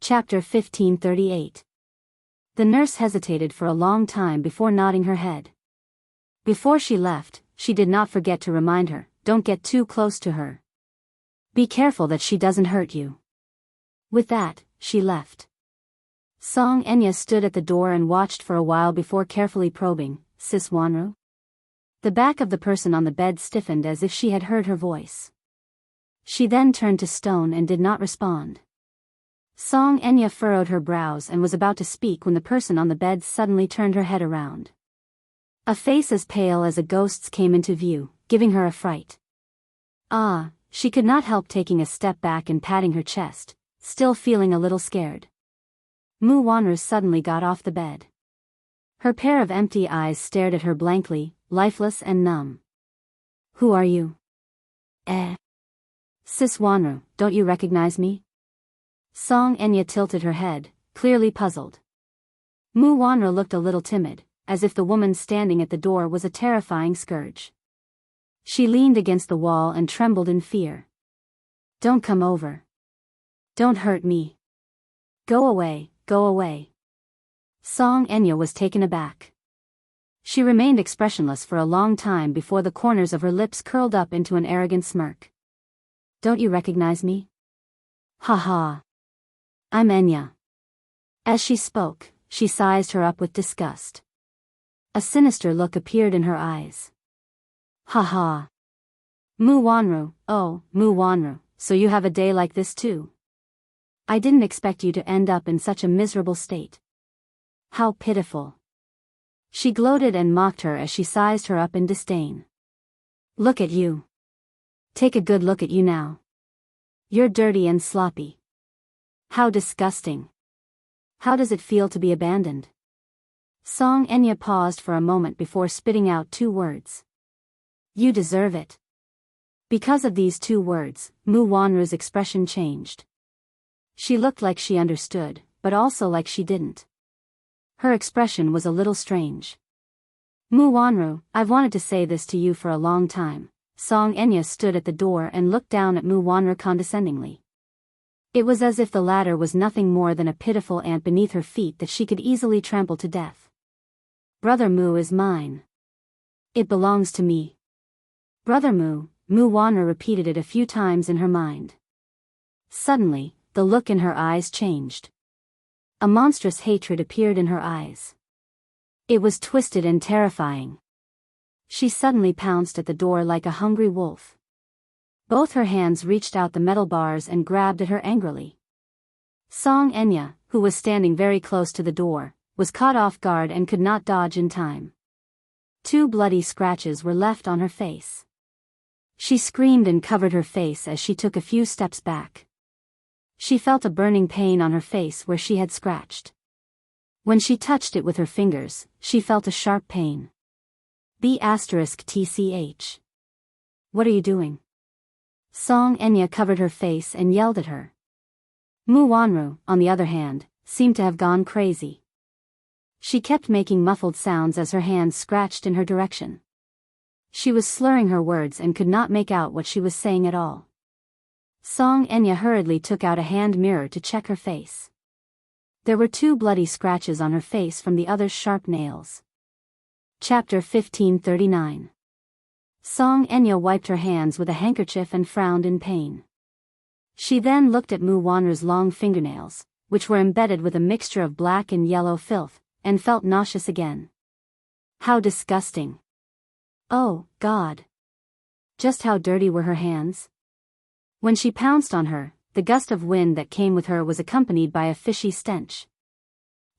Chapter 1538. The nurse hesitated for a long time before nodding her head. Before she left, she did not forget to remind her, don't get too close to her. Be careful that she doesn't hurt you. With that, she left. Song Enya stood at the door and watched for a while before carefully probing, Sis Wanru? The back of the person on the bed stiffened as if she had heard her voice. She then turned to stone and did not respond. Song Enya furrowed her brows and was about to speak when the person on the bed suddenly turned her head around. A face as pale as a ghost's came into view, giving her a fright. She could not help taking a step back and patting her chest, still feeling a little scared. Mu Wanru suddenly got off the bed. Her pair of empty eyes stared at her blankly, lifeless and numb. Who are you? Sis Wanru, don't you recognize me? Song Enya tilted her head, clearly puzzled. Mu Wanru looked a little timid, as if the woman standing at the door was a terrifying scourge. She leaned against the wall and trembled in fear. Don't come over. Don't hurt me. Go away, go away. Song Enya was taken aback. She remained expressionless for a long time before the corners of her lips curled up into an arrogant smirk. Don't you recognize me? Ha ha. I'm Enya. As she spoke, she sized her up with disgust. A sinister look appeared in her eyes. Ha ha. Mu Wanru, oh, Mu Wanru, so you have a day like this too? I didn't expect you to end up in such a miserable state. How pitiful. She gloated and mocked her as she sized her up in disdain. Look at you. Take a good look at you now. You're dirty and sloppy. How disgusting. How does it feel to be abandoned? Song Enya paused for a moment before spitting out two words. You deserve it. Because of these two words, Mu Wanru's expression changed. She looked like she understood, but also like she didn't. Her expression was a little strange. Mu Wanru, I've wanted to say this to you for a long time. Song Enya stood at the door and looked down at Mu Wanru condescendingly. It was as if the latter was nothing more than a pitiful ant beneath her feet that she could easily trample to death. Brother Mu is mine. It belongs to me. Brother Mu, Mu Wanru repeated it a few times in her mind. Suddenly, the look in her eyes changed. A monstrous hatred appeared in her eyes. It was twisted and terrifying. She suddenly pounced at the door like a hungry wolf. Both her hands reached out the metal bars and grabbed at her angrily. Song Enya, who was standing very close to the door, was caught off guard and could not dodge in time. 2 bloody scratches were left on her face. She screamed and covered her face as she took a few steps back. She felt a burning pain on her face where she had scratched. When she touched it with her fingers, she felt a sharp pain. B*TCH. What are you doing? Song Enya covered her face and yelled at her. Mu Wanru, on the other hand, seemed to have gone crazy. She kept making muffled sounds as her hands scratched in her direction. She was slurring her words and could not make out what she was saying at all. Song Enya hurriedly took out a hand mirror to check her face. There were 2 bloody scratches on her face from the other's sharp nails. Chapter 1539. Song Enya wiped her hands with a handkerchief and frowned in pain. She then looked at Mu Wanru's long fingernails, which were embedded with a mixture of black and yellow filth, and felt nauseous again. How disgusting. Oh, God. Just how dirty were her hands? When she pounced on her, the gust of wind that came with her was accompanied by a fishy stench.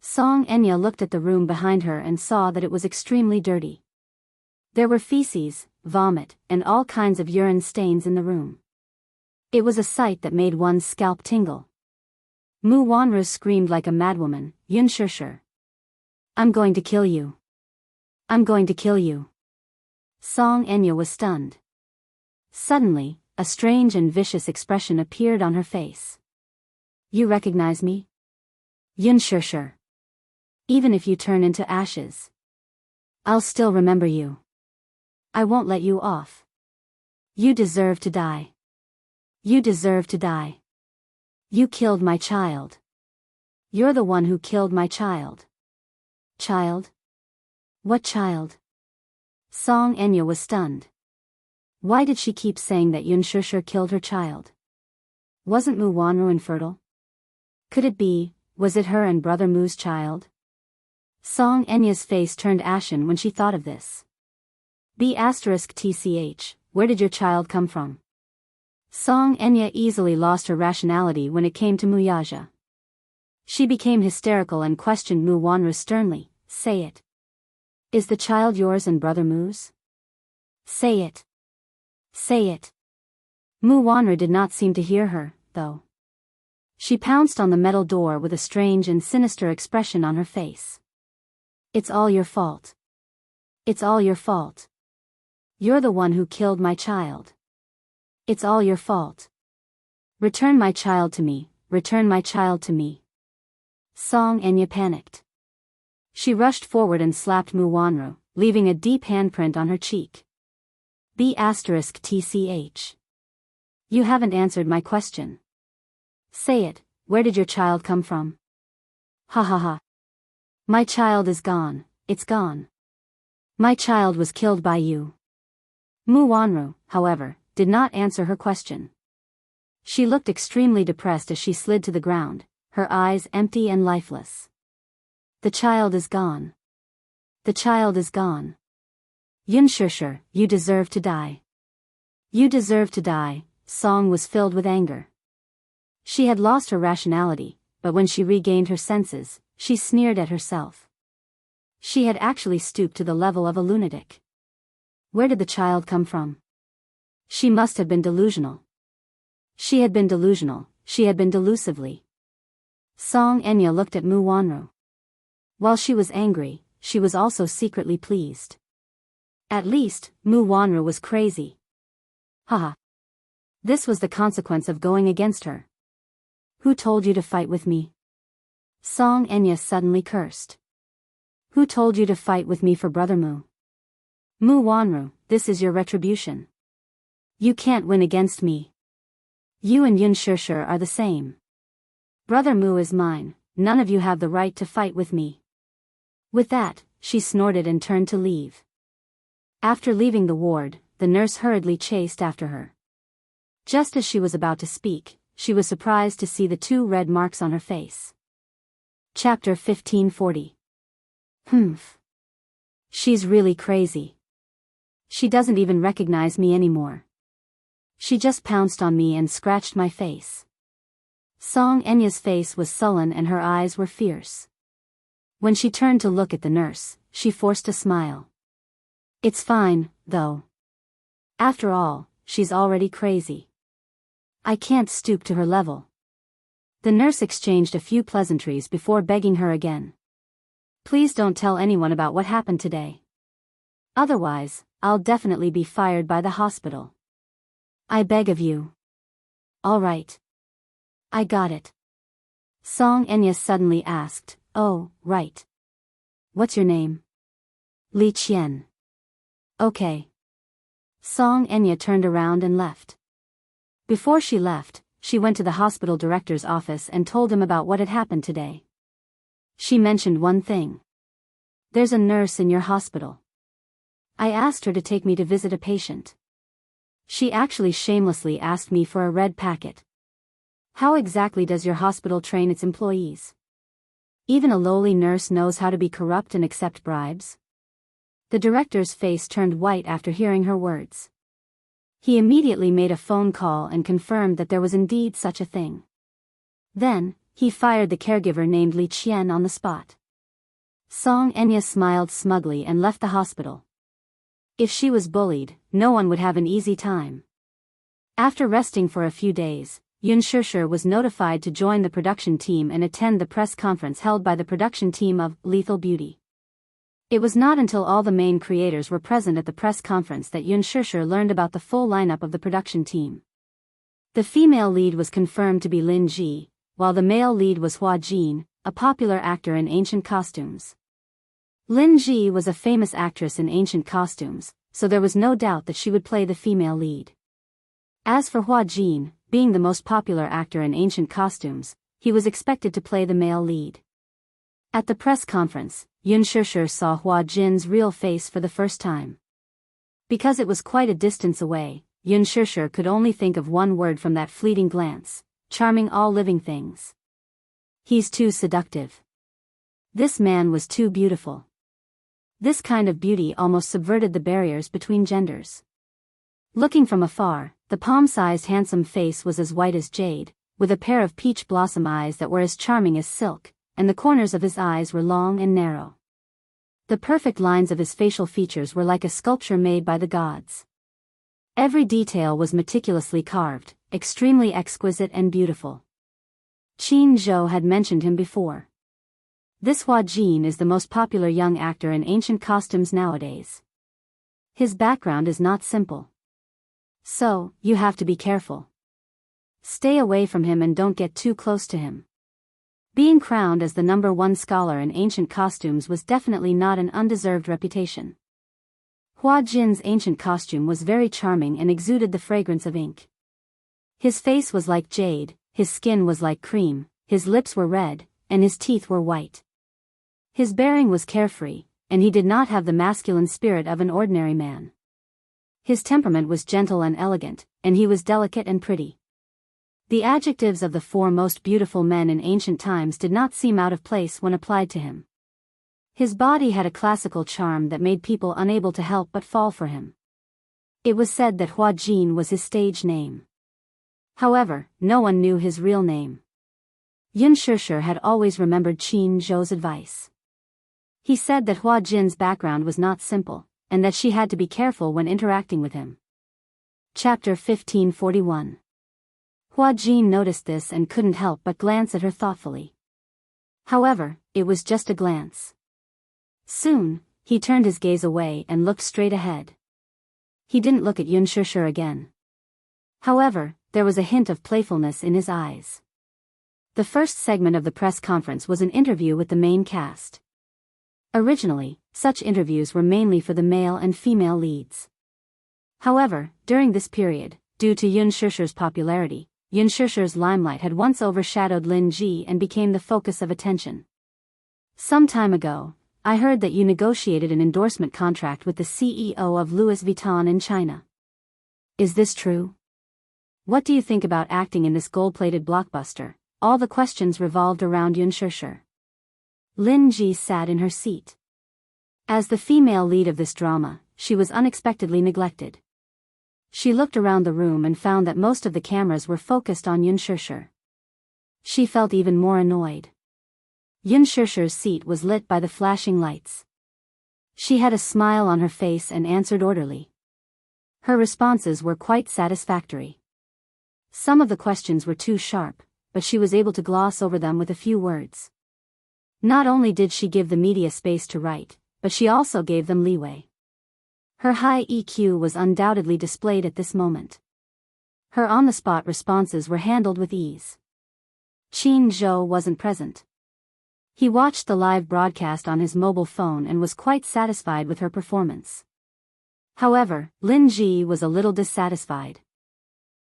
Song Enya looked at the room behind her and saw that it was extremely dirty. There were feces, vomit, and all kinds of urine stains in the room. It was a sight that made one's scalp tingle. Mu Wanru screamed like a madwoman, Yun Shirshir. I'm going to kill you. I'm going to kill you. Song Enya was stunned. Suddenly, a strange and vicious expression appeared on her face. You recognize me? Yun Shirshir. Even if you turn into ashes, I'll still remember you. I won't let you off. You deserve to die. You deserve to die. You killed my child. You're the one who killed my child. Child? What child? Song Enya was stunned. Why did she keep saying that Yun Shusher killed her child? Wasn't Mu Wanru infertile? Could it be, was it her and brother Mu's child? Song Enya's face turned ashen when she thought of this. B*TCH, where did your child come from? Song Enya easily lost her rationality when it came to Muyaja. She became hysterical and questioned Mu Wanru sternly. Say it. Is the child yours and brother Mu's? Say it. Say it. Mu Wanru did not seem to hear her, though. She pounced on the metal door with a strange and sinister expression on her face. It's all your fault. It's all your fault. You're the one who killed my child. It's all your fault. Return my child to me, return my child to me. Song Enya panicked. She rushed forward and slapped Mu Wanru, leaving a deep handprint on her cheek. B*TCH. You haven't answered my question. Say it, where did your child come from? Ha ha ha. My child is gone, it's gone. My child was killed by you. Mu Wanru, however, did not answer her question. She looked extremely depressed as she slid to the ground, her eyes empty and lifeless. The child is gone. The child is gone. Yun Shusher, you deserve to die. You deserve to die. Song was filled with anger. She had lost her rationality, but when she regained her senses, she sneered at herself. She had actually stooped to the level of a lunatic. Where did the child come from? She must have been delusional. She had been delusional, she had been delusively. Song Enya looked at Mu Wanru. While she was angry, she was also secretly pleased. At least, Mu Wanru was crazy. Haha. This was the consequence of going against her. Who told you to fight with me? Song Enya suddenly cursed. Who told you to fight with me for brother Mu? Mu Wanru, this is your retribution. You can't win against me. You and Yun Shusher are the same. Brother Mu is mine, none of you have the right to fight with me. With that, she snorted and turned to leave. After leaving the ward, the nurse hurriedly chased after her. Just as she was about to speak, she was surprised to see the 2 red marks on her face. Chapter 1540. Humph. She's really crazy. She doesn't even recognize me anymore. She just pounced on me and scratched my face. Song Enya's face was sullen and her eyes were fierce. When she turned to look at the nurse, she forced a smile. It's fine, though. After all, she's already crazy. I can't stoop to her level. The nurse exchanged a few pleasantries before begging her again. Please don't tell anyone about what happened today. Otherwise, I'll definitely be fired by the hospital. I beg of you. All right. I got it. Song Enya suddenly asked, oh, right. What's your name? Li Qian. Okay. Song Enya turned around and left. Before she left, she went to the hospital director's office and told him about what had happened today. She mentioned one thing. There's a nurse in your hospital. I asked her to take me to visit a patient. She actually shamelessly asked me for a red packet. How exactly does your hospital train its employees? Even a lowly nurse knows how to be corrupt and accept bribes? The director's face turned white after hearing her words. He immediately made a phone call and confirmed that there was indeed such a thing. Then, he fired the caregiver named Li Qian on the spot. Song Enya smiled smugly and left the hospital. If she was bullied, no one would have an easy time. After resting for a few days, Yun Shusher was notified to join the production team and attend the press conference held by the production team of Lethal Beauty. It was not until all the main creators were present at the press conference that Yun Shusher learned about the full lineup of the production team. The female lead was confirmed to be Lin Ji, while the male lead was Hua Jin, a popular actor in ancient costumes. Lin Ji was a famous actress in ancient costumes, so there was no doubt that she would play the female lead. As for Hua Jin, being the most popular actor in ancient costumes, he was expected to play the male lead. At the press conference, Yun Shishir saw Hua Jin's real face for the first time. Because it was quite a distance away, Yun Shishir could only think of one word from that fleeting glance: charming all living things. He's too seductive. This man was too beautiful. This kind of beauty almost subverted the barriers between genders. Looking from afar, the palm-sized handsome face was as white as jade, with a pair of peach blossom eyes that were as charming as silk, and the corners of his eyes were long and narrow. The perfect lines of his facial features were like a sculpture made by the gods. Every detail was meticulously carved, extremely exquisite and beautiful. Qin Zhou had mentioned him before. This Hua Jin is the most popular young actor in ancient costumes nowadays. His background is not simple. So, you have to be careful. Stay away from him and don't get too close to him. Being crowned as the #1 scholar in ancient costumes was definitely not an undeserved reputation. Hua Jin's ancient costume was very charming and exuded the fragrance of ink. His face was like jade, his skin was like cream, his lips were red, and his teeth were white. His bearing was carefree, and he did not have the masculine spirit of an ordinary man. His temperament was gentle and elegant, and he was delicate and pretty. The adjectives of the 4 most beautiful men in ancient times did not seem out of place when applied to him. His body had a classical charm that made people unable to help but fall for him. It was said that Hua Jin was his stage name. However, no one knew his real name. Yun Shishir had always remembered Qin Zhou's advice. He said that Hua Jin's background was not simple, and that she had to be careful when interacting with him. Chapter 1541. Hua Jin noticed this and couldn't help but glance at her thoughtfully. However, it was just a glance. Soon, he turned his gaze away and looked straight ahead. He didn't look at Yun Shishir again. However, there was a hint of playfulness in his eyes. The first segment of the press conference was an interview with the main cast. Originally, such interviews were mainly for the male and female leads. However, during this period, due to Yun Shishir's popularity, Yun Shishir's limelight had once overshadowed Lin Ji and became the focus of attention. Some time ago, I heard that you negotiated an endorsement contract with the CEO of Louis Vuitton in China. Is this true? What do you think about acting in this gold-plated blockbuster? All the questions revolved around Yun Shishir. Lin Ji sat in her seat. As the female lead of this drama, she was unexpectedly neglected. She looked around the room and found that most of the cameras were focused on Yun Shishir. She felt even more annoyed. Yun Shishir's seat was lit by the flashing lights. She had a smile on her face and answered orderly. Her responses were quite satisfactory. Some of the questions were too sharp, but she was able to gloss over them with a few words. Not only did she give the media space to write, but she also gave them leeway. Her high EQ was undoubtedly displayed at this moment. Her on-the-spot responses were handled with ease. Qin Zhou wasn't present. He watched the live broadcast on his mobile phone and was quite satisfied with her performance. However, Lin Ji was a little dissatisfied.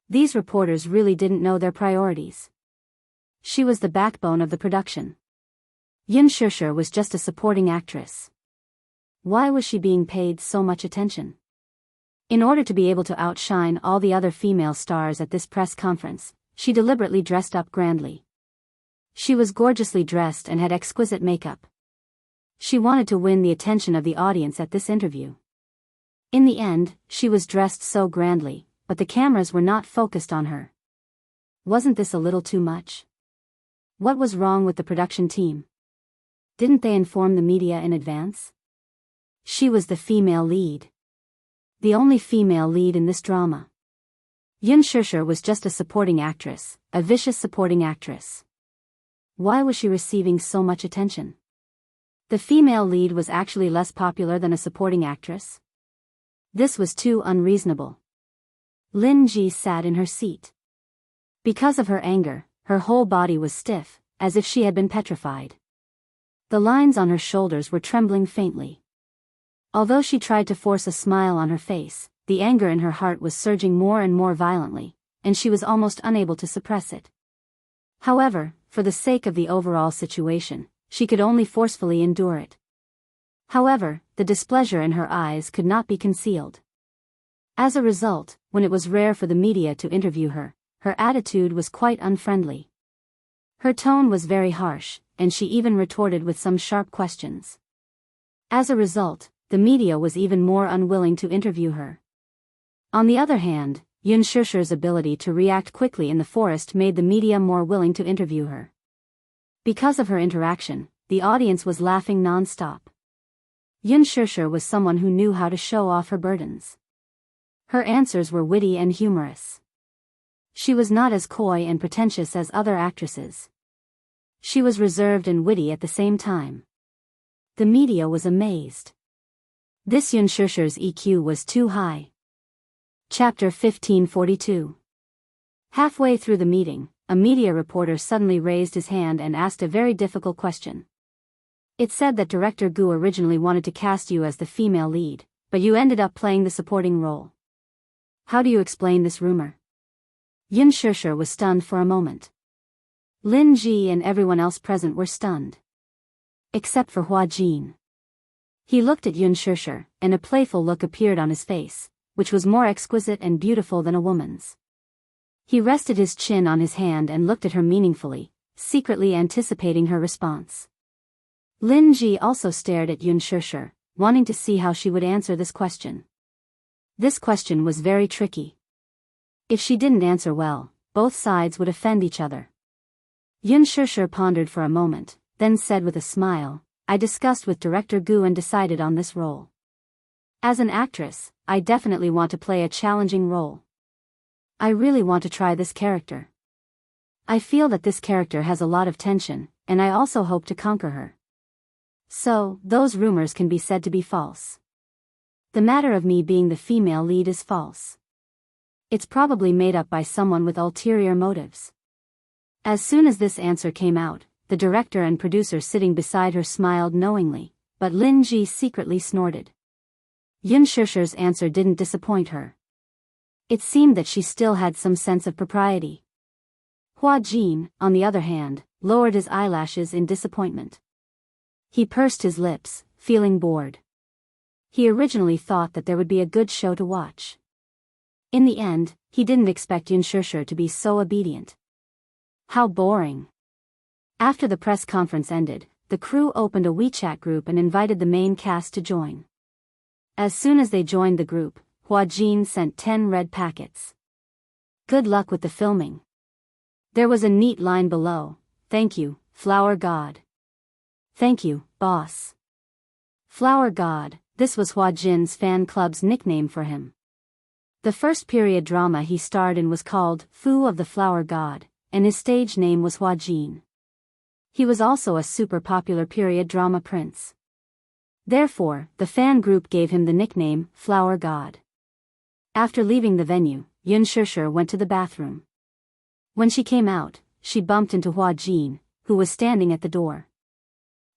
These reporters really didn't know their priorities. She was the backbone of the production. Yun Shishir was just a supporting actress. Why was she being paid so much attention? In order to be able to outshine all the other female stars at this press conference, she deliberately dressed up grandly. She was gorgeously dressed and had exquisite makeup. She wanted to win the attention of the audience at this interview. In the end, she was dressed so grandly, but the cameras were not focused on her. Wasn't this a little too much? What was wrong with the production team? Didn't they inform the media in advance? She was the female lead. The only female lead in this drama. Yun Shishir was just a supporting actress, a vicious supporting actress. Why was she receiving so much attention? The female lead was actually less popular than a supporting actress? This was too unreasonable. Lin Ji sat in her seat. Because of her anger, her whole body was stiff, as if she had been petrified. The lines on her shoulders were trembling faintly. Although she tried to force a smile on her face, the anger in her heart was surging more and more violently, and she was almost unable to suppress it. However, for the sake of the overall situation, she could only forcefully endure it. However, the displeasure in her eyes could not be concealed. As a result, when it was rare for the media to interview her, her attitude was quite unfriendly. Her tone was very harsh, and she even retorted with some sharp questions. As a result, the media was even more unwilling to interview her. On the other hand, Yun Shusher's ability to react quickly in the forest made the media more willing to interview her. Because of her interaction, the audience was laughing non-stop. Yun Shusher was someone who knew how to show off her burdens. Her answers were witty and humorous. She was not as coy and pretentious as other actresses. She was reserved and witty at the same time. The media was amazed. This Yun Shusher's EQ was too high. Chapter 1542. Halfway through the meeting, a media reporter suddenly raised his hand and asked a very difficult question. It said that director Gu originally wanted to cast you as the female lead, but you ended up playing the supporting role. How do you explain this rumor? Yun Shusher was stunned for a moment. Lin Ji and everyone else present were stunned. Except for Hua Jin. He looked at Yun Shusher, and a playful look appeared on his face, which was more exquisite and beautiful than a woman's. He rested his chin on his hand and looked at her meaningfully, secretly anticipating her response. Lin Ji also stared at Yun Shusher, wanting to see how she would answer this question. This question was very tricky. If she didn't answer well, both sides would offend each other. Yun Shusher pondered for a moment, then said with a smile, I discussed with director Gu and decided on this role. As an actress, I definitely want to play a challenging role. I really want to try this character. I feel that this character has a lot of tension, and I also hope to conquer her. So, those rumors can be said to be false. The matter of me being the female lead is false. It's probably made up by someone with ulterior motives. As soon as this answer came out, the director and producer sitting beside her smiled knowingly, but Lin Ji secretly snorted. Yun Shusher's answer didn't disappoint her. It seemed that she still had some sense of propriety. Hua Jin, on the other hand, lowered his eyelashes in disappointment. He pursed his lips, feeling bored. He originally thought that there would be a good show to watch. In the end, he didn't expect Yun Shusher to be so obedient. How boring. After the press conference ended, the crew opened a WeChat group and invited the main cast to join. As soon as they joined the group, Hua Jin sent 10 red packets. Good luck with the filming. There was a neat line below, thank you, Flower God. Thank you, boss. Flower God, this was Hua Jin's fan club's nickname for him. The first period drama he starred in was called Fu of the Flower God, and his stage name was Hua Jin. He was also a super popular period drama prince. Therefore, the fan group gave him the nickname Flower God. After leaving the venue, Yun Shusher went to the bathroom. When she came out, she bumped into Hua Jin, who was standing at the door.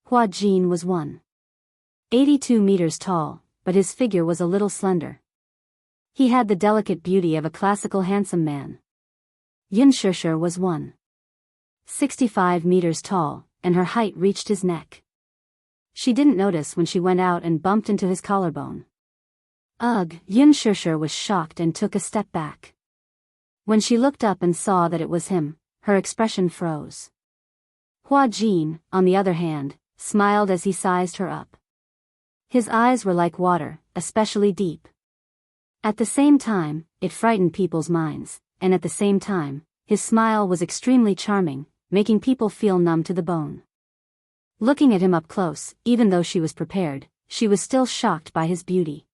Hua Jin was 182 meters tall, but his figure was a little slender. He had the delicate beauty of a classical handsome man. Yun Shusher was 165 meters tall, and her height reached his neck. She didn't notice when she went out and bumped into his collarbone. Ugh, Yun Shusher was shocked and took a step back. When she looked up and saw that it was him, her expression froze. Hua Jin, on the other hand, smiled as he sized her up. His eyes were like water, especially deep. At the same time, it frightened people's minds, and at the same time, his smile was extremely charming, making people feel numb to the bone. Looking at him up close, even though she was prepared, she was still shocked by his beauty.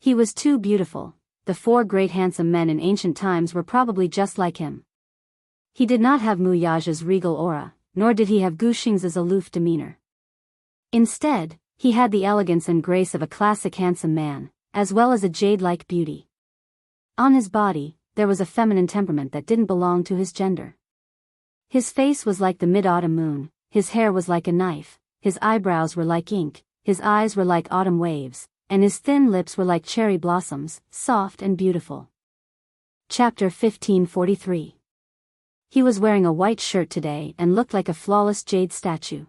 He was too beautiful. The 4 great handsome men in ancient times were probably just like him. He did not have Mu Yaja's regal aura, nor did he have Gu Xing's aloof demeanor. Instead, he had the elegance and grace of a classic handsome man, as well as a jade-like beauty. On his body, there was a feminine temperament that didn't belong to his gender. His face was like the mid-autumn moon, his hair was like a knife, his eyebrows were like ink, his eyes were like autumn waves, and his thin lips were like cherry blossoms, soft and beautiful. Chapter 1543. He was wearing a white shirt today and looked like a flawless jade statue.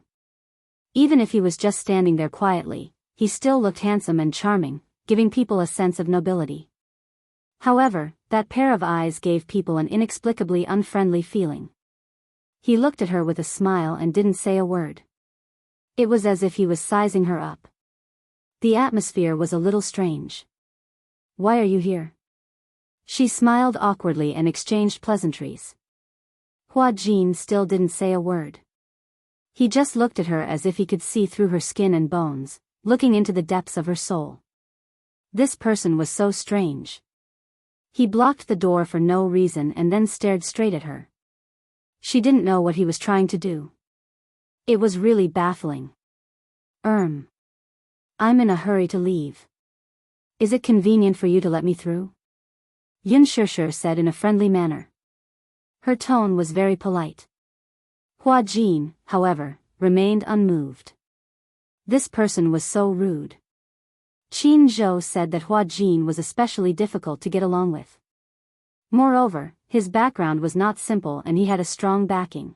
Even if he was just standing there quietly, he still looked handsome and charming, giving people a sense of nobility. However, that pair of eyes gave people an inexplicably unfriendly feeling. He looked at her with a smile and didn't say a word. It was as if he was sizing her up. The atmosphere was a little strange. "Why are you here?" She smiled awkwardly and exchanged pleasantries. Hua Jin still didn't say a word. He just looked at her as if he could see through her skin and bones, looking into the depths of her soul. This person was so strange. He blocked the door for no reason and then stared straight at her. She didn't know what he was trying to do. It was really baffling. I'm in a hurry to leave. Is it convenient for you to let me through?" Yun Shishir said in a friendly manner. Her tone was very polite. Hua Jin, however, remained unmoved. This person was so rude. Qin Zhou said that Hua Jin was especially difficult to get along with. Moreover, his background was not simple and he had a strong backing.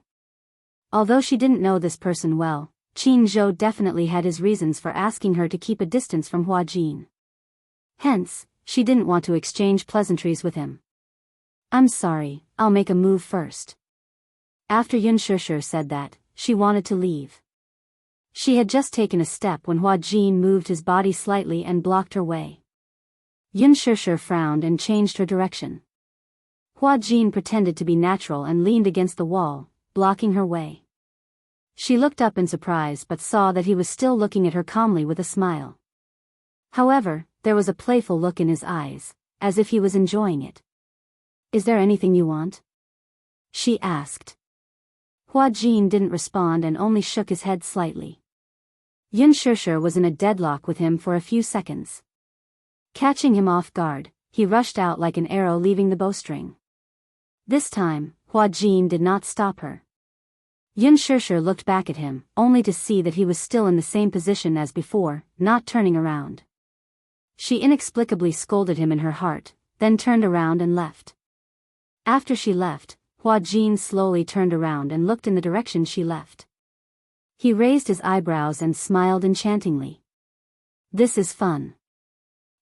Although she didn't know this person well, Qin Zhou definitely had his reasons for asking her to keep a distance from Hua Jin. Hence, she didn't want to exchange pleasantries with him. "I'm sorry, I'll make a move first." After Yun Shishir said that, she wanted to leave. She had just taken a step when Hua Jin moved his body slightly and blocked her way. Yun Shishir frowned and changed her direction. Hua Jin pretended to be natural and leaned against the wall, blocking her way. She looked up in surprise but saw that he was still looking at her calmly with a smile. However, there was a playful look in his eyes, as if he was enjoying it. "Is there anything you want?" she asked. Hua Jin didn't respond and only shook his head slightly. Yun Shishir was in a deadlock with him for a few seconds. Catching him off guard, he rushed out like an arrow leaving the bowstring. This time, Hua Jin did not stop her. Yun Shishir looked back at him, only to see that he was still in the same position as before, not turning around. She inexplicably scolded him in her heart, then turned around and left. After she left, Hua Jin slowly turned around and looked in the direction she left. He raised his eyebrows and smiled enchantingly. "This is fun."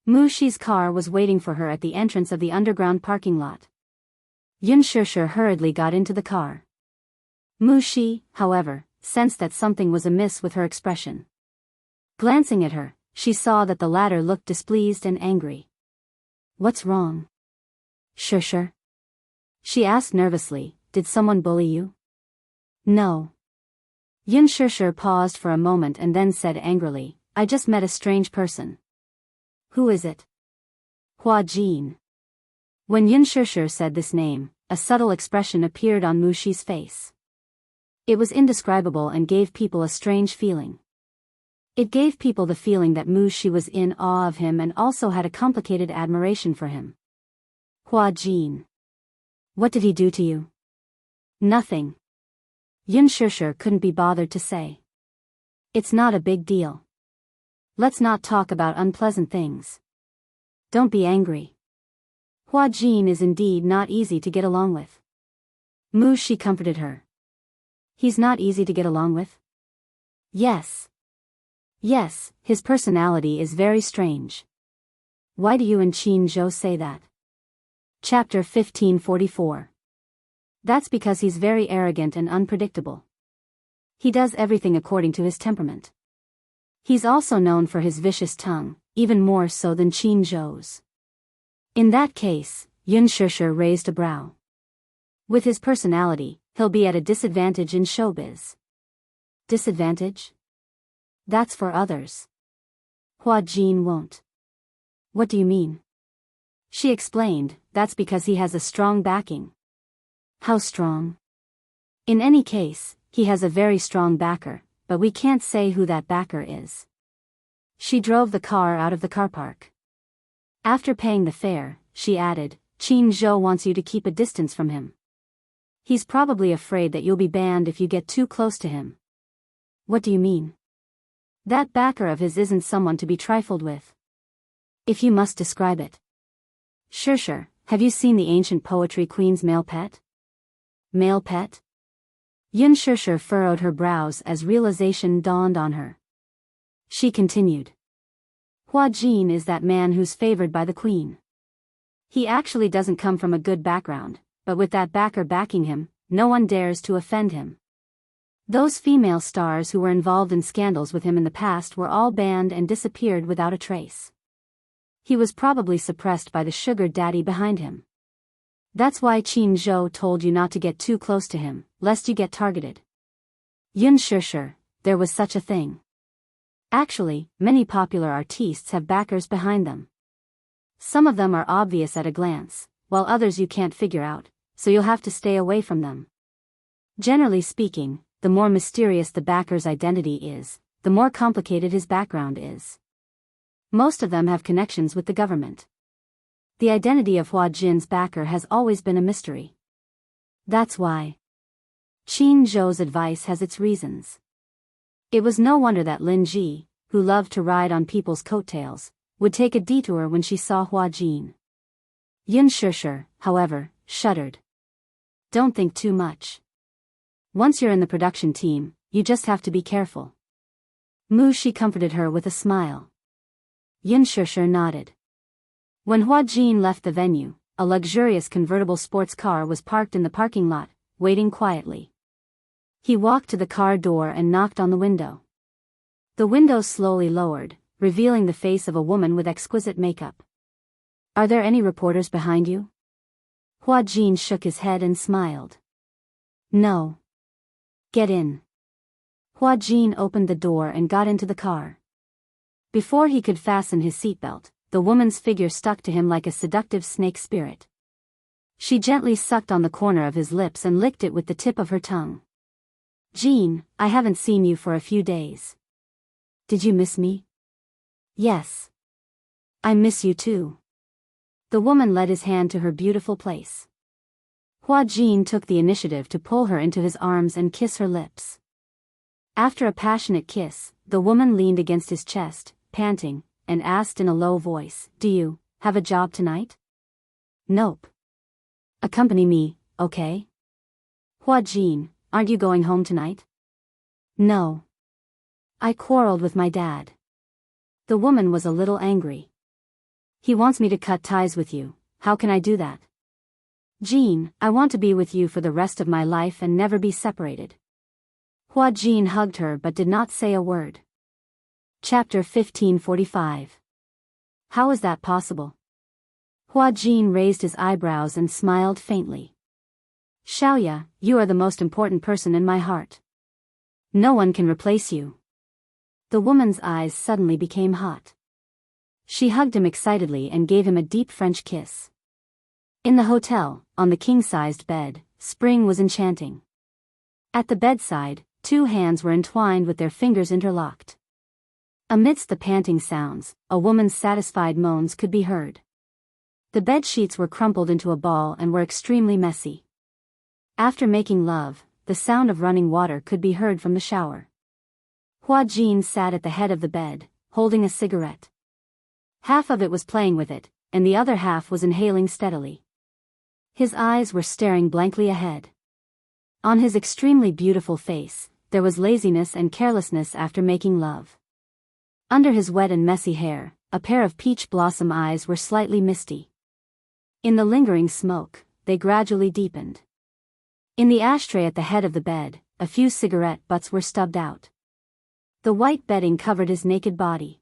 Mu Shi's car was waiting for her at the entrance of the underground parking lot. Yun Shishir hurriedly got into the car. Mu Shi, however, sensed that something was amiss with her expression. Glancing at her, she saw that the latter looked displeased and angry. "What's wrong?" "Shishir?" she asked nervously, "Did someone bully you?" "No." Yun Shishir paused for a moment and then said angrily, "I just met a strange person." "Who is it?" "Hua Jin." When Yun Shishir said this name, a subtle expression appeared on Mu Shi's face. It was indescribable and gave people a strange feeling. It gave people the feeling that Mu Shi was in awe of him and also had a complicated admiration for him. "Hua Jin. What did he do to you?" "Nothing." Yun Shishir couldn't be bothered to say. "It's not a big deal. Let's not talk about unpleasant things. Don't be angry." Hua Jin is indeed not easy to get along with. Mu Shi comforted her. "He's not easy to get along with?" Yes, his personality is very strange." "Why do you and Qin Zhou say that?" Chapter 1544. "That's because he's very arrogant and unpredictable. He does everything according to his temperament. He's also known for his vicious tongue, even more so than Qin Zhou's." In that case, Yun Shishir raised a brow. With his personality, he'll be at a disadvantage in showbiz. Disadvantage? That's for others. Hua Jin won't. What do you mean? She explained, that's because he has a strong backing. How strong? In any case, he has a very strong backer, but we can't say who that backer is. She drove the car out of the car park. After paying the fare, she added, "Qin Zhou wants you to keep a distance from him. He's probably afraid that you'll be banned if you get too close to him." What do you mean? That backer of his isn't someone to be trifled with. If you must describe it. Sure, have you seen the ancient poetry queen's male pet? male pet? Yun Shishir furrowed her brows as realization dawned on her. She continued. Hua Jin is that man who's favored by the queen. He actually doesn't come from a good background, but with that backer backing him, no one dares to offend him. Those female stars who were involved in scandals with him in the past were all banned and disappeared without a trace. He was probably suppressed by the sugar daddy behind him. That's why Qin Zhou told you not to get too close to him, lest you get targeted. Yun Shishir, there was such a thing. Actually, many popular artistes have backers behind them. Some of them are obvious at a glance, while others you can't figure out, so you'll have to stay away from them. Generally speaking, the more mysterious the backer's identity is, the more complicated his background is. Most of them have connections with the government. The identity of Hua Jin's backer has always been a mystery. That's why. Qin Zhou's advice has its reasons. It was no wonder that Lin Ji, who loved to ride on people's coattails, would take a detour when she saw Hua Jin. Yun Shishir, however, shuddered. Don't think too much. Once you're in the production team, you just have to be careful. Mu Shi comforted her with a smile. Yun Shishir nodded. When Hua Jin left the venue, a luxurious convertible sports car was parked in the parking lot, waiting quietly. He walked to the car door and knocked on the window. The window slowly lowered, revealing the face of a woman with exquisite makeup. Are there any reporters behind you? Hua Jin shook his head and smiled. No. Get in. Hua Jin opened the door and got into the car. Before he could fasten his seatbelt, the woman's figure stuck to him like a seductive snake spirit. She gently sucked on the corner of his lips and licked it with the tip of her tongue. Jin, I haven't seen you for a few days. Did you miss me? Yes. I miss you too. The woman led his hand to her beautiful place. Hua Jin took the initiative to pull her into his arms and kiss her lips. After a passionate kiss, the woman leaned against his chest, panting, and asked in a low voice, Do you have a job tonight? Nope. Accompany me, okay? Hua Jin, aren't you going home tonight? No. I quarreled with my dad. The woman was a little angry. He wants me to cut ties with you. How can I do that? Jin, I want to be with you for the rest of my life and never be separated. Hua Jin hugged her but did not say a word. Chapter 1545. How is that possible? Hua Jin raised his eyebrows and smiled faintly. Xiaoya, you are the most important person in my heart. No one can replace you. The woman's eyes suddenly became hot. She hugged him excitedly and gave him a deep French kiss. In the hotel, on the king-sized bed, spring was enchanting. At the bedside, two hands were entwined with their fingers interlocked. Amidst the panting sounds, a woman's satisfied moans could be heard. The bed sheets were crumpled into a ball and were extremely messy. After making love, the sound of running water could be heard from the shower. Hua Jin sat at the head of the bed, holding a cigarette. Half of it was playing with it, and the other half was inhaling steadily. His eyes were staring blankly ahead. On his extremely beautiful face, there was laziness and carelessness after making love. Under his wet and messy hair, a pair of peach blossom eyes were slightly misty. In the lingering smoke, they gradually deepened. In the ashtray at the head of the bed, a few cigarette butts were stubbed out. The white bedding covered his naked body.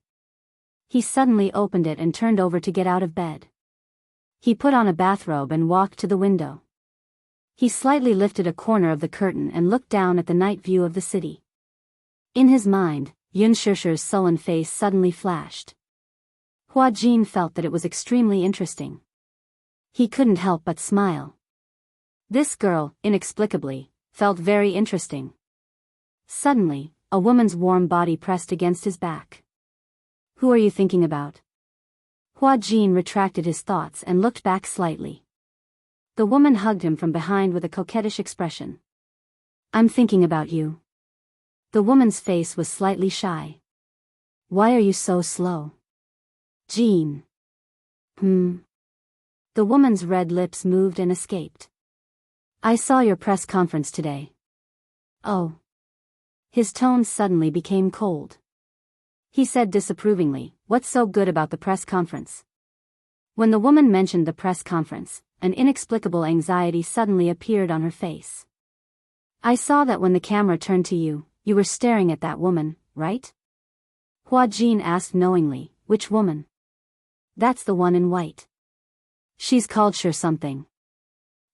He suddenly opened it and turned over to get out of bed. He put on a bathrobe and walked to the window. He slightly lifted a corner of the curtain and looked down at the night view of the city. In his mind, Yun Shishir's sullen face suddenly flashed. Hua Jin felt that it was extremely interesting. He couldn't help but smile. This girl, inexplicably, felt very interesting. Suddenly, a woman's warm body pressed against his back. Who are you thinking about? Hua Jin retracted his thoughts and looked back slightly. The woman hugged him from behind with a coquettish expression. I'm thinking about you. The woman's face was slightly shy. Why are you so slow? Jin. The woman's red lips moved and escaped. I saw your press conference today. Oh. His tone suddenly became cold. He said disapprovingly, "What's so good about the press conference?" When the woman mentioned the press conference, an inexplicable anxiety suddenly appeared on her face. "I saw that when the camera turned to you, you were staring at that woman, right?" Hua Jin asked knowingly, "Which woman?" "That's the one in white. She's called sure something.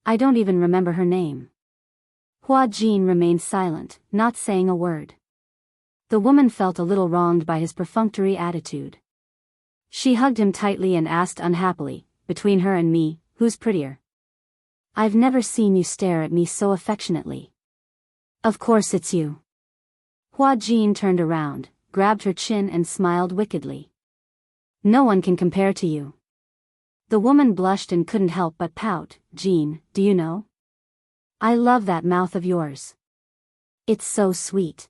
I don't even remember her name." Hua Jin remained silent, not saying a word. The woman felt a little wronged by his perfunctory attitude. She hugged him tightly and asked unhappily, "Between her and me, who's prettier?" "I've never seen you stare at me so affectionately." "Of course it's you." Hua Jin turned around, grabbed her chin and smiled wickedly. "No one can compare to you." The woman blushed and couldn't help but pout. "Jean, do you know? I love that mouth of yours. It's so sweet."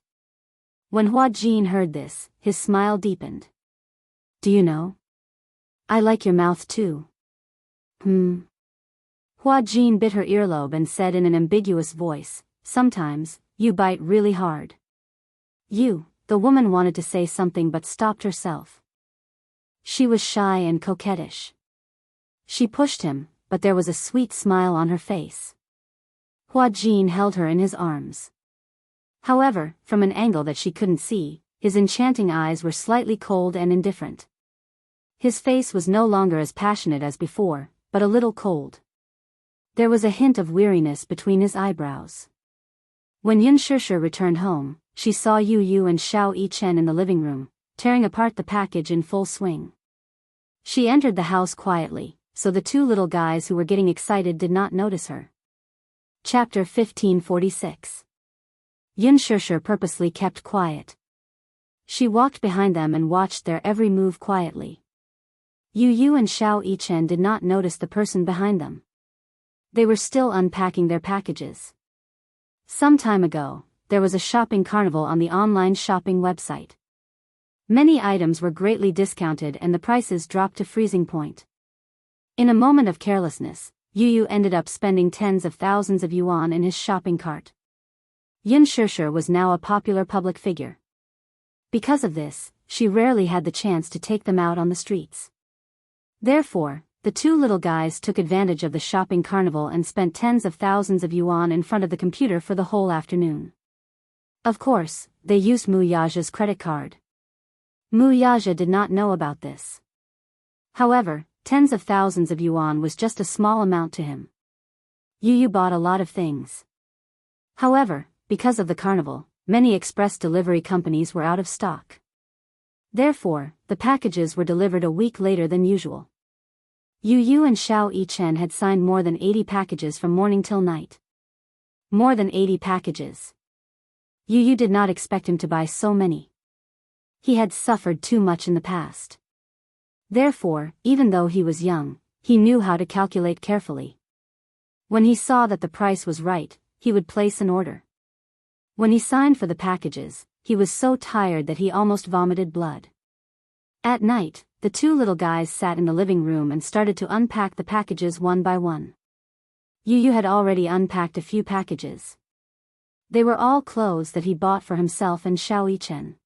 When Hua Jin heard this, his smile deepened. "Do you know? I like your mouth too." Hua Jin bit her earlobe and said in an ambiguous voice, "Sometimes, you bite really hard." The woman wanted to say something but stopped herself. She was shy and coquettish. She pushed him, but there was a sweet smile on her face. Hua Jin held her in his arms. However, from an angle that she couldn't see, his enchanting eyes were slightly cold and indifferent. His face was no longer as passionate as before, but a little cold. There was a hint of weariness between his eyebrows. When Yun Shishir returned home, she saw Yu Yu and Xiao Yichen in the living room, tearing apart the package in full swing. She entered the house quietly, so the two little guys who were getting excited did not notice her. Chapter 1546. Yun Shishir purposely kept quiet. She walked behind them and watched their every move quietly. Yu Yu and Xiao Yichen did not notice the person behind them. They were still unpacking their packages. Some time ago, there was a shopping carnival on the online shopping website. Many items were greatly discounted and the prices dropped to freezing point. In a moment of carelessness, Yu Yu ended up spending tens of thousands of yuan in his shopping cart. Yun Shishir was now a popular public figure. Because of this, she rarely had the chance to take them out on the streets. Therefore, the two little guys took advantage of the shopping carnival and spent tens of thousands of yuan in front of the computer for the whole afternoon. Of course, they used Mu Yaja's credit card. Mu Yaja did not know about this. However, tens of thousands of yuan was just a small amount to him. Yu Yu bought a lot of things. However, because of the carnival, many express delivery companies were out of stock. Therefore, the packages were delivered a week later than usual. Yu Yu and Xiao Yichen had signed more than 80 packages from morning till night. More than 80 packages. Yu Yu did not expect him to buy so many. He had suffered too much in the past. Therefore, even though he was young, he knew how to calculate carefully. When he saw that the price was right, he would place an order. When he signed for the packages, he was so tired that he almost vomited blood. At night, the two little guys sat in the living room and started to unpack the packages one by one. Yu Yu had already unpacked a few packages. They were all clothes that he bought for himself and Xiao Yichen.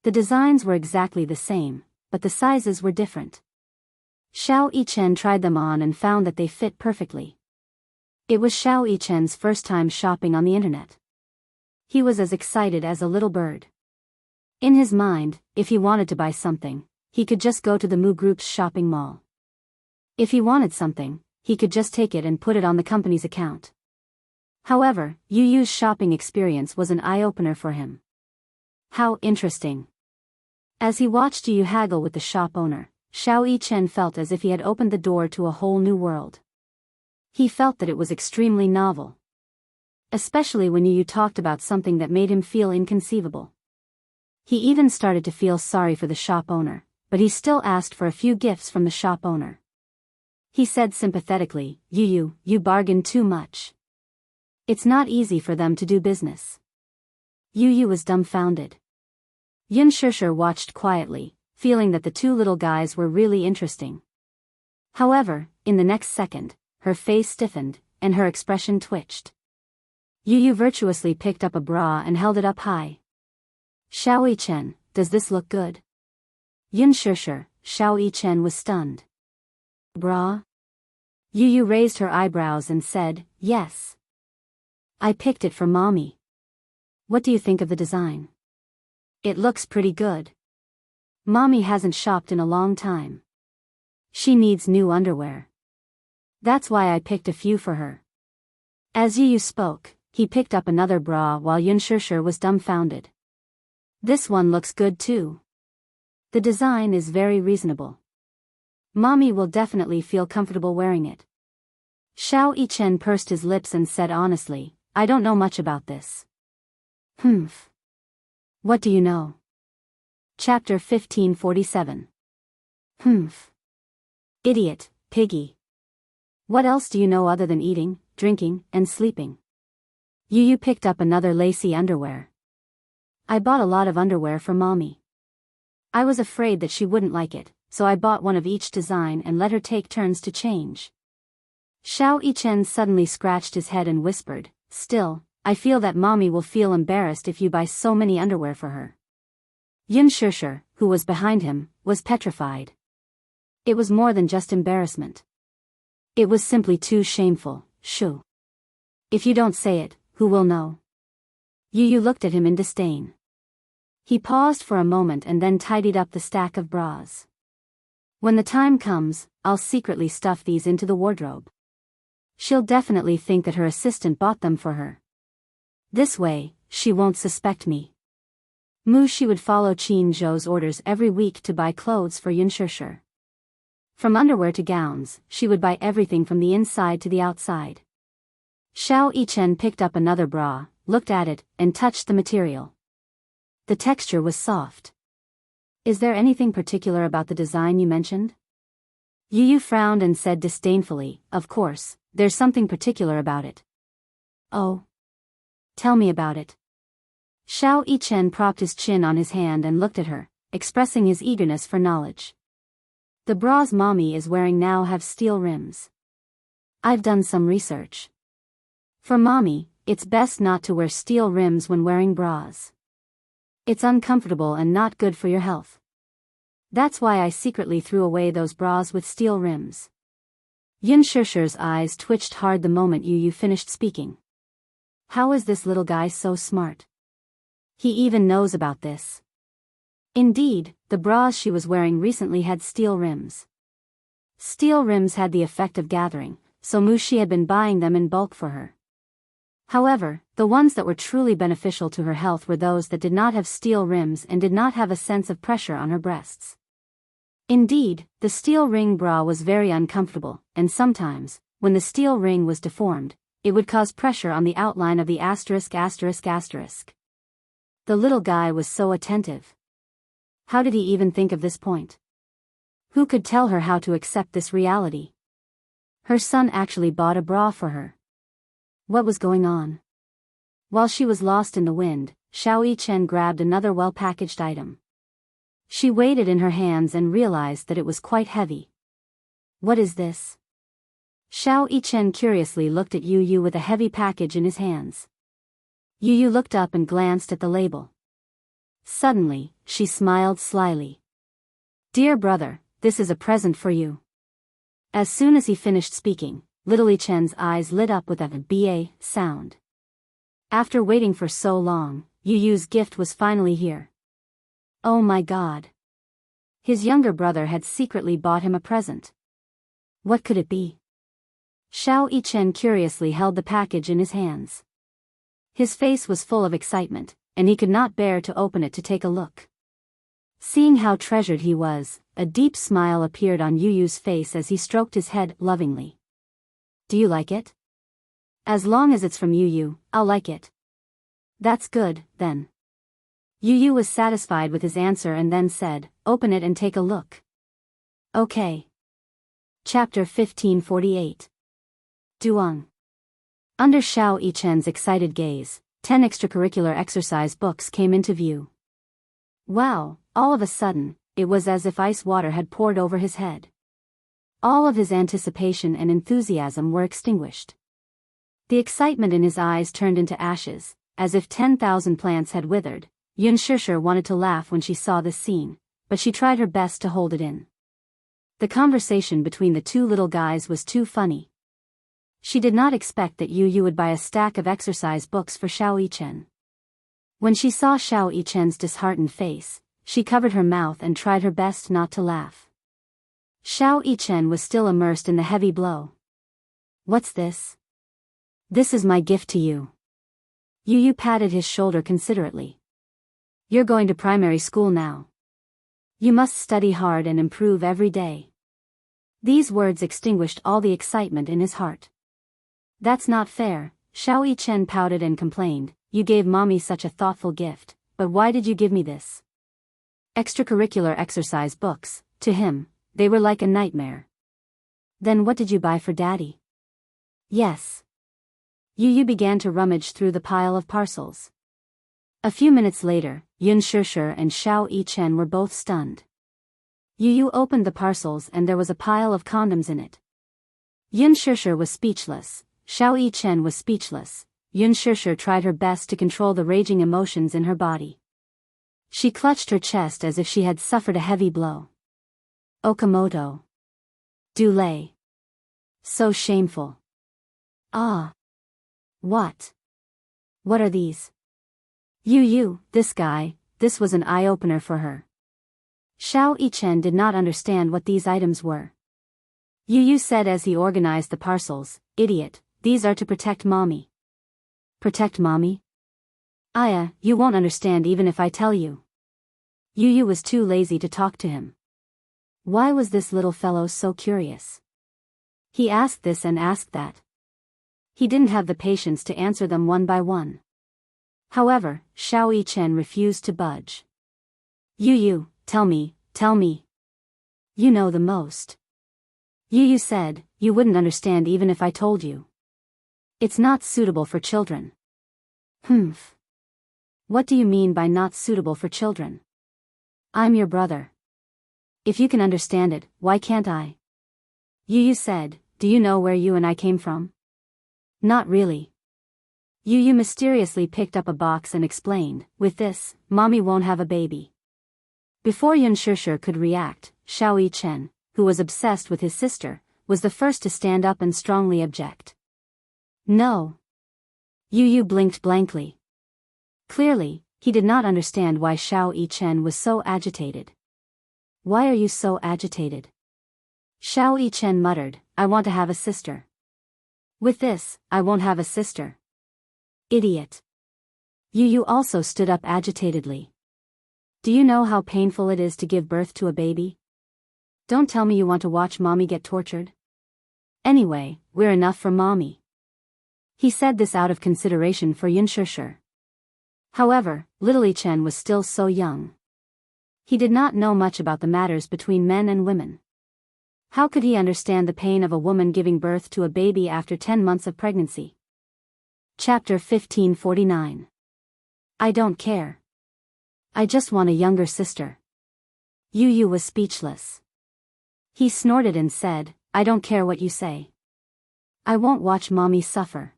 The designs were exactly the same, but the sizes were different. Xiao Yichen tried them on and found that they fit perfectly. It was Xiao Yichen's first time shopping on the internet. He was as excited as a little bird. In his mind, if he wanted to buy something, he could just go to the Mu Group's shopping mall. If he wanted something, he could just take it and put it on the company's account. However, Yu Yu's shopping experience was an eye-opener for him. How interesting. As he watched Yu Yu haggle with the shop owner, Xiao Yichen felt as if he had opened the door to a whole new world. He felt that it was extremely novel. Especially when Yu Yu talked about something that made him feel inconceivable. He even started to feel sorry for the shop owner, but he still asked for a few gifts from the shop owner. He said sympathetically, "Yu Yu, you bargained too much. It's not easy for them to do business." Yu Yu was dumbfounded. Yun Shishir watched quietly, feeling that the two little guys were really interesting. However, in the next second, her face stiffened, and her expression twitched. Yu virtuously picked up a bra and held it up high. Xiao Yichen, does this look good? Yun Shishir, Xiao Yichen was stunned. Bra? Yu raised her eyebrows and said, yes. I picked it for mommy. What do you think of the design? It looks pretty good. Mommy hasn't shopped in a long time. She needs new underwear. That's why I picked a few for her. As Yu spoke, he picked up another bra while Yun Shishir was dumbfounded. This one looks good too. The design is very reasonable. Mommy will definitely feel comfortable wearing it. Xiao Yichen pursed his lips and said honestly, I don't know much about this. Humph. What do you know? Chapter 1547. Humph. Idiot, piggy. What else do you know other than eating, drinking, and sleeping? Yu picked up another lacy underwear. I bought a lot of underwear for mommy. I was afraid that she wouldn't like it, so I bought one of each design and let her take turns to change. Xiao Yichen suddenly scratched his head and whispered, still, I feel that mommy will feel embarrassed if you buy so many underwear for her. Yun Shishir, who was behind him, was petrified. It was more than just embarrassment. It was simply too shameful, shoo. If you don't say it, who will know? Yu looked at him in disdain. He paused for a moment and then tidied up the stack of bras. When the time comes, I'll secretly stuff these into the wardrobe. She'll definitely think that her assistant bought them for her. This way, she won't suspect me. She would follow Qin Zhou's orders every week to buy clothes for Yun Shishir. From underwear to gowns, she would buy everything from the inside to the outside. Xiao Yichen picked up another bra, looked at it, and touched the material. The texture was soft. Is there anything particular about the design you mentioned? Yu frowned and said disdainfully, of course, there's something particular about it. Oh. Tell me about it. Xiao Yichen propped his chin on his hand and looked at her, expressing his eagerness for knowledge. The bras mommy is wearing now have steel rims. I've done some research. For mommy, it's best not to wear steel rims when wearing bras. It's uncomfortable and not good for your health. That's why I secretly threw away those bras with steel rims. Yun Shishir's eyes twitched hard the moment Yu finished speaking. How is this little guy so smart? He even knows about this. Indeed, the bras she was wearing recently had steel rims. Steel rims had the effect of gathering, so she had been buying them in bulk for her. However, the ones that were truly beneficial to her health were those that did not have steel rims and did not have a sense of pressure on her breasts. Indeed, the steel ring bra was very uncomfortable, and sometimes, when the steel ring was deformed, it would cause pressure on the outline of the asterisk. The little guy was so attentive. How did he even think of this point? Who could tell her how to accept this reality? Her son actually bought a bra for her. What was going on? While she was lost in the wind, Xiao Yichen grabbed another well-packaged item. She weighed it in her hands and realized that it was quite heavy. What is this? Xiao Yichen curiously looked at Yu with a heavy package in his hands. Yu looked up and glanced at the label. Suddenly, she smiled slyly. Dear brother, this is a present for you. As soon as he finished speaking, little Yichen's eyes lit up with a ba sound. After waiting for so long, Yu's gift was finally here. Oh my god. His younger brother had secretly bought him a present. What could it be? Xiao Yichen curiously held the package in his hands. His face was full of excitement, and he could not bear to open it to take a look. Seeing how treasured he was, a deep smile appeared on Yu's face as he stroked his head lovingly. Do you like it? As long as it's from Yu, I'll like it. That's good, then. Yu was satisfied with his answer and then said, open it and take a look. Okay. Chapter 1548. Duong. Under Xiao Yichen's excited gaze, 10 extracurricular exercise books came into view. Wow, all of a sudden, it was as if ice water had poured over his head. All of his anticipation and enthusiasm were extinguished. The excitement in his eyes turned into ashes, as if 10,000 plants had withered. Yun Shishir wanted to laugh when she saw this scene, but she tried her best to hold it in. The conversation between the two little guys was too funny. She did not expect that Yu would buy a stack of exercise books for Xiao Yichen. When she saw Xiao Yichen's disheartened face, she covered her mouth and tried her best not to laugh. Xiao Yichen was still immersed in the heavy blow. "What's this?" "This is my gift to you." Yu patted his shoulder considerately. "You're going to primary school now. You must study hard and improve every day." These words extinguished all the excitement in his heart. "That's not fair," Xiao Yichen pouted and complained. "You gave mommy such a thoughtful gift, but why did you give me this?" Extracurricular exercise books, to him, they were like a nightmare. "Then what did you buy for daddy?" "Yes." Yu began to rummage through the pile of parcels. A few minutes later, Yun Shishir and Xiao Yichen were both stunned. Yu opened the parcels and there was a pile of condoms in it. Yun Shishir was speechless. Xiao Yichen was speechless. Yun Shishir tried her best to control the raging emotions in her body. She clutched her chest as if she had suffered a heavy blow. Okamoto. Dulé. So shameful. Ah. What? What are these? This guy, this was an eye-opener for her. Xiao Yichen did not understand what these items were. Yu said as he organized the parcels, "Idiot, these are to protect mommy." "Protect mommy?" "Aya, you won't understand even if I tell you." Yu was too lazy to talk to him. Why was this little fellow so curious? He asked this and asked that. He didn't have the patience to answer them one by one. However, Xiao Yichen refused to budge. Yu, tell me. You know the most. Yu said, "You wouldn't understand even if I told you. It's not suitable for children." "Humph. What do you mean by not suitable for children?" "I'm your brother. If you can understand it, why can't I?" Yu said, "Do you know where you and I came from?" "Not really." Yu mysteriously picked up a box and explained, "With this, mommy won't have a baby." Before Yun Shishir could react, Xiao Yichen, who was obsessed with his sister, was the first to stand up and strongly object. "No." Yu blinked blankly. Clearly, he did not understand why Xiao Yichen was so agitated. "Why are you so agitated?" Xiao Yichen muttered, "I want to have a sister." "With this, I won't have a sister." "Idiot." Yu also stood up agitatedly. "Do you know how painful it is to give birth to a baby? Don't tell me you want to watch mommy get tortured. Anyway, we're enough for mommy." He said this out of consideration for Yun Shishir. However, little Yichen was still so young. He did not know much about the matters between men and women. How could he understand the pain of a woman giving birth to a baby after 10 months of pregnancy? Chapter 1549. I don't care. I just want a younger sister. Yu was speechless. He snorted and said, "I don't care what you say. I won't watch mommy suffer."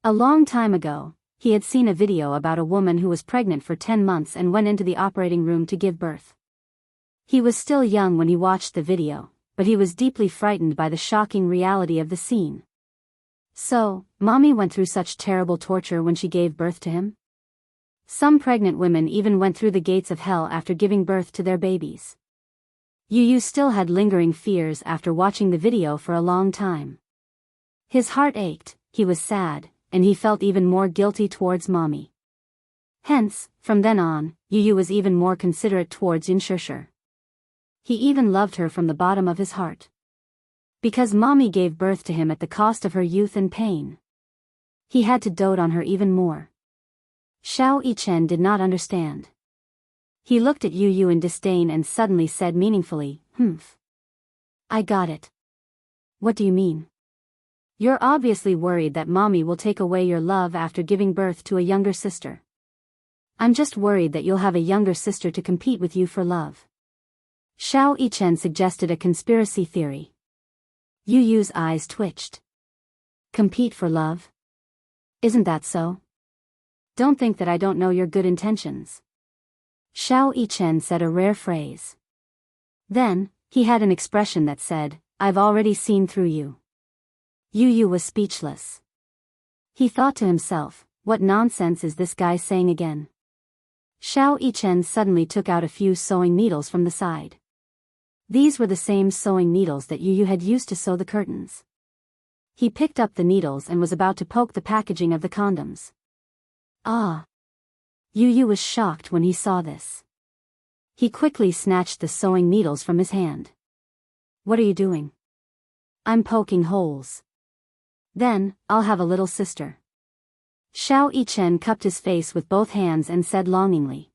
A long time ago, he had seen a video about a woman who was pregnant for 10 months and went into the operating room to give birth. He was still young when he watched the video, but he was deeply frightened by the shocking reality of the scene. So, mommy went through such terrible torture when she gave birth to him? Some pregnant women even went through the gates of hell after giving birth to their babies. Yu still had lingering fears after watching the video for a long time. His heart ached, he was sad, and he felt even more guilty towards mommy. Hence, from then on, Yu was even more considerate towards Yun Shishir. He even loved her from the bottom of his heart. Because mommy gave birth to him at the cost of her youth and pain. He had to dote on her even more. Xiao Yichen did not understand. He looked at Yu in disdain and suddenly said meaningfully, "Humph. I got it." "What do you mean?" "You're obviously worried that mommy will take away your love after giving birth to a younger sister. I'm just worried that you'll have a younger sister to compete with you for love." Xiao Yichen suggested a conspiracy theory. Yu's eyes twitched. "Compete for love?" Isn't that so? Don't think that I don't know your good intentions. Xiao Yichen said a rare phrase. Then, he had an expression that said, I've already seen through you. Yu Yu was speechless. He thought to himself, what nonsense is this guy saying again? Xiao Yichen suddenly took out a few sewing needles from the side. These were the same sewing needles that Yu Yu had used to sew the curtains. He picked up the needles and was about to poke the packaging of the condoms. Ah! Yu Yu was shocked when he saw this. He quickly snatched the sewing needles from his hand. What are you doing? I'm poking holes. Then, I'll have a little sister. Xiao Yichen cupped his face with both hands and said longingly.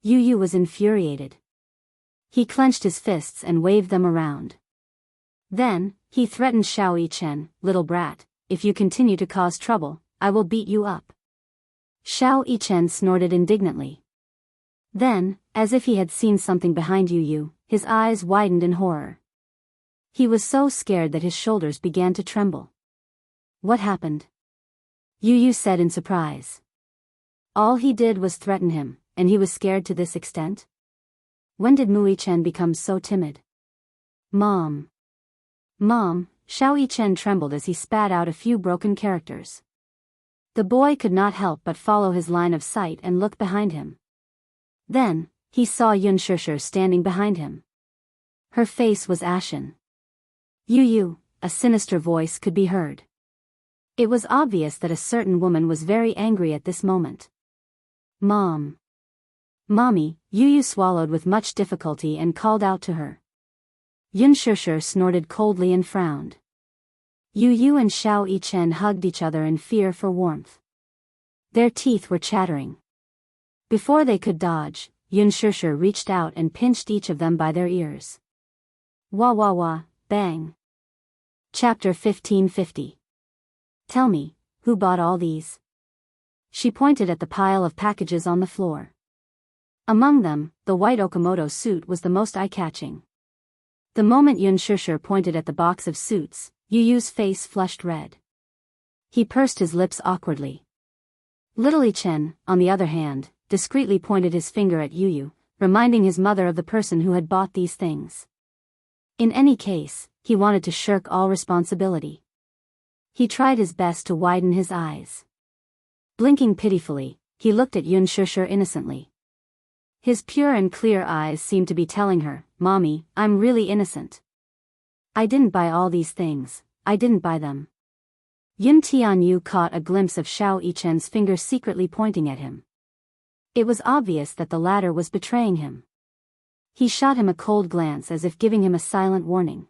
Yu Yu was infuriated. He clenched his fists and waved them around. Then, he threatened Xiao Yichen, little brat, if you continue to cause trouble, I will beat you up. Xiao Yichen snorted indignantly. Then, as if he had seen something behind Yu Yu, his eyes widened in horror. He was so scared that his shoulders began to tremble. What happened? Yu Yu said in surprise. All he did was threaten him, and he was scared to this extent? When did Mu Yichen become so timid? Mom. Mom, Xiao Yichen trembled as he spat out a few broken characters. The boy could not help but follow his line of sight and look behind him. Then, he saw Yun Shishir standing behind him. Her face was ashen. Yu Yu, a sinister voice could be heard. It was obvious that a certain woman was very angry at this moment. Mom. Mommy, Yu Yu swallowed with much difficulty and called out to her. Yun Shishir snorted coldly and frowned. Yu Yu and Xiao Yichen hugged each other in fear for warmth. Their teeth were chattering. Before they could dodge, Yun Shishir reached out and pinched each of them by their ears. Wah wah wah, bang. Chapter 1550. Tell me, who bought all these? She pointed at the pile of packages on the floor. Among them, the white Okamoto suit was the most eye-catching. The moment Yun Shishir pointed at the box of suits, Yu Yu's face flushed red. He pursed his lips awkwardly. Little Yichen, on the other hand, discreetly pointed his finger at Yu Yu, reminding his mother of the person who had bought these things. In any case, he wanted to shirk all responsibility. He tried his best to widen his eyes. Blinking pitifully, he looked at Yun Shishir innocently. His pure and clear eyes seemed to be telling her, Mommy, I'm really innocent. I didn't buy all these things, I didn't buy them. Yun Tianyu caught a glimpse of Xiao Yichen's finger secretly pointing at him. It was obvious that the latter was betraying him. He shot him a cold glance as if giving him a silent warning.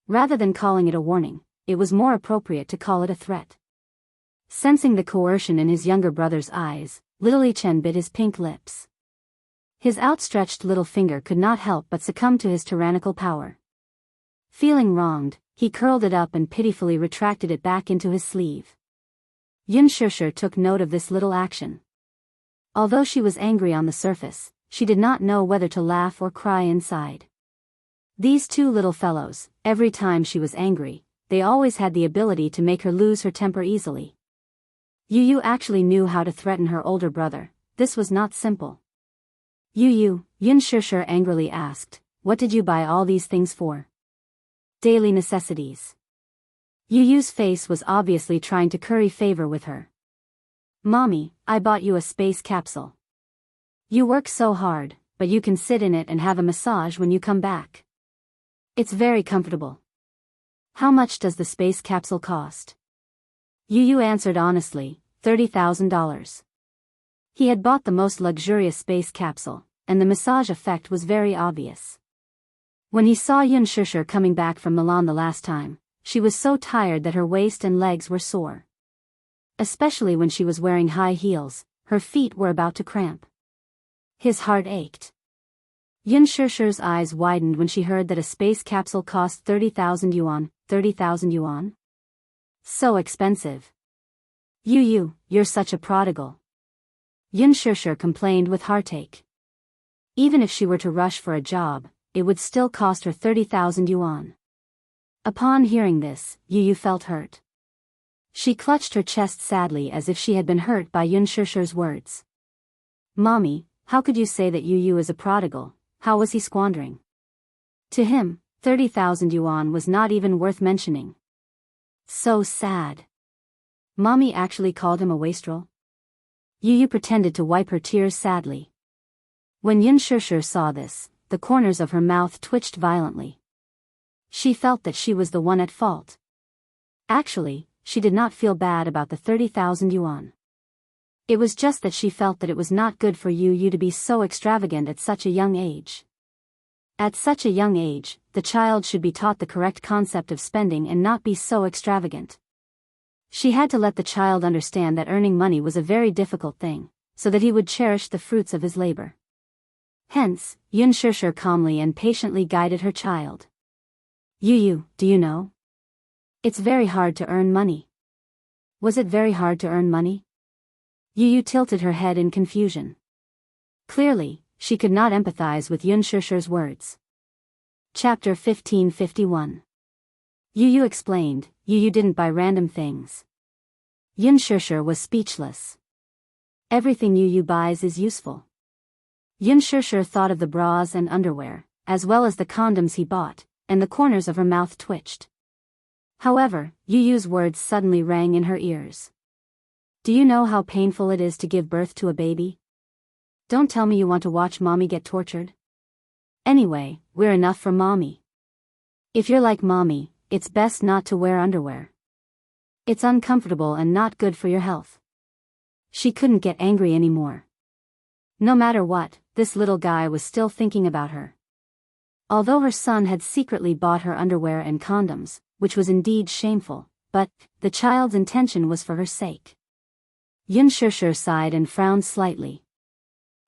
Rather than calling it a warning, it was more appropriate to call it a threat. Sensing the coercion in his younger brother's eyes, little Yichen bit his pink lips. His outstretched little finger could not help but succumb to his tyrannical power. Feeling wronged, he curled it up and pitifully retracted it back into his sleeve. Yun Shishir took note of this little action. Although she was angry on the surface, she did not know whether to laugh or cry inside. These two little fellows, every time she was angry, they always had the ability to make her lose her temper easily. Yu Yu actually knew how to threaten her older brother. This was not simple. Yu Yu, Yun Shishir angrily asked, what did you buy all these things for? Daily necessities. Yu Yu's face was obviously trying to curry favor with her. Mommy, I bought you a space capsule. You work so hard, but you can sit in it and have a massage when you come back. It's very comfortable. How much does the space capsule cost? Yu Yu answered honestly, $30,000. He had bought the most luxurious space capsule, and the massage effect was very obvious. When he saw Yun Shishir coming back from Milan the last time, she was so tired that her waist and legs were sore. Especially when she was wearing high heels, her feet were about to cramp. His heart ached. Yun Shishir's eyes widened when she heard that a space capsule cost 30,000 yuan, 30,000 yuan? So expensive. Yu Yu, you're such a prodigal. Yun Shishir complained with heartache. Even if she were to rush for a job, it would still cost her 30,000 yuan. Upon hearing this, Yu Yu felt hurt. She clutched her chest sadly as if she had been hurt by Yun Shishir's words. Mommy, how could you say that Yu is a prodigal? How was he squandering? To him, 30,000 yuan was not even worth mentioning. So sad. Mommy actually called him a wastrel? Yu pretended to wipe her tears sadly. When Yun Shishir saw this, the corners of her mouth twitched violently. She felt that she was the one at fault. Actually, she did not feel bad about the 30,000 yuan. It was just that she felt that it was not good for Yu to be so extravagant at such a young age. At such a young age, the child should be taught the correct concept of spending and not be so extravagant. She had to let the child understand that earning money was a very difficult thing, so that he would cherish the fruits of his labor. Hence, Yun Shishir calmly and patiently guided her child. Yu, do you know? It's very hard to earn money. Was it very hard to earn money? Yu tilted her head in confusion. Clearly, she could not empathize with Yun Shishir's words. Chapter 1551. Yu explained, Yu didn't buy random things. Yun Shishir was speechless. Everything Yu buys is useful. Yun Shishir thought of the bras and underwear, as well as the condoms he bought, and the corners of her mouth twitched. However, Yu's words suddenly rang in her ears. Do you know how painful it is to give birth to a baby? Don't tell me you want to watch mommy get tortured. Anyway, we're enough for mommy. If you're like mommy, it's best not to wear underwear. It's uncomfortable and not good for your health. She couldn't get angry anymore. No matter what, this little guy was still thinking about her. Although her son had secretly bought her underwear and condoms, which was indeed shameful, but the child's intention was for her sake. Yun Shishir sighed and frowned slightly.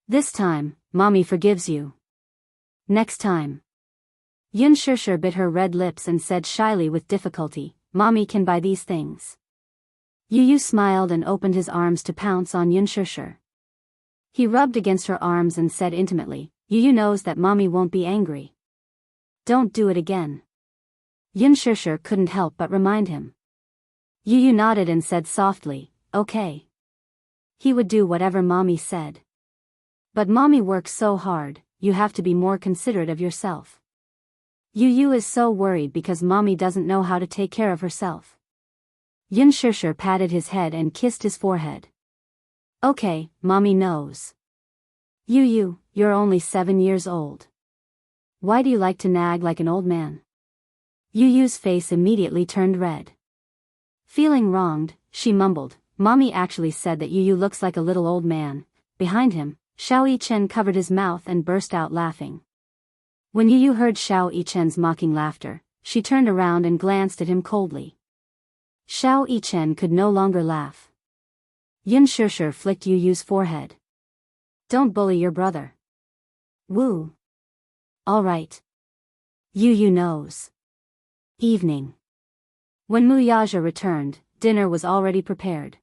This time, mommy forgives you. Next time. Yun Shishir bit her red lips and said shyly with difficulty, mommy can buy these things. Yu smiled and opened his arms to pounce on Yun Shishir. He rubbed against her arms and said intimately, Yu knows that mommy won't be angry. Don't do it again. Yun Shishir couldn't help but remind him. Yu nodded and said softly, okay. He would do whatever mommy said. But mommy works so hard, you have to be more considerate of yourself. Yu is so worried because mommy doesn't know how to take care of herself. Yun Shishir patted his head and kissed his forehead. Okay, mommy knows. Yu, you're only 7 years old. Why do you like to nag like an old man? Yu's face immediately turned red. Feeling wronged, she mumbled, mommy actually said that Yu looks like a little old man. Behind him, Xiao Yichen covered his mouth and burst out laughing. When Yu heard Xiao Yichen's mocking laughter, she turned around and glanced at him coldly. Xiao Yichen could no longer laugh. Yun Shishir flicked Yu's forehead. Don't bully your brother. Woo. All right. Yu knows. Evening. When Mu Yaja returned, dinner was already prepared.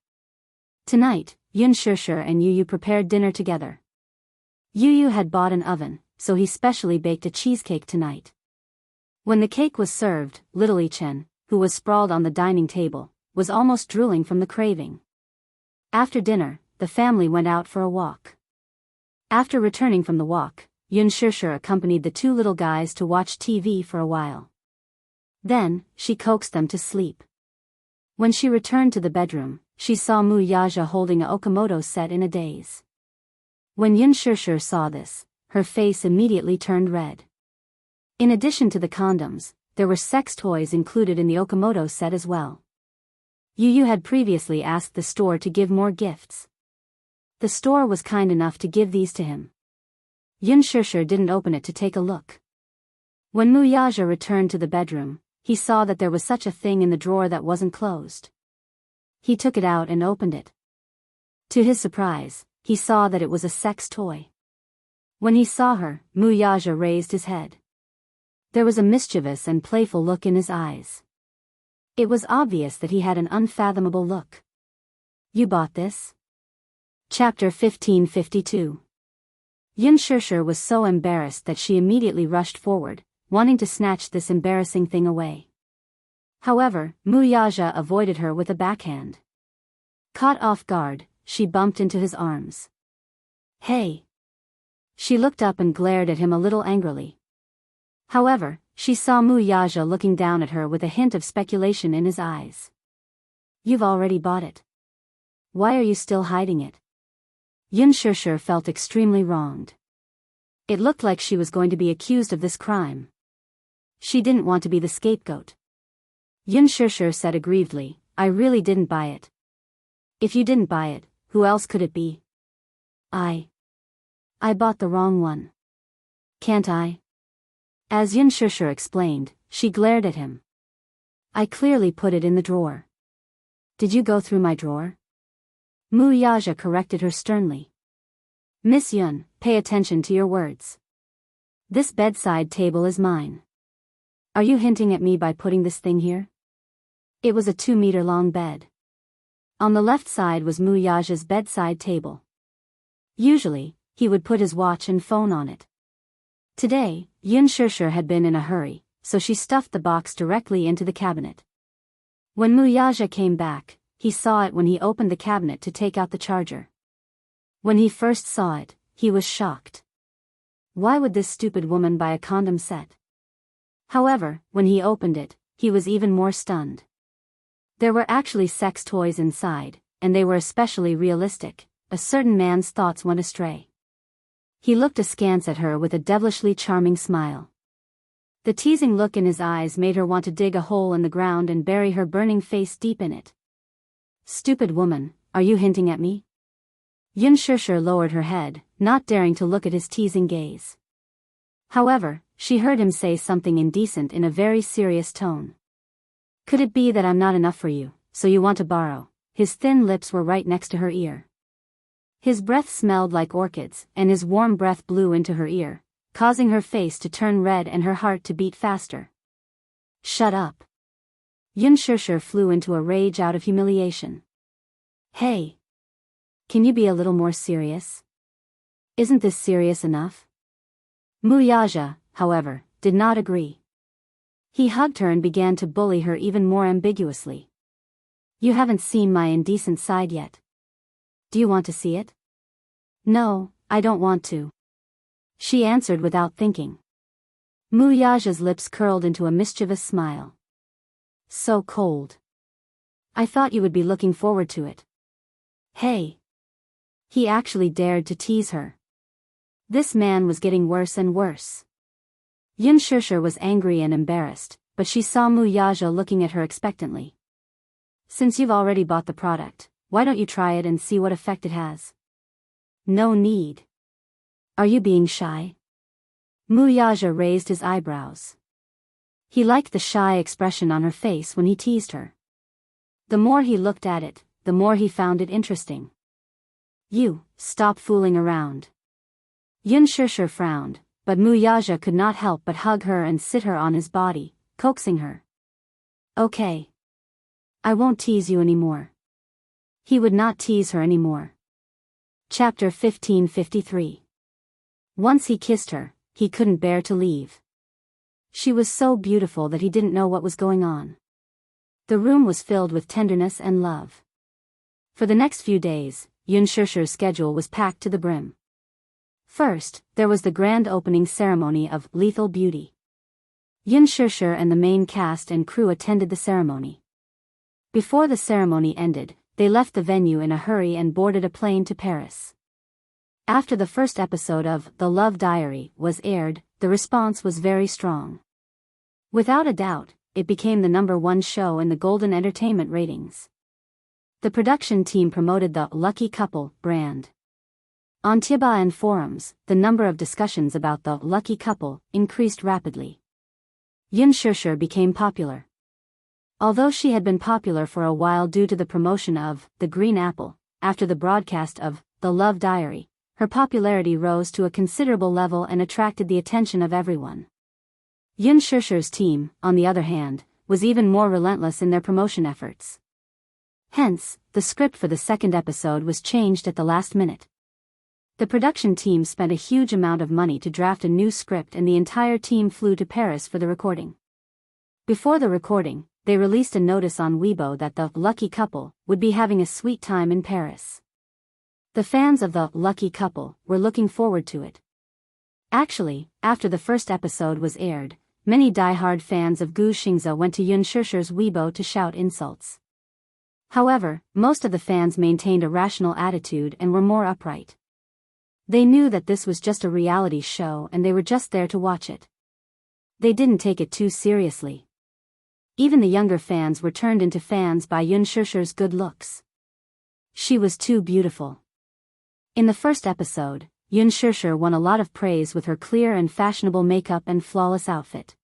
Tonight, Yun Shishir and Yu prepared dinner together. Yu had bought an oven, so he specially baked a cheesecake tonight. When the cake was served, little Yichen, who was sprawled on the dining table, was almost drooling from the craving. After dinner, the family went out for a walk. After returning from the walk, Yun Shishir accompanied the two little guys to watch TV for a while. Then, she coaxed them to sleep. When she returned to the bedroom, she saw Mu Yaja holding a Okamoto set in a daze. When Yun Shishir saw this, her face immediately turned red. In addition to the condoms, there were sex toys included in the Okamoto set as well. Yu had previously asked the store to give more gifts. The store was kind enough to give these to him. Yun Shishir didn't open it to take a look. When Mu Yaja returned to the bedroom, he saw that there was such a thing in the drawer that wasn't closed. He took it out and opened it. To his surprise, he saw that it was a sex toy. When he saw her, Mu Yaja raised his head. There was a mischievous and playful look in his eyes. It was obvious that he had an unfathomable look. You bought this? Chapter 1552. Yun Shishir was so embarrassed that she immediately rushed forward, wanting to snatch this embarrassing thing away. However, Muyaja avoided her with a backhand. Caught off guard, she bumped into his arms. "Hey!" She looked up and glared at him a little angrily. However, she saw Muyaja looking down at her with a hint of speculation in his eyes. "You've already bought it. Why are you still hiding it?" Yun Shishir felt extremely wronged. It looked like she was going to be accused of this crime. She didn't want to be the scapegoat. Yun Shishir said aggrievedly, "I really didn't buy it." "If you didn't buy it, who else could it be?" I bought the wrong one. Can't I?" As Yun Shishir explained, she glared at him. "I clearly put it in the drawer." "Did you go through my drawer?" Muyaja corrected her sternly. "Miss Yun, pay attention to your words. This bedside table is mine. Are you hinting at me by putting this thing here?" It was a 2-meter-long bed. On the left side was Muyaja's bedside table. Usually, he would put his watch and phone on it. Today, Yun Shishir had been in a hurry, so she stuffed the box directly into the cabinet. When Muyaja came back, he saw it when he opened the cabinet to take out the charger. When he first saw it, he was shocked. Why would this stupid woman buy a condom set? However, when he opened it, he was even more stunned. There were actually sex toys inside, and they were especially realistic. A certain man's thoughts went astray. He looked askance at her with a devilishly charming smile. The teasing look in his eyes made her want to dig a hole in the ground and bury her burning face deep in it. "Stupid woman, are you hinting at me?" Yun Shishir lowered her head, not daring to look at his teasing gaze. However, she heard him say something indecent in a very serious tone. "Could it be that I'm not enough for you, so you want to borrow?" His thin lips were right next to her ear. His breath smelled like orchids, and his warm breath blew into her ear, causing her face to turn red and her heart to beat faster. "Shut up." Yun Shishir flew into a rage out of humiliation. "Hey! Can you be a little more serious? Isn't this serious enough?" Muyaja, however, did not agree. He hugged her and began to bully her even more ambiguously. "You haven't seen my indecent side yet. Do you want to see it?" "No, I don't want to," she answered without thinking. Muyaja's lips curled into a mischievous smile. "So cold. I thought you would be looking forward to it." "Hey!" He actually dared to tease her. This man was getting worse and worse. Yun Shishir was angry and embarrassed, but she saw Muyaja looking at her expectantly. "Since you've already bought the product, why don't you try it and see what effect it has?" "No need." "Are you being shy?" Muyaja raised his eyebrows. He liked the shy expression on her face when he teased her. The more he looked at it, the more he found it interesting. "You, stop fooling around." Yun Shishir frowned, but Muyaja could not help but hug her and sit her on his body, coaxing her. "Okay. I won't tease you anymore." He would not tease her anymore. Chapter 1553. Once he kissed her, he couldn't bear to leave. She was so beautiful that he didn't know what was going on. The room was filled with tenderness and love. For the next few days, Yun Shishir's schedule was packed to the brim. First, there was the grand opening ceremony of Lethal Beauty. Yun Shishir and the main cast and crew attended the ceremony. Before the ceremony ended, they left the venue in a hurry and boarded a plane to Paris. After the first episode of The Love Diary was aired, the response was very strong. Without a doubt, it became the #1 show in the Golden Entertainment ratings. The production team promoted the Lucky Couple brand. On Tiba and forums, the number of discussions about the Lucky Couple increased rapidly. Yun Shishir became popular. Although she had been popular for a while due to the promotion of The Green Apple, after the broadcast of The Love Diary, her popularity rose to a considerable level and attracted the attention of everyone. Yun Shishir's team, on the other hand, was even more relentless in their promotion efforts. Hence, the script for the second episode was changed at the last minute. The production team spent a huge amount of money to draft a new script and the entire team flew to Paris for the recording. Before the recording, they released a notice on Weibo that the lucky couple would be having a sweet time in Paris. The fans of the lucky couple were looking forward to it. Actually, after the first episode was aired, many die-hard fans of Gu Xingze went to Yun Shishir's Weibo to shout insults. However, most of the fans maintained a rational attitude and were more upright. They knew that this was just a reality show and they were just there to watch it. They didn't take it too seriously. Even the younger fans were turned into fans by Yun Shishir's good looks. She was too beautiful. In the first episode, Yun Shishir won a lot of praise with her clear and fashionable makeup and flawless outfit.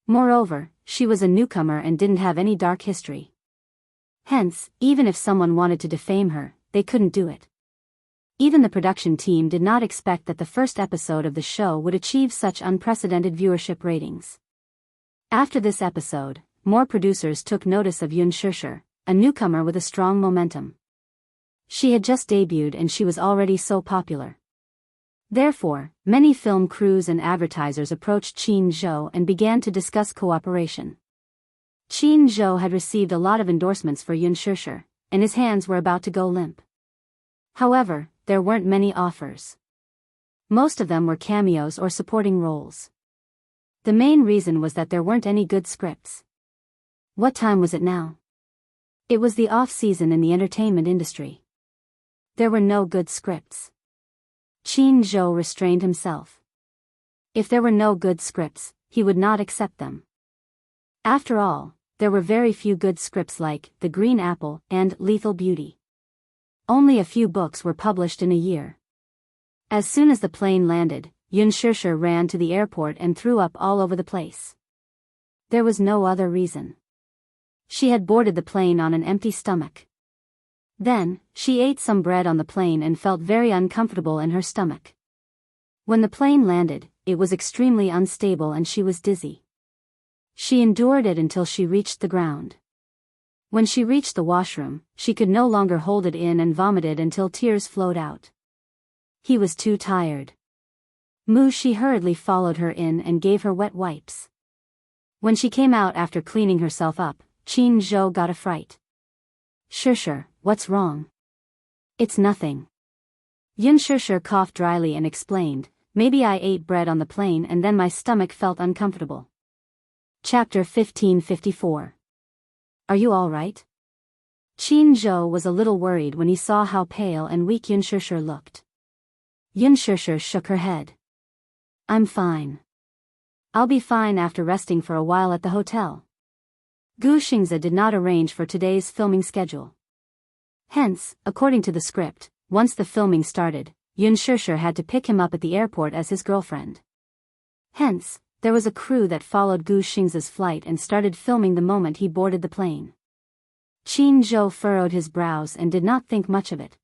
Moreover, she was a newcomer and didn't have any dark history. Hence, even if someone wanted to defame her, they couldn't do it. Even the production team did not expect that the first episode of the show would achieve such unprecedented viewership ratings. After this episode, more producers took notice of Yun Shishir, a newcomer with a strong momentum. She had just debuted and she was already so popular. Therefore, many film crews and advertisers approached Qin Zhou and began to discuss cooperation. Qin Zhou had received a lot of endorsements for Yun Shishir, and his hands were about to go limp. However, there weren't many offers. Most of them were cameos or supporting roles. The main reason was that there weren't any good scripts. What time was it now? It was the off-season in the entertainment industry. There were no good scripts. Qin Zhou restrained himself. If there were no good scripts, he would not accept them. After all, there were very few good scripts like The Green Apple and Lethal Beauty. Only a few books were published in a year. As soon as the plane landed, Yun Shishir ran to the airport and threw up all over the place. There was no other reason. She had boarded the plane on an empty stomach. Then, she ate some bread on the plane and felt very uncomfortable in her stomach. When the plane landed, it was extremely unstable and she was dizzy. She endured it until she reached the ground. When she reached the washroom, she could no longer hold it in and vomited until tears flowed out. He was too tired. Shi hurriedly followed her in and gave her wet wipes. When she came out after cleaning herself up, Qin Zhou got a fright. Shishir, what's wrong? It's nothing. Yun Shishir coughed dryly and explained, maybe I ate bread on the plane and then my stomach felt uncomfortable. Chapter 1554. Are you all right? Qin Zhou was a little worried when he saw how pale and weak Yun Shishir looked. Yun Shishir shook her head. I'm fine. I'll be fine after resting for a while at the hotel. Gu Xingze did not arrange for today's filming schedule. Hence, according to the script, once the filming started, Yun Shishir had to pick him up at the airport as his girlfriend. Hence, there was a crew that followed Gu Xingze's flight and started filming the moment he boarded the plane. Qin Zhou furrowed his brows and did not think much of it.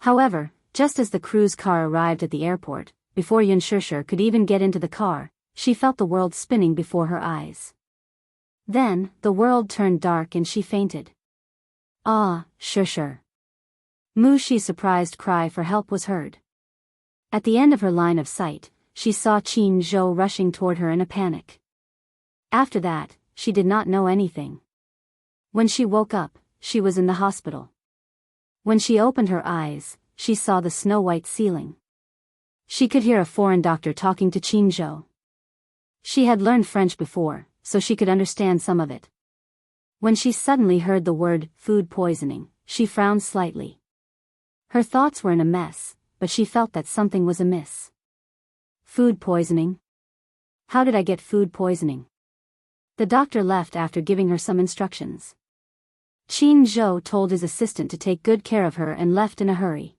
However, just as the crew's car arrived at the airport, before Yun Shishir could even get into the car, she felt the world spinning before her eyes. Then, the world turned dark and she fainted. Ah, Shishir. Shi's surprised cry for help was heard. At the end of her line of sight, she saw Qin Zhou rushing toward her in a panic. After that, she did not know anything. When she woke up, she was in the hospital. When she opened her eyes, she saw the snow-white ceiling. She could hear a foreign doctor talking to Qin Zhou. She had learned French before, so she could understand some of it. When she suddenly heard the word food poisoning, she frowned slightly. Her thoughts were in a mess, but she felt that something was amiss. Food poisoning? How did I get food poisoning? The doctor left after giving her some instructions. Qin Zhou told his assistant to take good care of her and left in a hurry.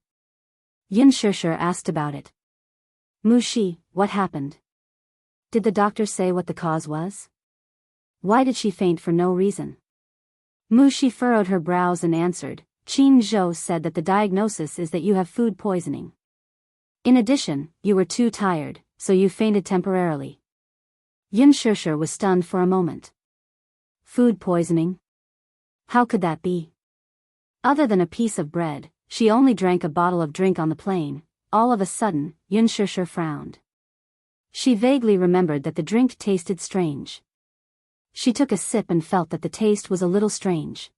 Yun Shishir asked about it. Shi, what happened? Did the doctor say what the cause was? Why did she faint for no reason? Shi furrowed her brows and answered, Qin Zhou said that the diagnosis is that you have food poisoning. In addition, you were too tired, so you fainted temporarily. Yun Shishir was stunned for a moment. Food poisoning? How could that be? Other than a piece of bread, she only drank a bottle of drink on the plane. All of a sudden, Yun Shishir frowned. She vaguely remembered that the drink tasted strange. She took a sip and felt that the taste was a little strange.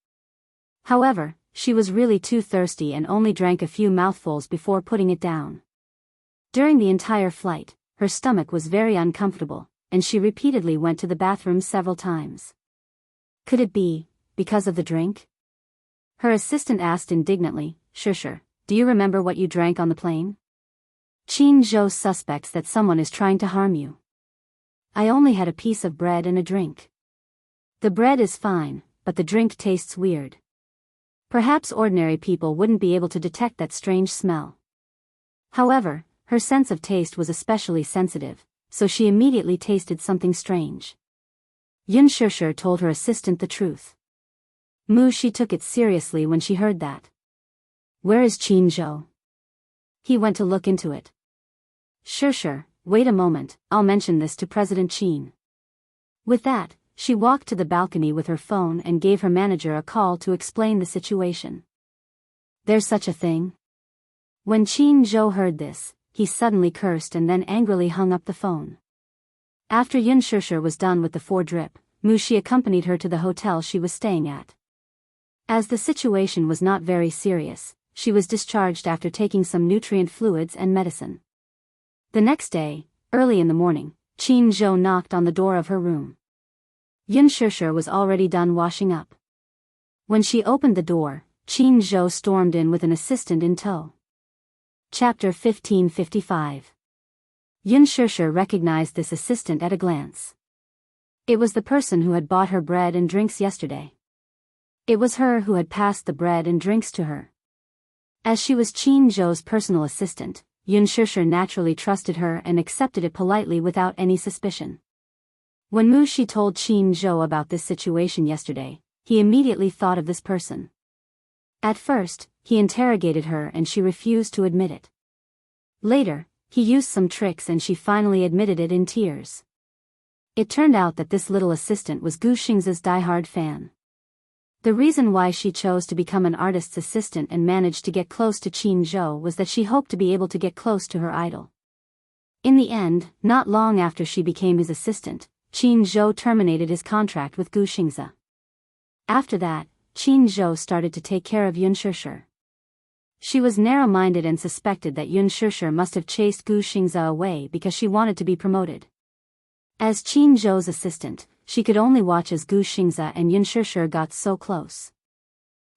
However, she was really too thirsty and only drank a few mouthfuls before putting it down. During the entire flight, her stomach was very uncomfortable, and she repeatedly went to the bathroom several times. Could it be because of the drink? Her assistant asked indignantly, Sure, do you remember what you drank on the plane? Qin Zhou suspects that someone is trying to harm you. I only had a piece of bread and a drink. The bread is fine, but the drink tastes weird. Perhaps ordinary people wouldn't be able to detect that strange smell. However, her sense of taste was especially sensitive, so she immediately tasted something strange. Yun Shishir told her assistant the truth. Mu Shi took it seriously when she heard that. Where is Qin Zhou? He went to look into it. Sure, wait a moment, I'll mention this to President Qin. With that, she walked to the balcony with her phone and gave her manager a call to explain the situation. There's such a thing? When Qin Zhou heard this, he suddenly cursed and then angrily hung up the phone. After Yun Shishir was done with the 4-drip, Mu Shi accompanied her to the hotel she was staying at. As the situation was not very serious, she was discharged after taking some nutrient fluids and medicine. The next day, early in the morning, Qin Zhou knocked on the door of her room. Yun Shishir was already done washing up. When she opened the door, Qin Zhou stormed in with an assistant in tow. Chapter 1555. Yun Shishir recognized this assistant at a glance. It was the person who had bought her bread and drinks yesterday. It was her who had passed the bread and drinks to her. As she was Qin Zhou's personal assistant, Yun Shishir naturally trusted her and accepted it politely without any suspicion. When Mu Shi told Qin Zhou about this situation yesterday, he immediately thought of this person. At first, he interrogated her and she refused to admit it. Later, he used some tricks and she finally admitted it in tears. It turned out that this little assistant was Gu Xingzi's diehard fan. The reason why she chose to become an artist's assistant and managed to get close to Qin Zhou was that she hoped to be able to get close to her idol. In the end, not long after she became his assistant, Qin Zhou terminated his contract with Gu Xingzi. After that, Qin Zhou started to take care of Yun Shishir. She was narrow-minded and suspected that Yun Shishir must have chased Gu Xingzi away because she wanted to be promoted. As Qin Zhou's assistant, she could only watch as Gu Xingzi and Yun Shishir got so close.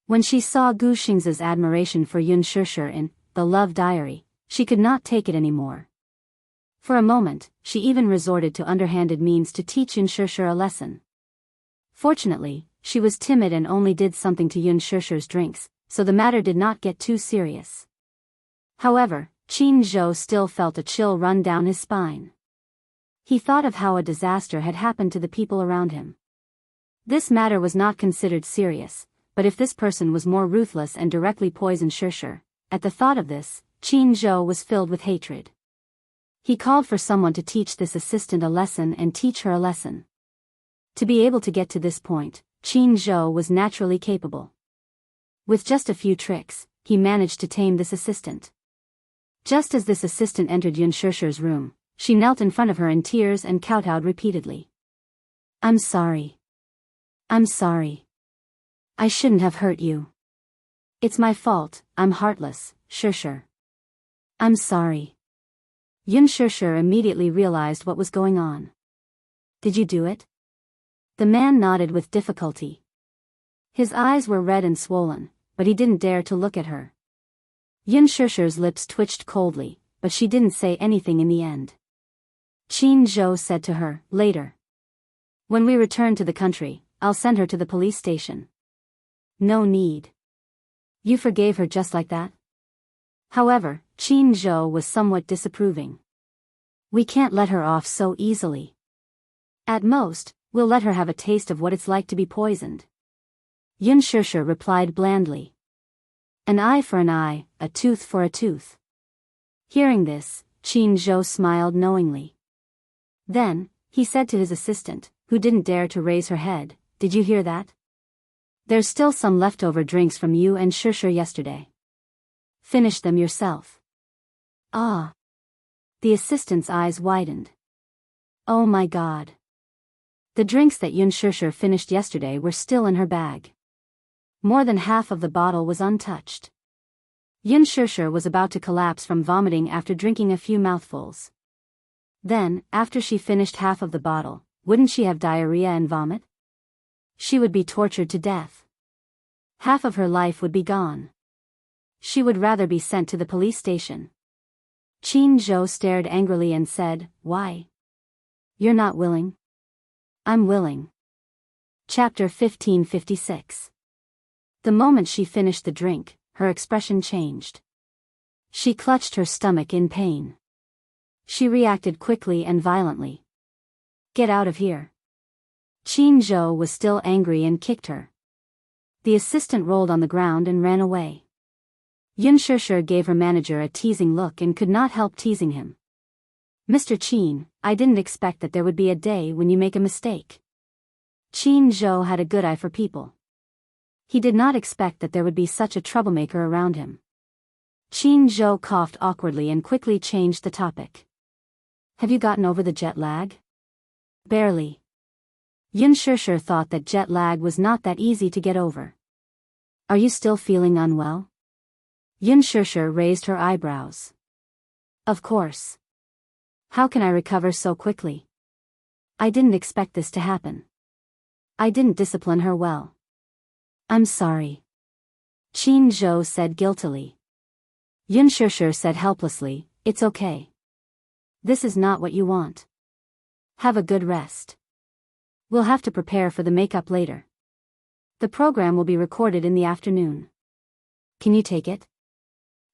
When she saw Gu Xingzi's admiration for Yun Shishir in The Love Diary, she could not take it anymore. For a moment, she even resorted to underhanded means to teach Yun Shishir a lesson. Fortunately, she was timid and only did something to Yun Shishir's drinks, so the matter did not get too serious. However, Qin Zhou still felt a chill run down his spine. He thought of how a disaster had happened to the people around him. This matter was not considered serious, but if this person was more ruthless and directly poisoned Shishir, at the thought of this, Qin Zhou was filled with hatred. He called for someone to teach this assistant a lesson and teach her a lesson. To be able to get to this point, Qin Zhou was naturally capable. With just a few tricks, he managed to tame this assistant. Just as this assistant entered Yun Shishir's room, she knelt in front of her in tears and kowtowed repeatedly. I'm sorry. I'm sorry. I shouldn't have hurt you. It's my fault, I'm heartless, Shishir. I'm sorry. Yun Shishir immediately realized what was going on. Did you do it? The man nodded with difficulty. His eyes were red and swollen, but he didn't dare to look at her. Yun Shishir's lips twitched coldly, but she didn't say anything in the end. Qin Zhou said to her, later. When we return to the country, I'll send her to the police station. No need. You forgave her just like that? However, Qin Zhou was somewhat disapproving. We can't let her off so easily. At most, we'll let her have a taste of what it's like to be poisoned. Yun Shishir replied blandly. An eye for an eye, a tooth for a tooth. Hearing this, Qin Zhou smiled knowingly. Then, he said to his assistant, who didn't dare to raise her head, Did you hear that? There's still some leftover drinks from you and Shishir yesterday. Finish them yourself. Ah. The assistant's eyes widened. Oh my God. The drinks that Yun Shishir finished yesterday were still in her bag. More than half of the bottle was untouched. Yun Shishir was about to collapse from vomiting after drinking a few mouthfuls. Then, after she finished half of the bottle, wouldn't she have diarrhea and vomit? She would be tortured to death. Half of her life would be gone. She would rather be sent to the police station. Qin Zhou stared angrily and said, "Why? You're not willing?" "I'm willing." Chapter 1556. The moment she finished the drink, her expression changed. She clutched her stomach in pain. She reacted quickly and violently. "Get out of here." Qin Zhou was still angry and kicked her. The assistant rolled on the ground and ran away. Yun Shishir gave her manager a teasing look and could not help teasing him. "Mr. Qin, I didn't expect that there would be a day when you make a mistake." Qin Zhou had a good eye for people. He did not expect that there would be such a troublemaker around him. Qin Zhou coughed awkwardly and quickly changed the topic. "Have you gotten over the jet lag?" "Barely." Yun Shishir thought that jet lag was not that easy to get over. "Are you still feeling unwell?" Yun Shishir raised her eyebrows. "Of course. How can I recover so quickly? I didn't expect this to happen. I didn't discipline her well." "I'm sorry." Qin Zhou said guiltily. Yun Shishir said helplessly, "It's okay. This is not what you want. Have a good rest. We'll have to prepare for the makeup later. The program will be recorded in the afternoon. Can you take it?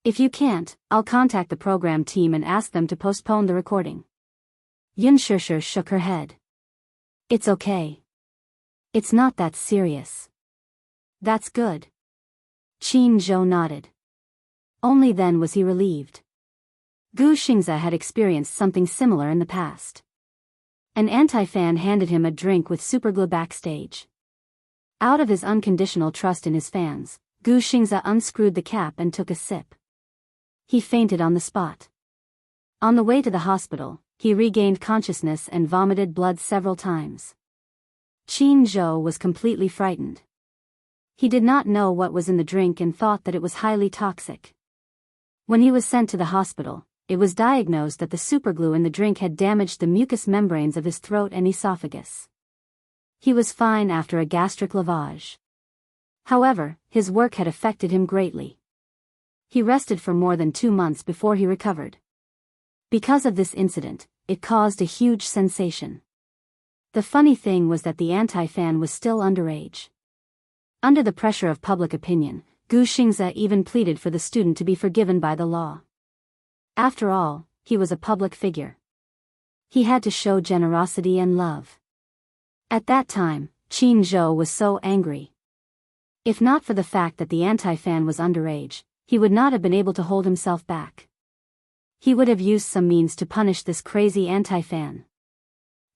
If you can't, I'll contact the program team and ask them to postpone the recording." Yun Shishir shook her head. "It's okay. It's not that serious." "That's good." Qin Zhou nodded. Only then was he relieved. Gu Xingze had experienced something similar in the past. An anti-fan handed him a drink with superglue backstage. Out of his unconditional trust in his fans, Gu Xingze unscrewed the cap and took a sip. He fainted on the spot. On the way to the hospital, he regained consciousness and vomited blood several times. Qin Zhou was completely frightened. He did not know what was in the drink and thought that it was highly toxic. When he was sent to the hospital, it was diagnosed that the superglue in the drink had damaged the mucous membranes of his throat and esophagus. He was fine after a gastric lavage. However, his work had affected him greatly. He rested for more than 2 months before he recovered. Because of this incident, it caused a huge sensation. The funny thing was that the anti-fan was still underage. Under the pressure of public opinion, Gu Xingze even pleaded for the student to be forgiven by the law. After all, he was a public figure. He had to show generosity and love. At that time, Qin Zhou was so angry. If not for the fact that the anti-fan was underage, he would not have been able to hold himself back. He would have used some means to punish this crazy anti-fan.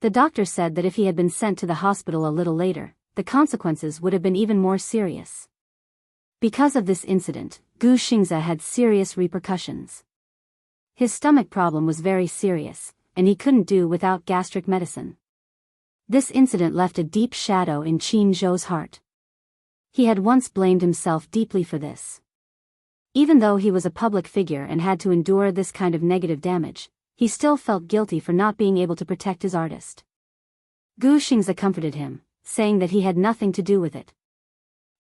The doctor said that if he had been sent to the hospital a little later, the consequences would have been even more serious. Because of this incident, Gu Xingze had serious repercussions. His stomach problem was very serious, and he couldn't do without gastric medicine. This incident left a deep shadow in Qin Zhou's heart. He had once blamed himself deeply for this. Even though he was a public figure and had to endure this kind of negative damage, he still felt guilty for not being able to protect his artist. Gu Xingze comforted him, saying that he had nothing to do with it.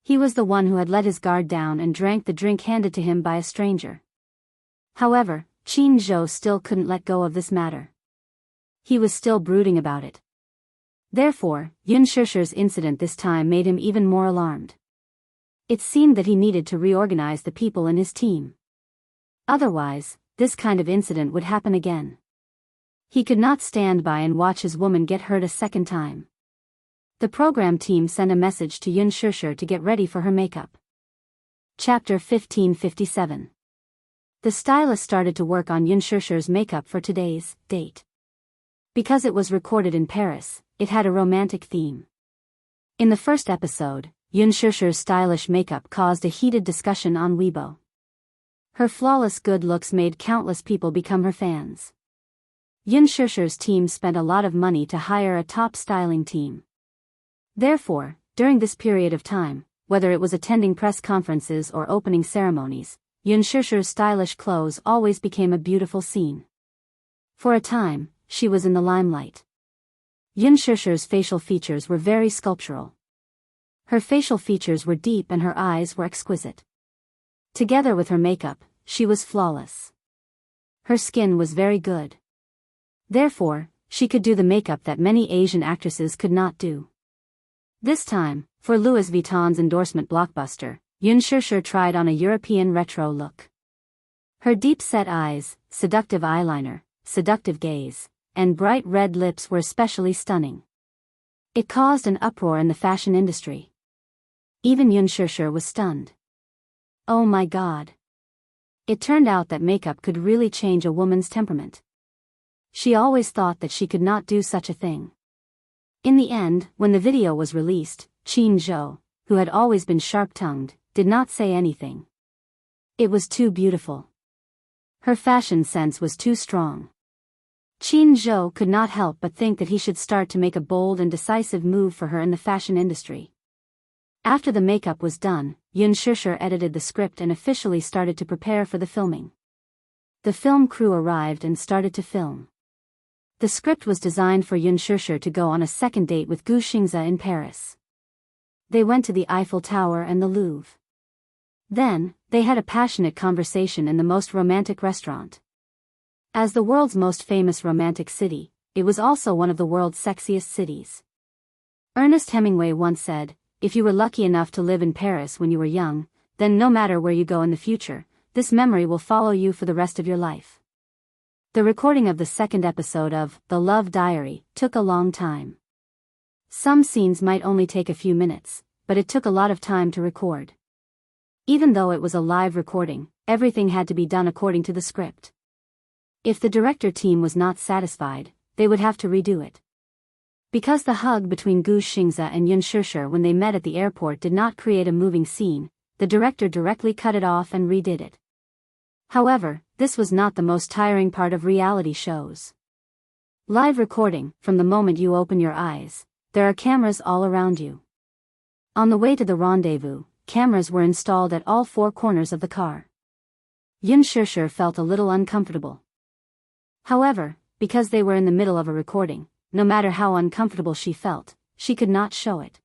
He was the one who had let his guard down and drank the drink handed to him by a stranger. However, Qin Zhou still couldn't let go of this matter. He was still brooding about it. Therefore, Yun Shishir's incident this time made him even more alarmed. It seemed that he needed to reorganize the people in his team. Otherwise, this kind of incident would happen again. He could not stand by and watch his woman get hurt a second time. The program team sent a message to Yun Shishir to get ready for her makeup. Chapter 1557. The stylist started to work on Yun Shishir's makeup for today's date. Because it was recorded in Paris, it had a romantic theme. In the first episode, Yun Shishir's stylish makeup caused a heated discussion on Weibo. Her flawless good looks made countless people become her fans. Yun Shishir's team spent a lot of money to hire a top styling team. Therefore, during this period of time, whether it was attending press conferences or opening ceremonies, Yun Shishir's stylish clothes always became a beautiful scene. For a time, she was in the limelight. Yun Shishir's facial features were very sculptural. Her facial features were deep and her eyes were exquisite. Together with her makeup, she was flawless. Her skin was very good. Therefore, she could do the makeup that many Asian actresses could not do. This time, for Louis Vuitton's endorsement blockbuster, Yun Shishir tried on a European retro look. Her deep-set eyes, seductive eyeliner, seductive gaze, and bright red lips were especially stunning. It caused an uproar in the fashion industry. Even Yun Shishir was stunned. Oh my God. It turned out that makeup could really change a woman's temperament. She always thought that she could not do such a thing. In the end, when the video was released, Qin Zhou, who had always been sharp-tongued, did not say anything. It was too beautiful. Her fashion sense was too strong. Qin Zhou could not help but think that he should start to make a bold and decisive move for her in the fashion industry. After the makeup was done, Yun Shishir edited the script and officially started to prepare for the filming. The film crew arrived and started to film. The script was designed for Yun Shishir to go on a second date with Gu Xingze in Paris. They went to the Eiffel Tower and the Louvre. Then, they had a passionate conversation in the most romantic restaurant. As the world's most famous romantic city, it was also one of the world's sexiest cities. Ernest Hemingway once said, "If you were lucky enough to live in Paris when you were young, then no matter where you go in the future, this memory will follow you for the rest of your life." The recording of the second episode of The Love Diary took a long time. Some scenes might only take a few minutes, but it took a lot of time to record. Even though it was a live recording, everything had to be done according to the script. If the director team was not satisfied, they would have to redo it. Because the hug between Gu Xingze and Yun Shishir when they met at the airport did not create a moving scene, the director directly cut it off and redid it. However, this was not the most tiring part of reality shows. Live recording, from the moment you open your eyes, there are cameras all around you. On the way to the rendezvous, cameras were installed at all four corners of the car. Yun Shishir felt a little uncomfortable. However, because they were in the middle of a recording, no matter how uncomfortable she felt, she could not show it.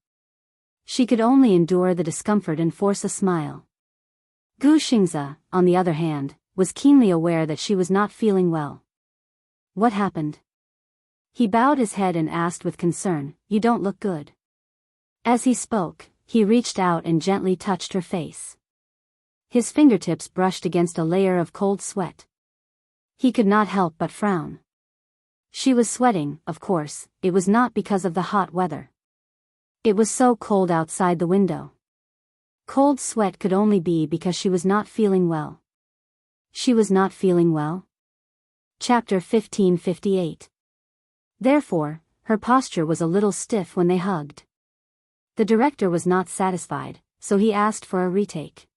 She could only endure the discomfort and force a smile. Gu Xingze, on the other hand, was keenly aware that she was not feeling well. What happened? He bowed his head and asked with concern, "You don't look good." As he spoke, he reached out and gently touched her face. His fingertips brushed against a layer of cold sweat. He could not help but frown. She was sweating, of course, it was not because of the hot weather. It was so cold outside the window. Cold sweat could only be because she was not feeling well. She was not feeling well? Chapter 1558. Therefore, her posture was a little stiff when they hugged. The director was not satisfied, so he asked for a retake.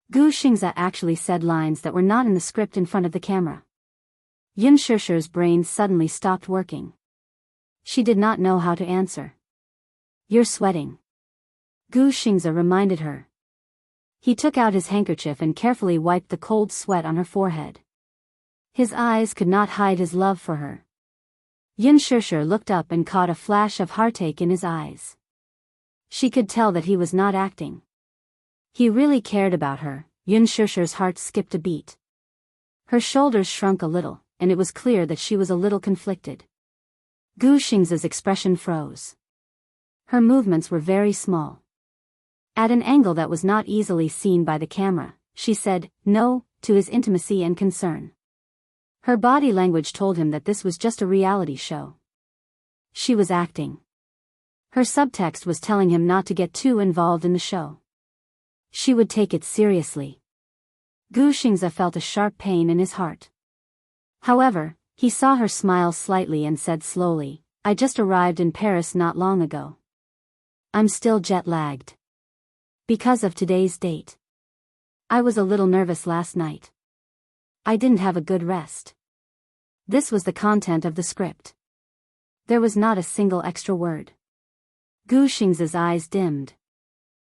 Gu Xingze actually said lines that were not in the script in front of the camera. Yun Shishir's brain suddenly stopped working. She did not know how to answer. "You're sweating," Gu Xingze reminded her. He took out his handkerchief and carefully wiped the cold sweat on her forehead. His eyes could not hide his love for her. Yun Shishir looked up and caught a flash of heartache in his eyes. She could tell that he was not acting. He really cared about her. Yun Shishir's heart skipped a beat. Her shoulders shrunk a little, and it was clear that she was a little conflicted. Gu Xingze's expression froze. Her movements were very small. At an angle that was not easily seen by the camera, she said, "No," to his intimacy and concern. Her body language told him that this was just a reality show. She was acting. Her subtext was telling him not to get too involved in the show. She would take it seriously. Gu Xingze felt a sharp pain in his heart. However, he saw her smile slightly and said slowly, "I just arrived in Paris not long ago. I'm still jet-lagged. Because of today's date. I was a little nervous last night. I didn't have a good rest." This was the content of the script. There was not a single extra word. Gu Xing's eyes dimmed.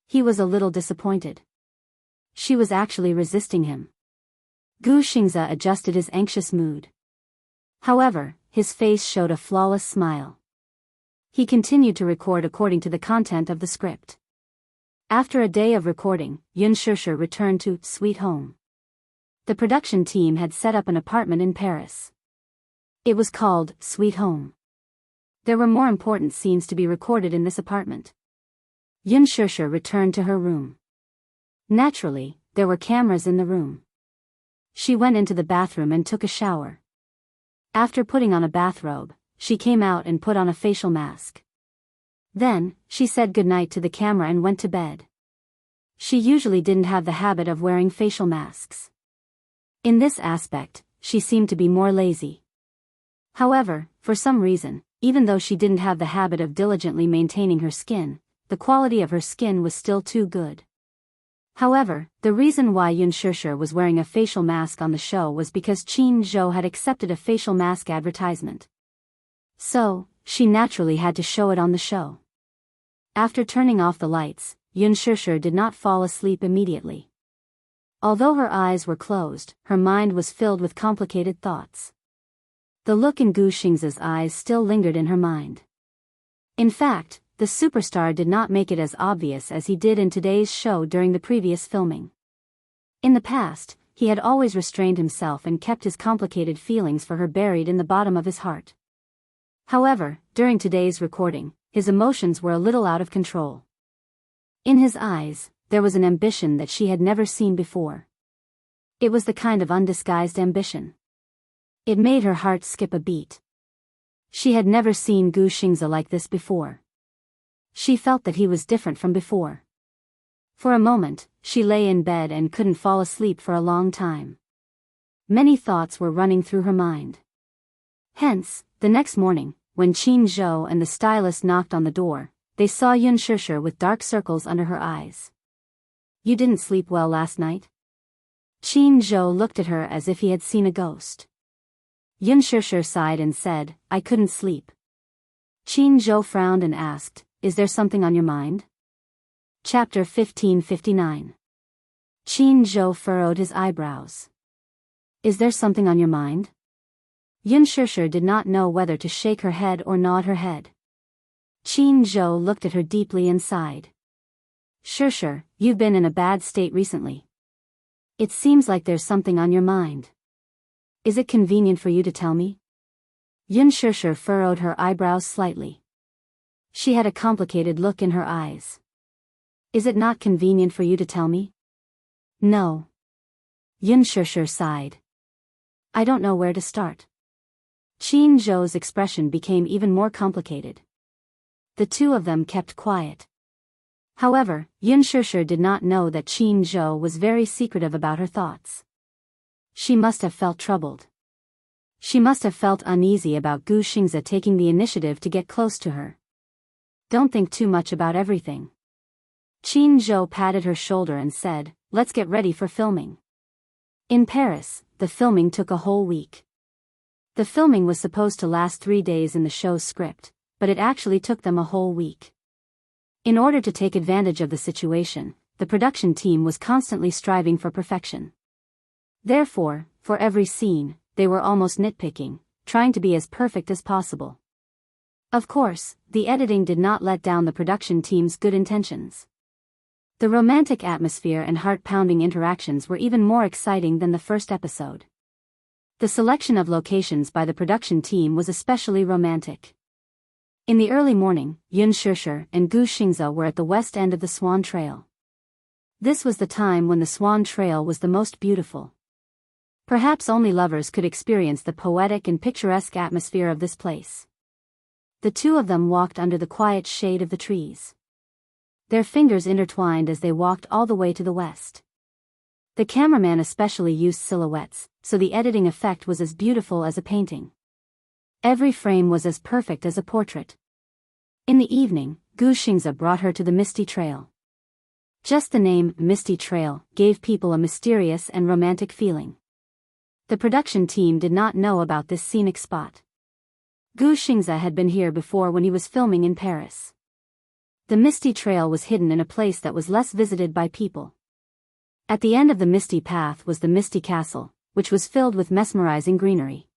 He was a little disappointed. She was actually resisting him. Gu Xingze adjusted his anxious mood. However, his face showed a flawless smile. He continued to record according to the content of the script. After a day of recording, Yun Shusher returned to Sweet Home. The production team had set up an apartment in Paris. It was called Sweet Home. There were more important scenes to be recorded in this apartment. Yun Shusher returned to her room. Naturally, there were cameras in the room. She went into the bathroom and took a shower. After putting on a bathrobe, she came out and put on a facial mask. Then, she said goodnight to the camera and went to bed. She usually didn't have the habit of wearing facial masks. In this aspect, she seemed to be more lazy. However, for some reason, even though she didn't have the habit of diligently maintaining her skin, the quality of her skin was still too good. However, the reason why Yun Shusher was wearing a facial mask on the show was because Qin Zhou had accepted a facial mask advertisement. So, she naturally had to show it on the show. After turning off the lights, Yun Shusher did not fall asleep immediately. Although her eyes were closed, her mind was filled with complicated thoughts. The look in Gu Xing's eyes still lingered in her mind. In fact, the superstar did not make it as obvious as he did in today's show during the previous filming. In the past, he had always restrained himself and kept his complicated feelings for her buried in the bottom of his heart. However, during today's recording, his emotions were a little out of control. In his eyes, there was an ambition that she had never seen before. It was the kind of undisguised ambition. It made her heart skip a beat. She had never seen Gu Xingze like this before. She felt that he was different from before. For a moment, she lay in bed and couldn't fall asleep for a long time. Many thoughts were running through her mind. Hence, the next morning, when Qin Zhou and the stylist knocked on the door, they saw Yun Shusher with dark circles under her eyes. "You didn't sleep well last night?" Qin Zhou looked at her as if he had seen a ghost. Yun Shusher sighed and said, "I couldn't sleep." Qin Zhou frowned and asked, "Is there something on your mind?" Chapter 1559. Qin Zhou furrowed his eyebrows. "Is there something on your mind?" Yun Shusher did not know whether to shake her head or nod her head. Qin Zhou looked at her deeply and sighed. "Shusher, you've been in a bad state recently. It seems like there's something on your mind. Is it convenient for you to tell me?" Yun Shusher furrowed her eyebrows slightly. She had a complicated look in her eyes. "Is it not convenient for you to tell me?" "No." Yun Shusher sighed. "I don't know where to start." Qin Zhou's expression became even more complicated. The two of them kept quiet. However, Yun Shusher did not know that Qin Zhou was very secretive about her thoughts. She must have felt troubled. She must have felt uneasy about Gu Xingze taking the initiative to get close to her. "Don't think too much about everything." Qin Zhou patted her shoulder and said, "Let's get ready for filming." In Paris, the filming took a whole week. The filming was supposed to last 3 days in the show's script, but it actually took them a whole week. In order to take advantage of the situation, the production team was constantly striving for perfection. Therefore, for every scene, they were almost nitpicking, trying to be as perfect as possible. Of course, the editing did not let down the production team's good intentions. The romantic atmosphere and heart-pounding interactions were even more exciting than the first episode. The selection of locations by the production team was especially romantic. In the early morning, Yun Shusher and Gu Xingze were at the west end of the Swan Trail. This was the time when the Swan Trail was the most beautiful. Perhaps only lovers could experience the poetic and picturesque atmosphere of this place. The two of them walked under the quiet shade of the trees. Their fingers intertwined as they walked all the way to the west. The cameraman especially used silhouettes, so the editing effect was as beautiful as a painting. Every frame was as perfect as a portrait. In the evening, Gu Xingze brought her to the Misty Trail. Just the name, Misty Trail, gave people a mysterious and romantic feeling. The production team did not know about this scenic spot. Gu Xingze had been here before when he was filming in Paris. The misty trail was hidden in a place that was less visited by people. At the end of the misty path was the misty castle, which was filled with mesmerizing greenery.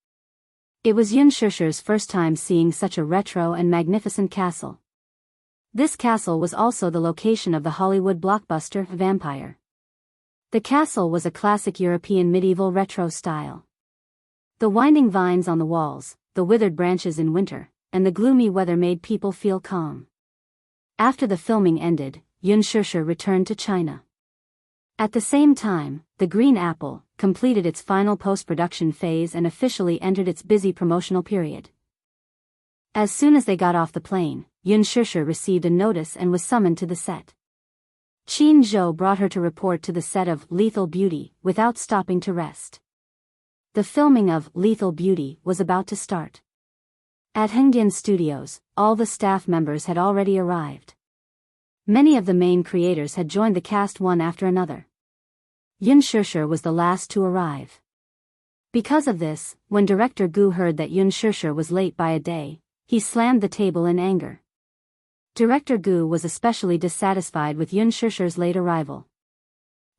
It was Yun Shishi's first time seeing such a retro and magnificent castle. This castle was also the location of the Hollywood blockbuster Vampire. The castle was a classic European medieval retro style. The winding vines on the walls, the withered branches in winter, and the gloomy weather made people feel calm. After the filming ended, Yun Shishi returned to China. At the same time, The Green Apple completed its final post-production phase and officially entered its busy promotional period. As soon as they got off the plane, Yun Shishi received a notice and was summoned to the set. Qin Zhou brought her to report to the set of Lethal Beauty without stopping to rest. The filming of Lethal Beauty was about to start. At Hengdian Studios, all the staff members had already arrived. Many of the main creators had joined the cast one after another. Yun Shishi was the last to arrive. Because of this, when director Gu heard that Yun Shishi was late by a day, he slammed the table in anger. Director Gu was especially dissatisfied with Yun Shishi's late arrival.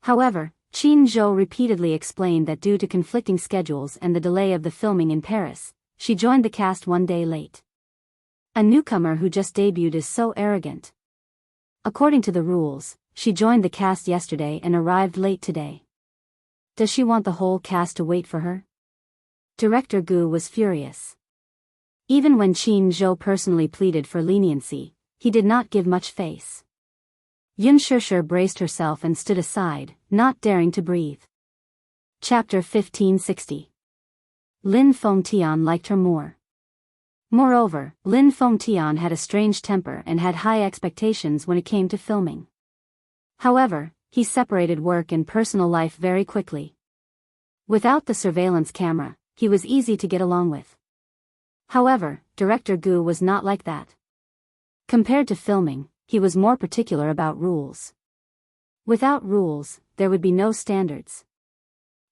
However, Qin Zhou repeatedly explained that due to conflicting schedules and the delay of the filming in Paris, she joined the cast one day late. A newcomer who just debuted is so arrogant. According to the rules, she joined the cast yesterday and arrived late today. Does she want the whole cast to wait for her? Director Gu was furious. Even when Qin Zhou personally pleaded for leniency, he did not give much face. Yun Shishi braced herself and stood aside, not daring to breathe. Chapter 1560. Lin Fengtian liked her more. Moreover, Lin Fengtian had a strange temper and had high expectations when it came to filming. However, he separated work and personal life very quickly. Without the surveillance camera, he was easy to get along with. However, director Gu was not like that. Compared to filming, he was more particular about rules. Without rules, there would be no standards.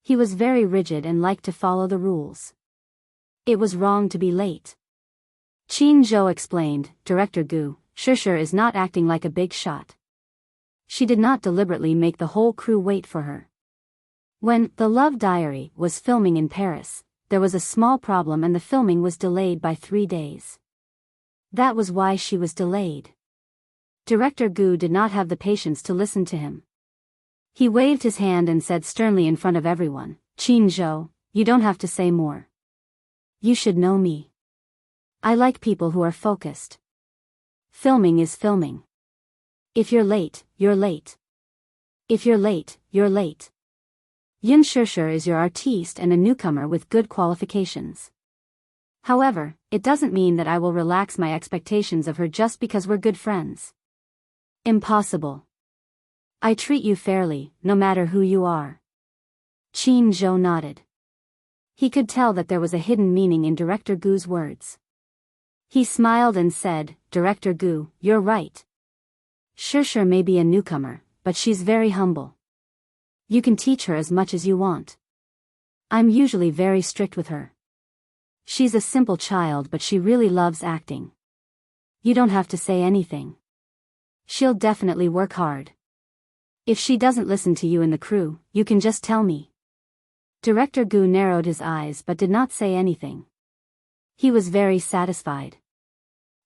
He was very rigid and liked to follow the rules. It was wrong to be late. Qin Zhou explained, Director Gu, Shishi is not acting like a big shot. She did not deliberately make the whole crew wait for her. When The Love Diary was filming in Paris, there was a small problem and the filming was delayed by 3 days. That was why she was delayed. Director Gu did not have the patience to listen to him. He waved his hand and said sternly in front of everyone, Qin Zhou, you don't have to say more. You should know me. I like people who are focused. Filming is filming. If you're late, you're late. If you're late, you're late. Yun Shishi is your artiste and a newcomer with good qualifications. However, it doesn't mean that I will relax my expectations of her just because we're good friends. Impossible. I treat you fairly, no matter who you are. Qin Zhou nodded. He could tell that there was a hidden meaning in Director Gu's words. He smiled and said, Director Gu, you're right. Shishi may be a newcomer, but she's very humble. You can teach her as much as you want. I'm usually very strict with her. She's a simple child but she really loves acting. You don't have to say anything. She'll definitely work hard. If she doesn't listen to you and the crew, you can just tell me. Director Gu narrowed his eyes but did not say anything. He was very satisfied.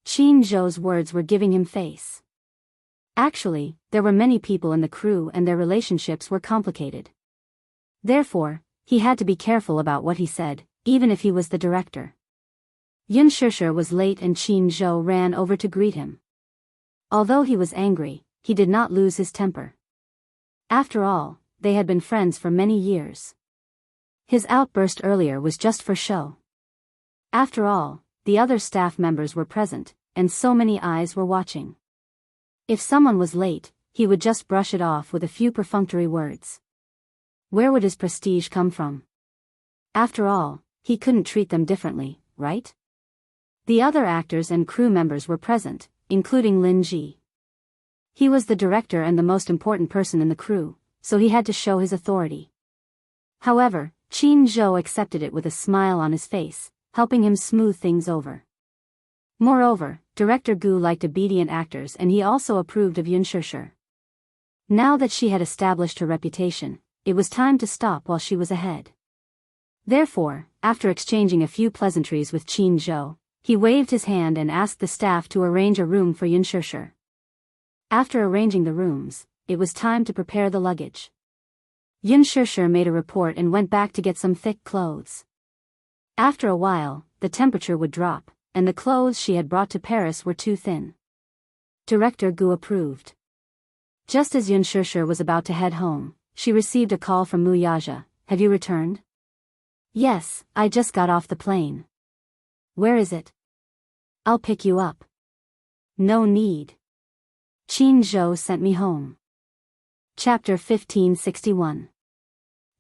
Qin Zhou's words were giving him face. Actually, there were many people in the crew and their relationships were complicated. Therefore, he had to be careful about what he said, even if he was the director. Yun Shishi was late and Qin Zhou ran over to greet him. Although he was angry, he did not lose his temper. After all, they had been friends for many years. His outburst earlier was just for show. After all, the other staff members were present, and so many eyes were watching. If someone was late, he would just brush it off with a few perfunctory words. Where would his prestige come from? After all, he couldn't treat them differently, right? The other actors and crew members were present, including Lin Ji. He was the director and the most important person in the crew, so he had to show his authority. However, Qin Zhou accepted it with a smile on his face, helping him smooth things over. Moreover, Director Gu liked obedient actors and he also approved of Yun Shishir. Now that she had established her reputation, it was time to stop while she was ahead. Therefore, after exchanging a few pleasantries with Qin Zhou, he waved his hand and asked the staff to arrange a room for Yun Shishir. After arranging the rooms, it was time to prepare the luggage. Yun Shishir made a report and went back to get some thick clothes. After a while, the temperature would drop, and the clothes she had brought to Paris were too thin. Director Gu approved. Just as Yun Shishir was about to head home, she received a call from Mu Yaja. Have you returned? Yes, I just got off the plane. Where is it? I'll pick you up. No need. Qin Zhou sent me home. Chapter 1561.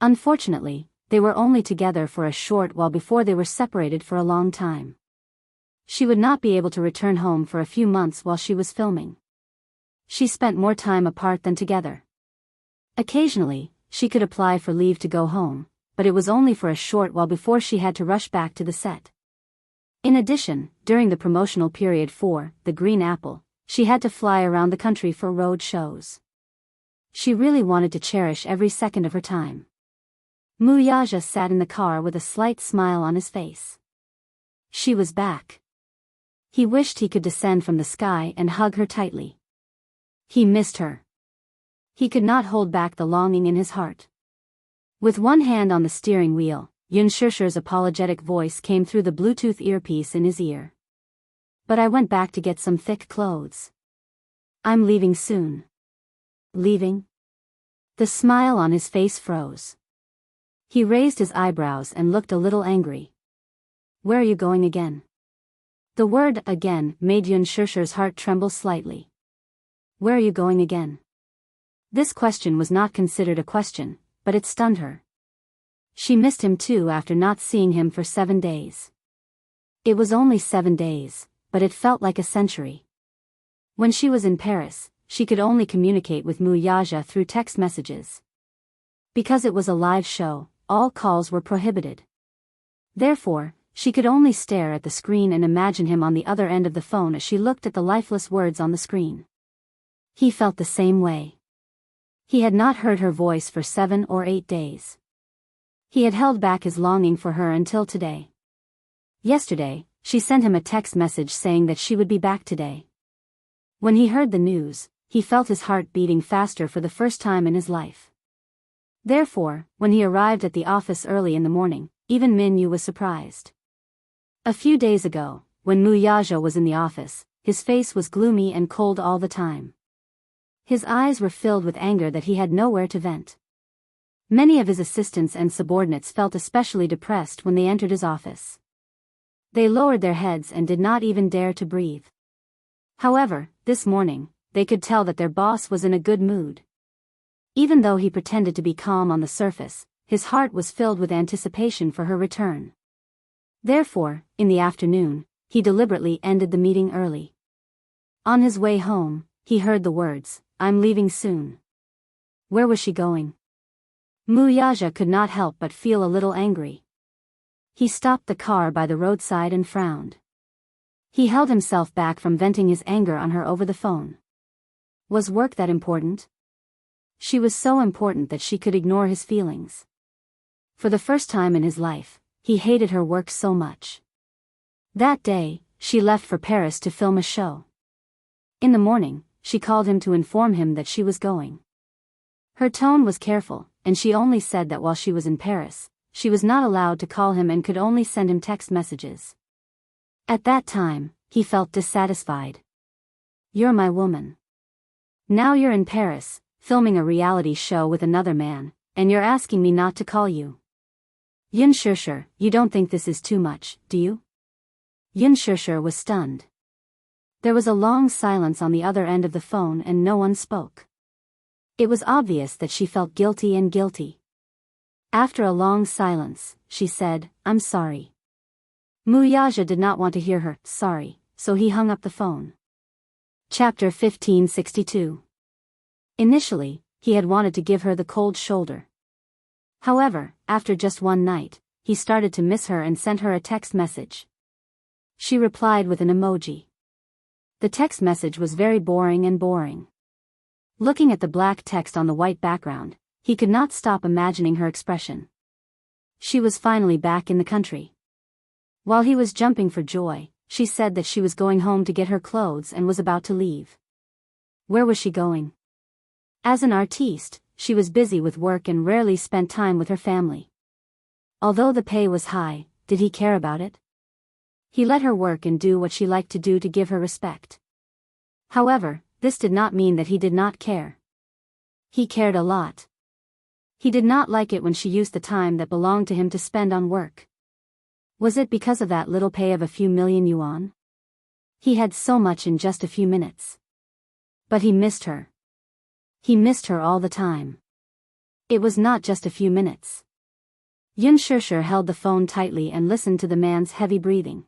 Unfortunately, they were only together for a short while before they were separated for a long time. She would not be able to return home for a few months while she was filming. She spent more time apart than together. Occasionally, she could apply for leave to go home, but it was only for a short while before she had to rush back to the set. In addition, during the promotional period for The Green Apple, she had to fly around the country for road shows. She really wanted to cherish every second of her time. Mu Yaja sat in the car with a slight smile on his face. She was back. He wished he could descend from the sky and hug her tightly. He missed her. He could not hold back the longing in his heart. With one hand on the steering wheel, Yun Shishir's apologetic voice came through the Bluetooth earpiece in his ear. But I went back to get some thick clothes. I'm leaving soon. Leaving? The smile on his face froze. He raised his eyebrows and looked a little angry. Where are you going again? The word again made Yun Shishir's heart tremble slightly. Where are you going again? This question was not considered a question, but it stunned her. She missed him too after not seeing him for 7 days. It was only 7 days, but it felt like a century. When she was in Paris, she could only communicate with Mu Yaja through text messages. Because it was a live show, all calls were prohibited. Therefore, she could only stare at the screen and imagine him on the other end of the phone as she looked at the lifeless words on the screen. He felt the same way. He had not heard her voice for 7 or 8 days. He had held back his longing for her until today. Yesterday, she sent him a text message saying that she would be back today. When he heard the news, he felt his heart beating faster for the first time in his life. Therefore, when he arrived at the office early in the morning, even Min Yu was surprised. A few days ago, when Mu Yaja was in the office, his face was gloomy and cold all the time. His eyes were filled with anger that he had nowhere to vent. Many of his assistants and subordinates felt especially depressed when they entered his office. They lowered their heads and did not even dare to breathe. However, this morning, they could tell that their boss was in a good mood. Even though he pretended to be calm on the surface, his heart was filled with anticipation for her return. Therefore, in the afternoon, he deliberately ended the meeting early. On his way home, he heard the words, "I'm leaving soon." Where was she going? Mu Yaja could not help but feel a little angry. He stopped the car by the roadside and frowned. He held himself back from venting his anger on her over the phone. Was work that important? She was so important that she could ignore his feelings. For the first time in his life, he hated her work so much. That day, she left for Paris to film a show. In the morning, she called him to inform him that she was going. Her tone was careful, and she only said that while she was in Paris, she was not allowed to call him and could only send him text messages. At that time, he felt dissatisfied. You're my woman. Now you're in Paris, filming a reality show with another man, and you're asking me not to call you. Yun Shishir, you don't think this is too much, do you? Yun Shishir was stunned. There was a long silence on the other end of the phone and no one spoke. It was obvious that she felt guilty and guilty. After a long silence, she said, "I'm sorry." Mu Yaja did not want to hear her sorry, so he hung up the phone. Chapter 1562. Initially, he had wanted to give her the cold shoulder. However, after just one night, he started to miss her and sent her a text message. She replied with an emoji. The text message was very boring. Looking at the black text on the white background, he could not stop imagining her expression. She was finally back in the country. While he was jumping for joy, she said that she was going home to get her clothes and was about to leave. Where was she going? As an artiste, she was busy with work and rarely spent time with her family. Although the pay was high, did he care about it? He let her work and do what she liked to do to give her respect. However, this did not mean that he did not care. He cared a lot. He did not like it when she used the time that belonged to him to spend on work. Was it because of that little pay of a few million yuan? He had so much in just a few minutes. But he missed her. He missed her all the time. It was not just a few minutes. Yun Shishir held the phone tightly and listened to the man's heavy breathing.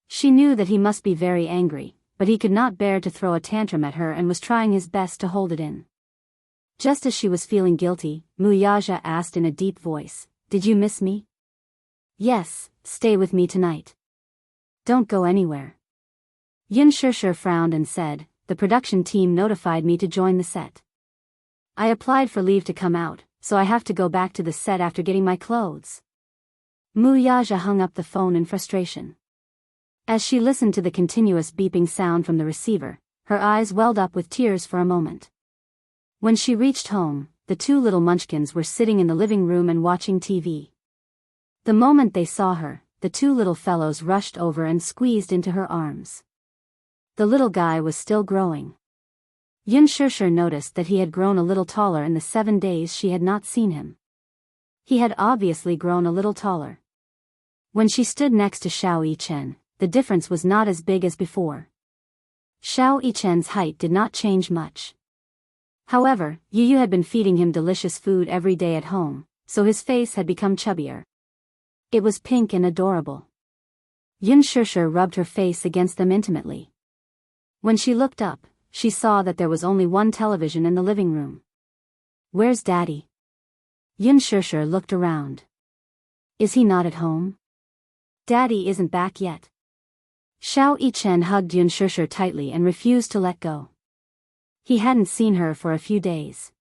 She knew that he must be very angry, but he could not bear to throw a tantrum at her and was trying his best to hold it in. Just as she was feeling guilty, Muyaja asked in a deep voice, "Did you miss me?" "Yes, stay with me tonight. Don't go anywhere." Yun Shishir frowned and said, "The production team notified me to join the set. I applied for leave to come out, so I have to go back to the set after getting my clothes." Muyaja hung up the phone in frustration. As she listened to the continuous beeping sound from the receiver, her eyes welled up with tears for a moment. When she reached home, the two little munchkins were sitting in the living room and watching TV. The moment they saw her, the two little fellows rushed over and squeezed into her arms. The little guy was still growing. Yun Shishir noticed that he had grown a little taller in the 7 days she had not seen him. He had obviously grown a little taller. When she stood next to Xiao Yichen, the difference was not as big as before. Xiao Yichen's height did not change much. However, Yu had been feeding him delicious food every day at home, so his face had become chubbier. It was pink and adorable. Yun Shishir rubbed her face against them intimately. When she looked up, she saw that there was only one television in the living room. "Where's Daddy?" Yun Shishir looked around. "Is he not at home?" "Daddy isn't back yet." Xiao Yichen hugged Yun Shishir tightly and refused to let go. He hadn't seen her for a few days.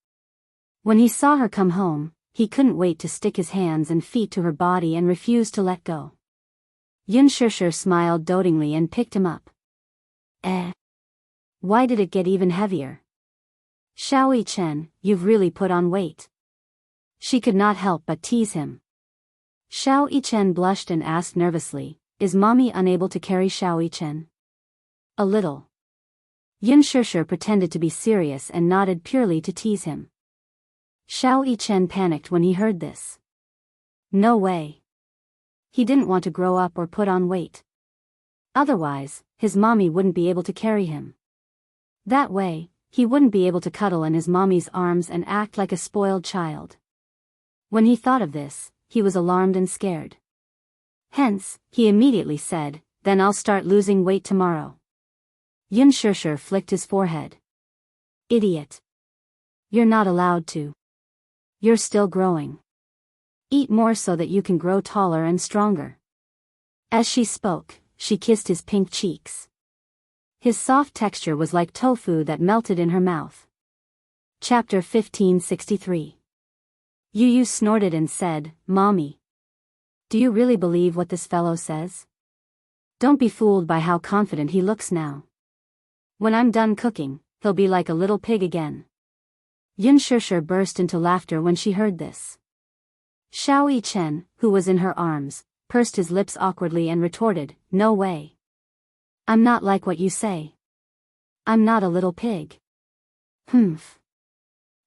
When he saw her come home, he couldn't wait to stick his hands and feet to her body and refused to let go. Yun Shishir smiled dotingly and picked him up. Why did it get even heavier?" "Xiao Yichen, you've really put on weight." She could not help but tease him. Xiao Yichen blushed and asked nervously, "Is mommy unable to carry Xiao Yichen?" "A little." Yun Shishir pretended to be serious and nodded purely to tease him. Xiao Yichen panicked when he heard this. No way. He didn't want to grow up or put on weight. Otherwise, his mommy wouldn't be able to carry him. That way, he wouldn't be able to cuddle in his mommy's arms and act like a spoiled child. When he thought of this, he was alarmed and scared. Hence, he immediately said, "Then I'll start losing weight tomorrow." Yun Shishir flicked his forehead. "Idiot. You're not allowed to. You're still growing. Eat more so that you can grow taller and stronger." As she spoke, she kissed his pink cheeks. His soft texture was like tofu that melted in her mouth. Chapter 1563. Yu snorted and said, "Mommy. Do you really believe what this fellow says? Don't be fooled by how confident he looks now. When I'm done cooking, he'll be like a little pig again." Yun Shishir burst into laughter when she heard this. Xiao Yichen, who was in her arms, pursed his lips awkwardly and retorted, "No way. I'm not like what you say. I'm not a little pig." "Humph.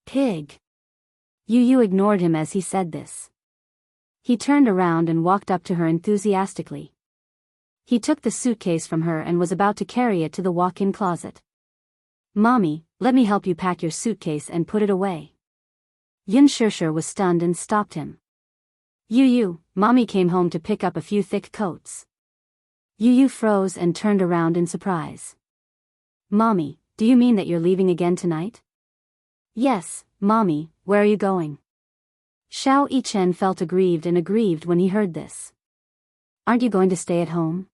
Pig." Yu ignored him as he said this. He turned around and walked up to her enthusiastically. He took the suitcase from her and was about to carry it to the walk-in closet. "Mommy, let me help you pack your suitcase and put it away." Yun Shishir was stunned and stopped him. Mommy came home to pick up a few thick coats." Yu froze and turned around in surprise. "Mommy, do you mean that you're leaving again tonight?" "Yes, Mommy, where are you going?" Xiao Yichen felt aggrieved when he heard this. Aren't you going to stay at home?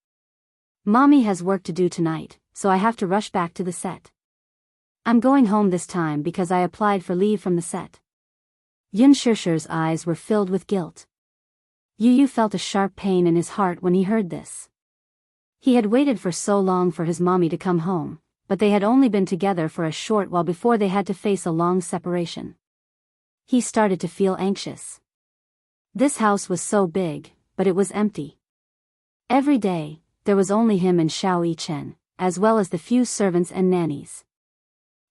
Mommy has work to do tonight, so I have to rush back to the set. I'm going home this time because I applied for leave from the set. Yun Shishir's eyes were filled with guilt. Yu Yu felt a sharp pain in his heart when he heard this. He had waited for so long for his mommy to come home, but they had only been together for a short while before they had to face a long separation. He started to feel anxious. This house was so big, but it was empty. Every day, there was only him and Xiao Yichen, as well as the few servants and nannies.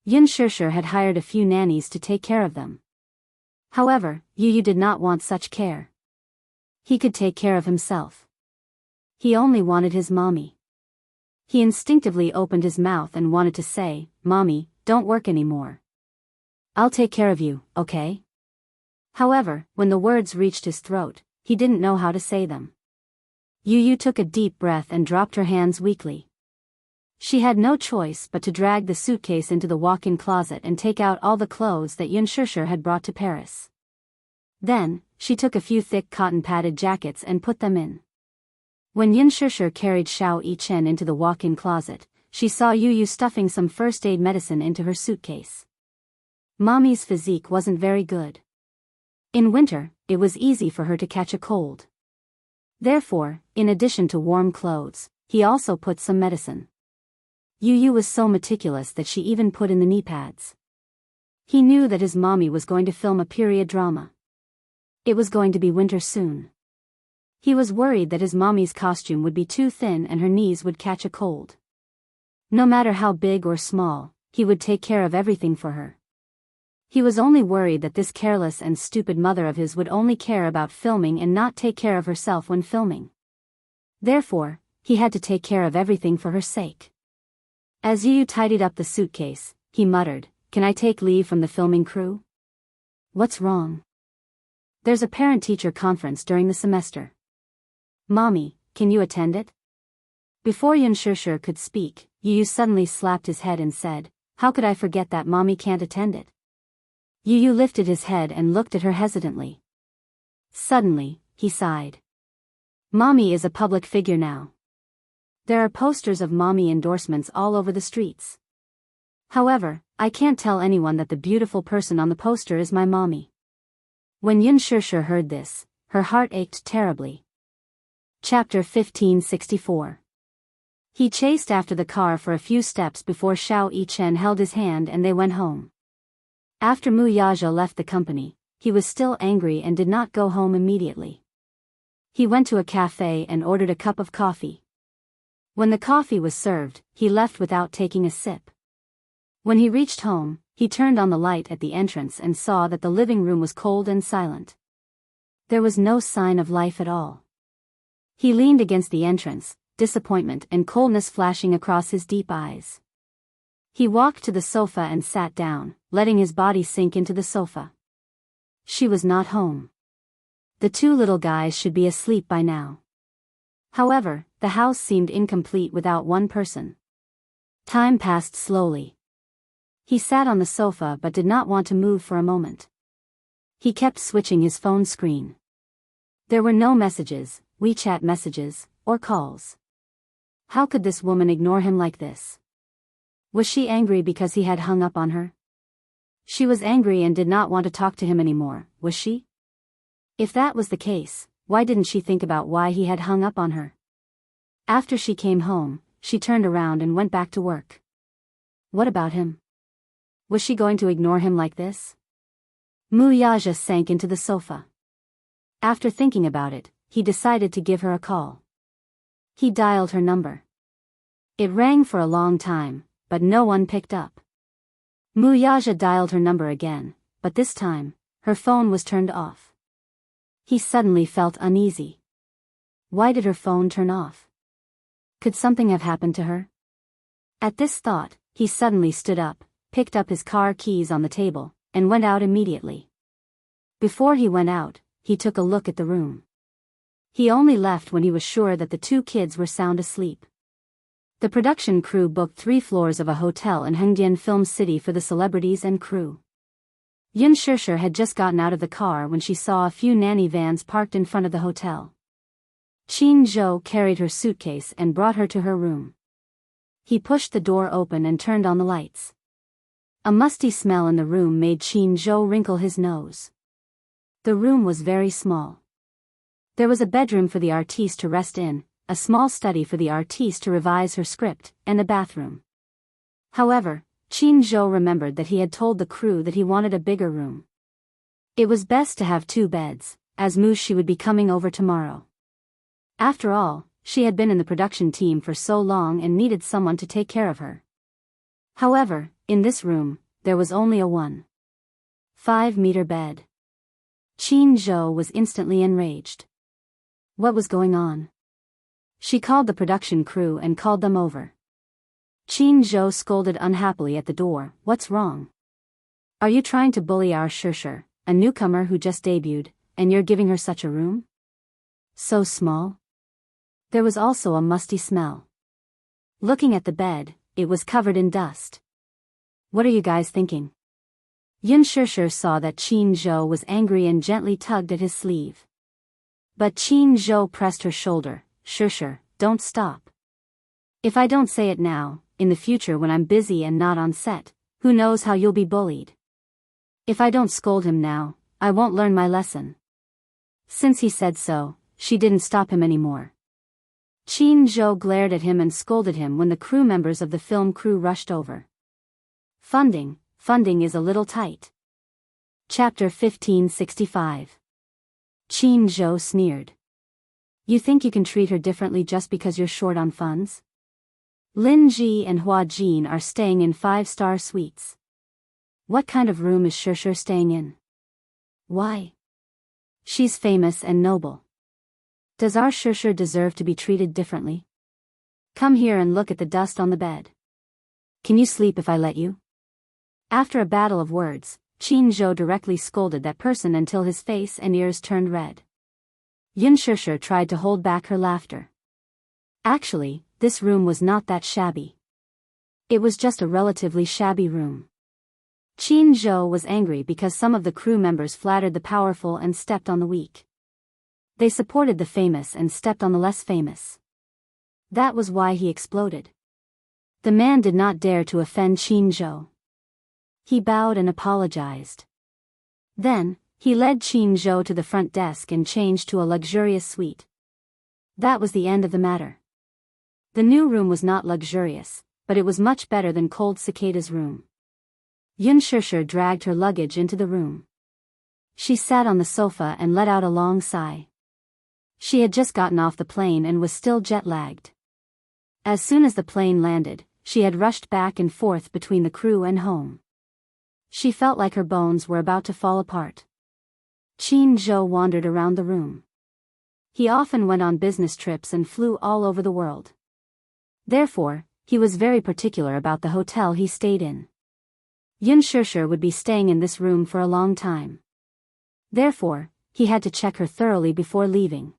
Yun Shishir had hired a few nannies to take care of them. However, Yu Yu did not want such care. He could take care of himself. He only wanted his mommy. He instinctively opened his mouth and wanted to say, "Mommy, don't work anymore. I'll take care of you, okay?" However, when the words reached his throat, he didn't know how to say them. Yu Yu took a deep breath and dropped her hands weakly. She had no choice but to drag the suitcase into the walk-in closet and take out all the clothes that Yun Shishir had brought to Paris. Then, she took a few thick cotton-padded jackets and put them in. When Yun Shishir carried Xiao Yichen into the walk-in closet, she saw Yu Yu stuffing some first-aid medicine into her suitcase. Mommy's physique wasn't very good. In winter, it was easy for her to catch a cold. Therefore, in addition to warm clothes, he also put some medicine. Yu Yu was so meticulous that she even put in the knee pads. He knew that his mommy was going to film a period drama. It was going to be winter soon. He was worried that his mommy's costume would be too thin and her knees would catch a cold. No matter how big or small, he would take care of everything for her. He was only worried that this careless and stupid mother of his would only care about filming and not take care of herself when filming. Therefore, he had to take care of everything for her sake. As Yu Yu tidied up the suitcase, he muttered, "Can I take leave from the filming crew?" "What's wrong?" "There's a parent-teacher conference during the semester." "Mommy, can you attend it?" Before Yun Shishir could speak, Yu Yu suddenly slapped his head and said, "How could I forget that mommy can't attend it?" Yu Yu lifted his head and looked at her hesitantly. Suddenly, he sighed. Mommy is a public figure now. There are posters of mommy endorsements all over the streets. However, I can't tell anyone that the beautiful person on the poster is my mommy. When Yun Shishir heard this, her heart ached terribly. Chapter 1564. He chased after the car for a few steps before Xiao Yichen held his hand and they went home. After Mu Yaja left the company, he was still angry and did not go home immediately. He went to a cafe and ordered a cup of coffee. When the coffee was served, he left without taking a sip. When he reached home, he turned on the light at the entrance and saw that the living room was cold and silent. There was no sign of life at all. He leaned against the entrance, disappointment and coldness flashing across his deep eyes. He walked to the sofa and sat down, letting his body sink into the sofa. She was not home. The two little guys should be asleep by now. However, the house seemed incomplete without one person. Time passed slowly. He sat on the sofa but did not want to move for a moment. He kept switching his phone screen. There were no messages, WeChat messages, or calls. How could this woman ignore him like this? Was she angry because he had hung up on her? She was angry and did not want to talk to him anymore, was she? If that was the case, why didn't she think about why he had hung up on her? After she came home, she turned around and went back to work. What about him? Was she going to ignore him like this? Mu Yaja sank into the sofa. After thinking about it, he decided to give her a call. He dialed her number. It rang for a long time, but no one picked up. Mu Yaja dialed her number again, but this time, her phone was turned off. He suddenly felt uneasy. Why did her phone turn off? Could something have happened to her? At this thought, he suddenly stood up, picked up his car keys on the table, and went out immediately. Before he went out, he took a look at the room. He only left when he was sure that the two kids were sound asleep. The production crew booked 3 floors of a hotel in Hengdian Film City for the celebrities and crew. Yun Shishir had just gotten out of the car when she saw a few nanny vans parked in front of the hotel. Qin Zhou carried her suitcase and brought her to her room. He pushed the door open and turned on the lights. A musty smell in the room made Qin Zhou wrinkle his nose. The room was very small. There was a bedroom for the artiste to rest in, a small study for the artiste to revise her script, and a bathroom. However, Qin Zhou remembered that he had told the crew that he wanted a bigger room. It was best to have 2 beds, as She would be coming over tomorrow. After all, she had been in the production team for so long and needed someone to take care of her. However, in this room, there was only a 1.5-meter bed. Qin Zhou was instantly enraged. What was going on? She called the production crew and called them over. Qin Zhou scolded unhappily at the door. What's wrong? Are you trying to bully our Shishir, a newcomer who just debuted, and you're giving her such a room? So small? There was also a musty smell. Looking at the bed, it was covered in dust. What are you guys thinking? Yun Shishir saw that Qin Zhou was angry and gently tugged at his sleeve. But Qin Zhou pressed her shoulder. Shishir, don't stop. If I don't say it now, in the future when I'm busy and not on set, who knows how you'll be bullied. If I don't scold him now, I won't learn my lesson. Since he said so, she didn't stop him anymore. Qin Zhou glared at him and scolded him when the crew members of the film crew rushed over. Funding is a little tight. Chapter 1565. Qin Zhou sneered. You think you can treat her differently just because you're short on funds? Lin Ji and Hua Jin are staying in 5-star suites. What kind of room is Shishir staying in? Why? She's famous and noble. Does our Shishir deserve to be treated differently? Come here and look at the dust on the bed. Can you sleep if I let you? After a battle of words, Qin Zhou directly scolded that person until his face and ears turned red. Yun Shishir tried to hold back her laughter. Actually, this room was not that shabby. It was just a relatively shabby room. Qin Zhou was angry because some of the crew members flattered the powerful and stepped on the weak. They supported the famous and stepped on the less famous. That was why he exploded. The man did not dare to offend Qin Zhou. He bowed and apologized. Then, he led Qin Zhou to the front desk and changed to a luxurious suite. That was the end of the matter. The new room was not luxurious, but it was much better than Cold Cicada's room. Yun Shishir dragged her luggage into the room. She sat on the sofa and let out a long sigh. She had just gotten off the plane and was still jet-lagged. As soon as the plane landed, she had rushed back and forth between the crew and home. She felt like her bones were about to fall apart. Qin Zhou wandered around the room. He often went on business trips and flew all over the world. Therefore, he was very particular about the hotel he stayed in. Yun Shishir would be staying in this room for a long time. Therefore, he had to check her thoroughly before leaving.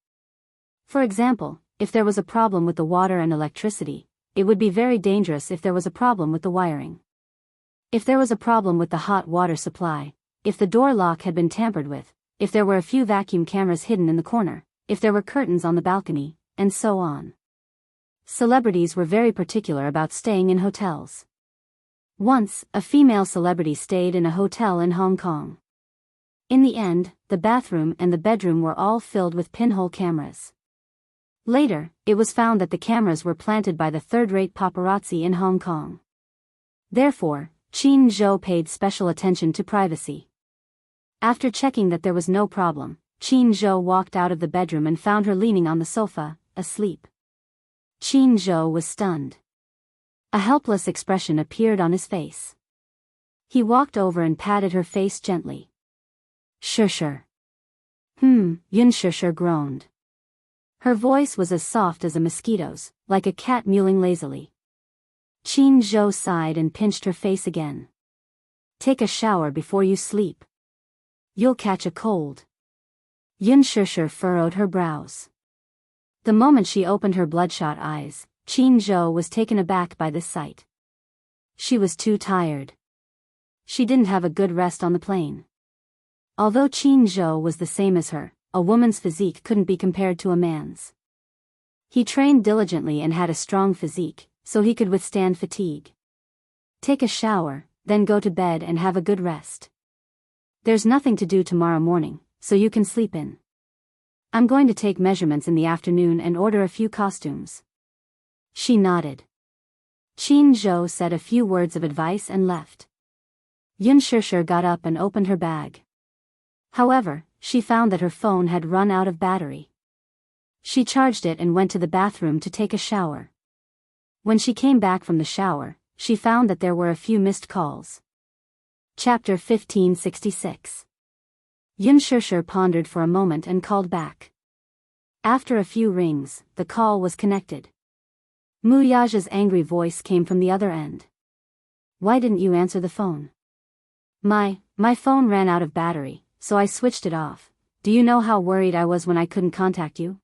For example, if there was a problem with the water and electricity, it would be very dangerous if there was a problem with the wiring. If there was a problem with the hot water supply, if the door lock had been tampered with, if there were a few vacuum cameras hidden in the corner, if there were curtains on the balcony, and so on. Celebrities were very particular about staying in hotels. Once, a female celebrity stayed in a hotel in Hong Kong. In the end, the bathroom and the bedroom were all filled with pinhole cameras. Later, it was found that the cameras were planted by the third-rate paparazzi in Hong Kong. Therefore, Qin Zhou paid special attention to privacy. After checking that there was no problem, Qin Zhou walked out of the bedroom and found her leaning on the sofa, asleep. Qin Zhou was stunned. A helpless expression appeared on his face. He walked over and patted her face gently. Shishir. Yun Shishir groaned. Her voice was as soft as a mosquito's, like a cat mewling lazily. Qin Zhou sighed and pinched her face again. Take a shower before you sleep. You'll catch a cold. Yun Shishir furrowed her brows. The moment she opened her bloodshot eyes, Qin Zhou was taken aback by this sight. She was too tired. she didn't have a good rest on the plane. Although Qin Zhou was the same as her, a woman's physique couldn't be compared to a man's. He trained diligently and had a strong physique, so he could withstand fatigue. Take a shower, then go to bed and have a good rest. There's nothing to do tomorrow morning, so you can sleep in. I'm going to take measurements in the afternoon and order a few costumes. She nodded. Qin Zhou said a few words of advice and left. Yun Shishir got up and opened her bag. However, she found that her phone had run out of battery. She charged it and went to the bathroom to take a shower. When she came back from the shower, she found that there were a few missed calls. Chapter 1566. Yun Shishir pondered for a moment and called back. After a few rings, the call was connected. Mu Yaja's angry voice came from the other end. Why didn't you answer the phone? My phone ran out of battery, so I switched it off. Do you know how worried I was when I couldn't contact you?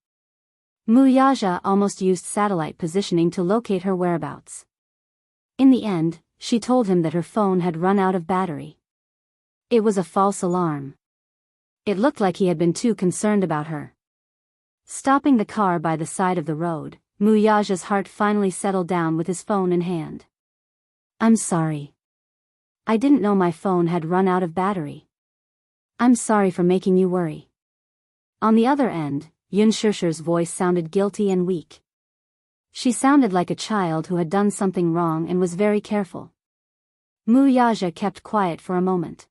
Mu Yaja almost used satellite positioning to locate her whereabouts. In the end, she told him that her phone had run out of battery. It was a false alarm. It looked like he had been too concerned about her. Stopping the car by the side of the road, Mu Yaja's heart finally settled down with his phone in hand. I'm sorry. I didn't know my phone had run out of battery. I'm sorry for making you worry. On the other end, Yun Shishir's voice sounded guilty and weak. She sounded like a child who had done something wrong and was very careful. Mu Yaja kept quiet for a moment.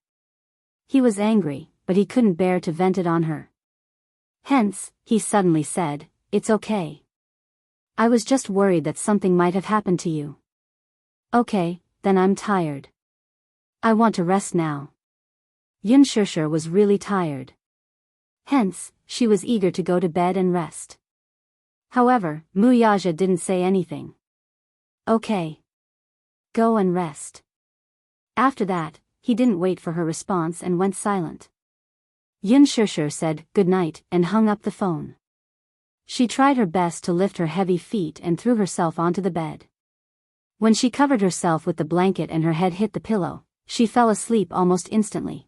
He was angry, but he couldn't bear to vent it on her. Hence, he suddenly said, It's okay. I was just worried that something might have happened to you. Okay, then I'm tired. I want to rest now. Yun Shishir was really tired. Hence, she was eager to go to bed and rest. However, Mu Yaja didn't say anything. Okay. Go and rest. After that, he didn't wait for her response and went silent. Yun Shishir said good night and hung up the phone. She tried her best to lift her heavy feet and threw herself onto the bed. When she covered herself with the blanket and her head hit the pillow, she fell asleep almost instantly.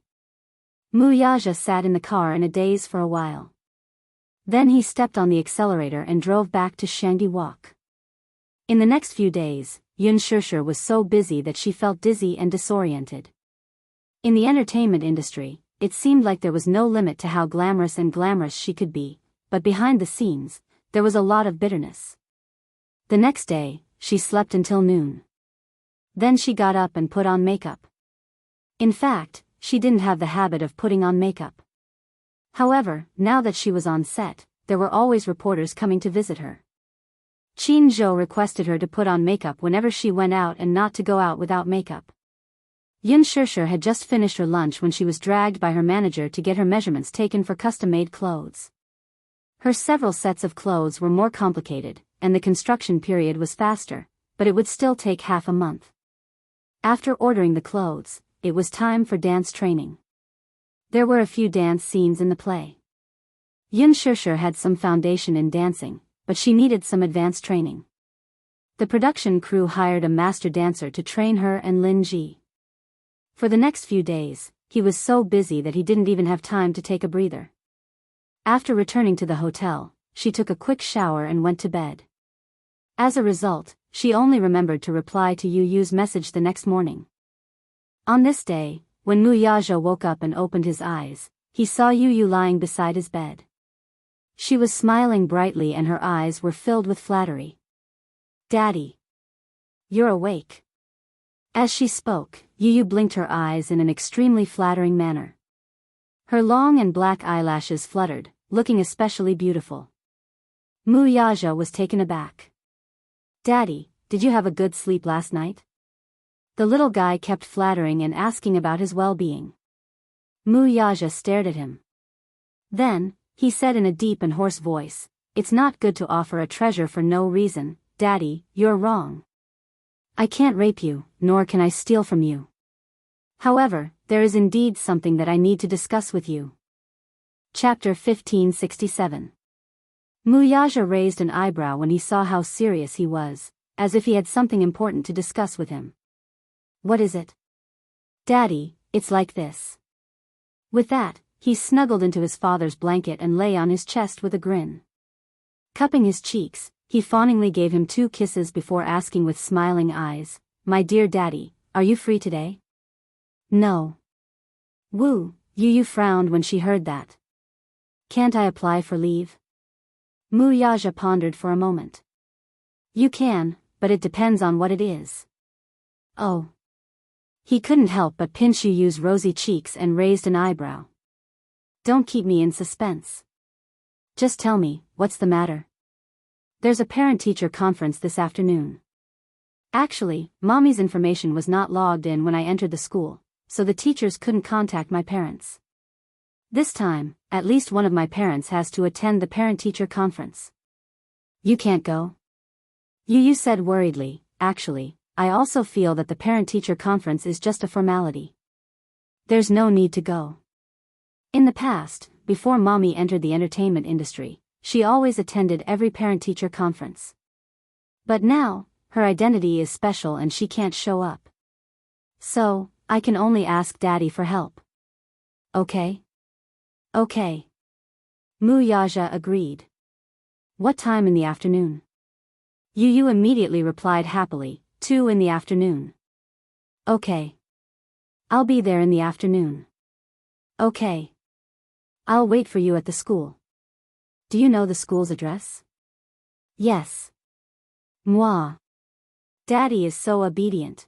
Mu Yaja sat in the car in a daze for a while. Then he stepped on the accelerator and drove back to Shangdi Walk. In the next few days, Yun Shishir was so busy that she felt dizzy and disoriented. In the entertainment industry, it seemed like there was no limit to how glamorous she could be, but behind the scenes, there was a lot of bitterness. The next day, she slept until noon. Then she got up and put on makeup. In fact, she didn't have the habit of putting on makeup. However, now that she was on set, there were always reporters coming to visit her. Qin Zhou requested her to put on makeup whenever she went out and not to go out without makeup. Yun Shishir had just finished her lunch when she was dragged by her manager to get her measurements taken for custom-made clothes. Her several sets of clothes were more complicated, and the construction period was faster, but it would still take half a month. After ordering the clothes, it was time for dance training. There were a few dance scenes in the play. Yun Shishir had some foundation in dancing, but she needed some advanced training. The production crew hired a master dancer to train her and Lin Ji. For the next few days, he was so busy that he didn't even have time to take a breather. After returning to the hotel, she took a quick shower and went to bed. As a result, she only remembered to reply to Yu Yu's message the next morning. On this day, when Mu Yaja woke up and opened his eyes, he saw Yu Yu lying beside his bed. She was smiling brightly and her eyes were filled with flattery. Daddy. You're awake. As she spoke, Yu Yu blinked her eyes in an extremely flattering manner. Her long and black eyelashes fluttered, looking especially beautiful. Mu Yaja was taken aback. Daddy, did you have a good sleep last night? The little guy kept flattering and asking about his well-being. Mu Yaja stared at him. Then, he said in a deep and hoarse voice, It's not good to offer a treasure for no reason, Daddy, you're wrong. I can't rape you, nor can I steal from you. However, there is indeed something that I need to discuss with you. Chapter 1567. Mu Yaja raised an eyebrow when he saw how serious he was, as if he had something important to discuss with him. What is it? Daddy, it's like this. With that, he snuggled into his father's blanket and lay on his chest with a grin. Cupping his cheeks, he fawningly gave him 2 kisses before asking with smiling eyes, "My dear daddy, are you free today?" "No." "Woo," Yu frowned when she heard that. "Can't I apply for leave?" Yaja pondered for a moment. "You can, but it depends on what it is." "Oh." He couldn't help but pinch Yu's rosy cheeks and raised an eyebrow. "Don't keep me in suspense. Just tell me, what's the matter?" "There's a parent-teacher conference this afternoon. Actually, Mommy's information was not logged in when I entered the school, so the teachers couldn't contact my parents. This time, at least one of my parents has to attend the parent-teacher conference." "You can't go?" Yu said worriedly, "Actually, I also feel that the parent-teacher conference is just a formality. There's no need to go." In the past, before Mommy entered the entertainment industry, she always attended every parent-teacher conference. But now, her identity is special and she can't show up. "So, I can only ask Daddy for help." "Okay." "Okay." Yaja agreed. "What time in the afternoon?" Yu immediately replied happily, 2 in the afternoon. "Okay. I'll be there in the afternoon." "Okay. I'll wait for you at the school." "Do you know the school's address?" "Yes." "Mwah. Daddy is so obedient."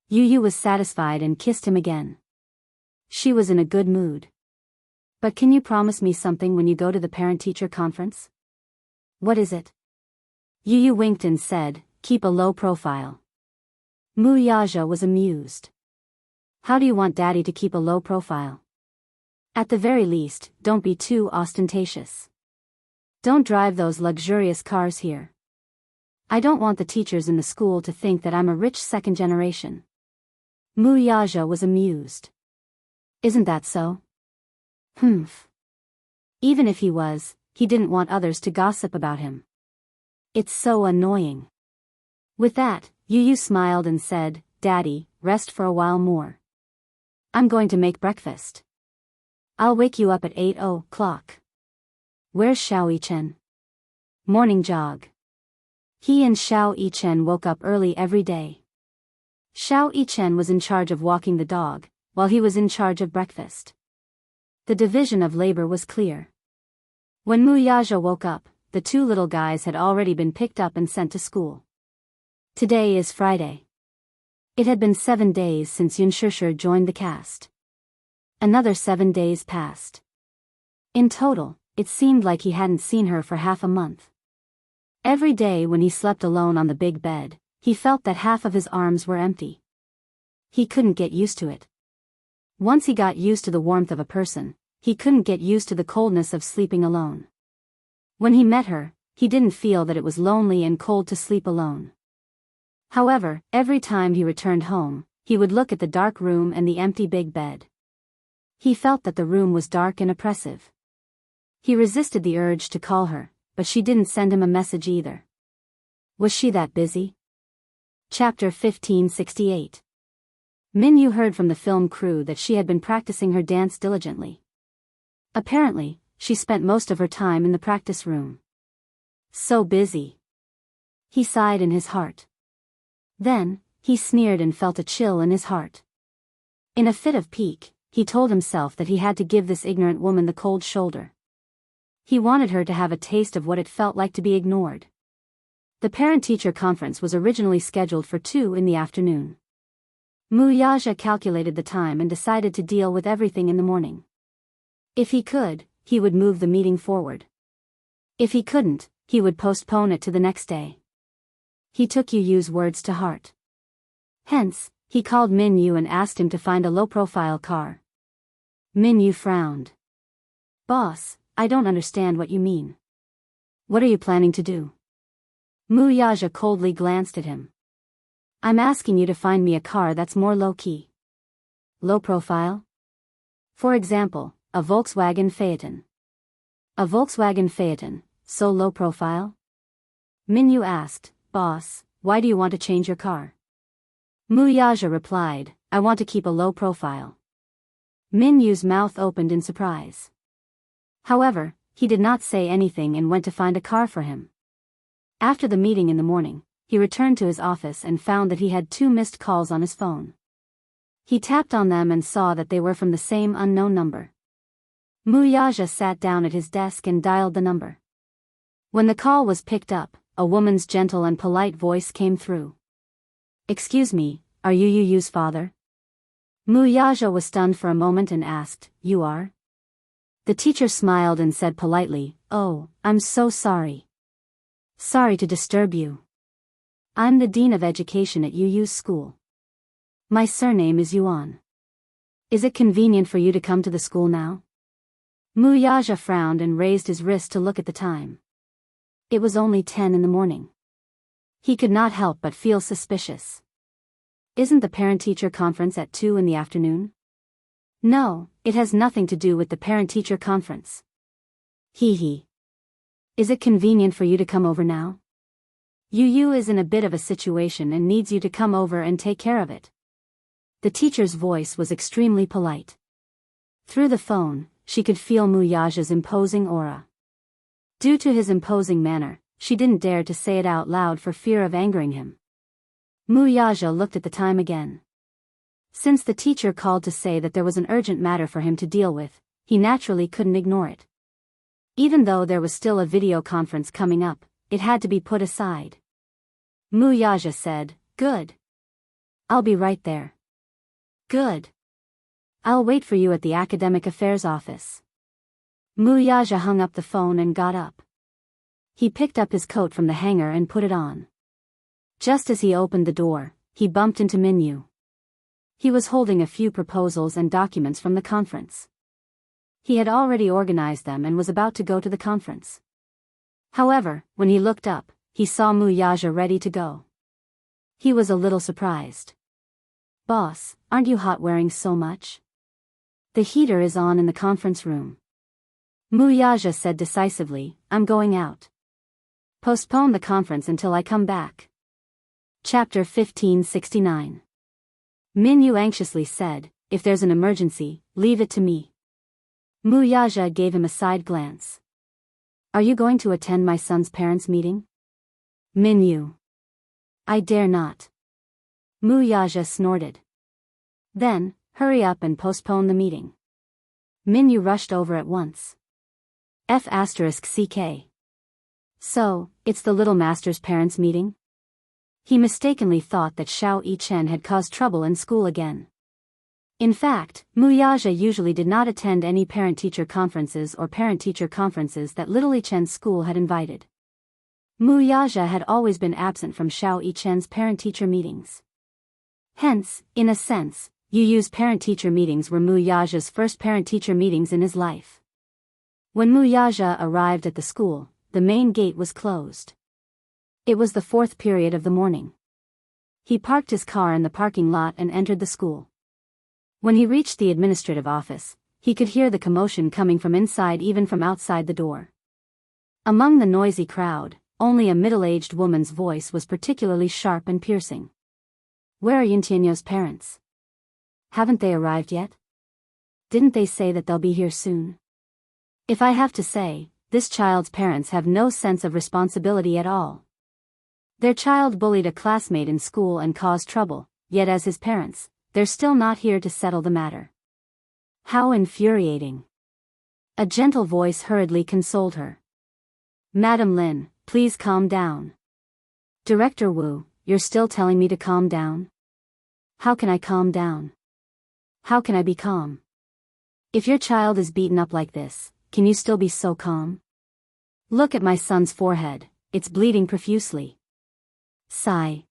Yu was satisfied and kissed him again. She was in a good mood. "But can you promise me something when you go to the parent-teacher conference?" "What is it?" Yu winked and said, "Keep a low profile." Yaja was amused. "How do you want Daddy to keep a low profile?" "At the very least, don't be too ostentatious. Don't drive those luxurious cars here. I don't want the teachers in the school to think that I'm a rich second generation." Yaja was amused. "Isn't that so?" "Humph. Even if he was, he didn't want others to gossip about him. It's so annoying." With that, Yu smiled and said, "Daddy, rest for a while more. I'm going to make breakfast. I'll wake you up at 8 o'clock. Where's Xiao Yichen?" "Morning jog." He and Xiao Yichen woke up early every day. Xiao Yichen was in charge of walking the dog, while he was in charge of breakfast. The division of labor was clear. When Yaja woke up, the 2 little guys had already been picked up and sent to school. Today is Friday. It had been 7 days since Yunshishir joined the cast. Another 7 days passed. In total, it seemed like he hadn't seen her for half a month. Every day when he slept alone on the big bed, he felt that half of his arms were empty. He couldn't get used to it. Once he got used to the warmth of a person, he couldn't get used to the coldness of sleeping alone. When he met her, he didn't feel that it was lonely and cold to sleep alone. However, every time he returned home, he would look at the dark room and the empty big bed. He felt that the room was dark and oppressive. He resisted the urge to call her, but she didn't send him a message either. Was she that busy? Chapter 1568. Minyu heard from the film crew that she had been practicing her dance diligently. Apparently, she spent most of her time in the practice room. So busy. He sighed in his heart. Then, he sneered and felt a chill in his heart. In a fit of pique, he told himself that he had to give this ignorant woman the cold shoulder. He wanted her to have a taste of what it felt like to be ignored. The parent-teacher conference was originally scheduled for 2 in the afternoon. Yaja calculated the time and decided to deal with everything in the morning. If he could, he would move the meeting forward. If he couldn't, he would postpone it to the next day. He took Yu's words to heart. Hence, he called Minyu and asked him to find a low-profile car. Minyu frowned. "Boss, I don't understand what you mean. What are you planning to do?" Yaja coldly glanced at him. "I'm asking you to find me a car that's more low-key." "Low profile?" "For example, a Volkswagen Phaeton." "A Volkswagen Phaeton, so low profile?" Minyu asked, "Boss, why do you want to change your car?" Yaja replied, I want to keep a low profile. Min Yu's mouth opened in surprise. However, he did not say anything and went to find a car for him. After the meeting in the morning, he returned to his office and found that he had 2 missed calls on his phone. He tapped on them and saw that they were from the same unknown number. Muyaja sat down at his desk and dialed the number. When the call was picked up, a woman's gentle and polite voice came through. "Excuse me, are you Yu's father?" Muyaja was stunned for a moment and asked, "You are?" The teacher smiled and said politely, "Oh, I'm so sorry. Sorry to disturb you. I'm the Dean of Education at Yu's school. My surname is Yuan. Is it convenient for you to come to the school now?" Muyaja frowned and raised his wrist to look at the time. It was only 10 in the morning. He could not help but feel suspicious. Isn't the parent-teacher conference at 2 in the afternoon? No, it has nothing to do with the parent-teacher conference. Hee. Is it convenient for you to come over now? Yu is in a bit of a situation and needs you to come over and take care of it. The teacher's voice was extremely polite. Through the phone, she could feel Muyaja's imposing aura. Due to his imposing manner, she didn't dare to say it out loud for fear of angering him. Muyaja looked at the time again. Since the teacher called to say that there was an urgent matter for him to deal with, he naturally couldn't ignore it. Even though there was still a video conference coming up, it had to be put aside. Muyaja said, "Good. I'll be right there." "Good. I'll wait for you at the Academic Affairs office." Muyaja hung up the phone and got up. He picked up his coat from the hanger and put it on. Just as he opened the door, he bumped into Min Yu. He was holding a few proposals and documents from the conference. He had already organized them and was about to go to the conference. However, when he looked up, he saw Muyaja ready to go. He was a little surprised. "Boss, aren't you hot wearing so much? The heater is on in the conference room." Muyaja said decisively, "I'm going out. Postpone the conference until I come back." Chapter 1569. Min Yu anxiously said, "If there's an emergency, leave it to me." Muyaja gave him a side glance. "Are you going to attend my son's parents' meeting?" Min Yu. "I dare not." Muyaja snorted. "Then, hurry up and postpone the meeting." Min Yu rushed over at once. F***CK. "So, it's the little master's parents' meeting?" He mistakenly thought that Xiao Yichen had caused trouble in school again. In fact, Muyaja usually did not attend any parent-teacher conferences or parent-teacher conferences that Little Yichen's school had invited. Muyaja had always been absent from Xiao Yichen's parent-teacher meetings. Hence, in a sense, Yu's parent-teacher meetings were Muyaja's first parent-teacher meetings in his life. When Muyaja arrived at the school, the main gate was closed. It was the 4th period of the morning. He parked his car in the parking lot and entered the school. When he reached the administrative office, he could hear the commotion coming from inside, even from outside the door. Among the noisy crowd, only a middle-aged woman's voice was particularly sharp and piercing. "Where are Yintianyo's parents? Haven't they arrived yet? Didn't they say that they'll be here soon? If I have to say, this child's parents have no sense of responsibility at all. Their child bullied a classmate in school and caused trouble, yet as his parents, they're still not here to settle the matter. How infuriating." A gentle voice hurriedly consoled her. "Madam Lin, please calm down." "Director Wu, you're still telling me to calm down? How can I calm down? How can I be calm? If your child is beaten up like this, can you still be so calm? Look at my son's forehead, it's bleeding profusely. Sigh.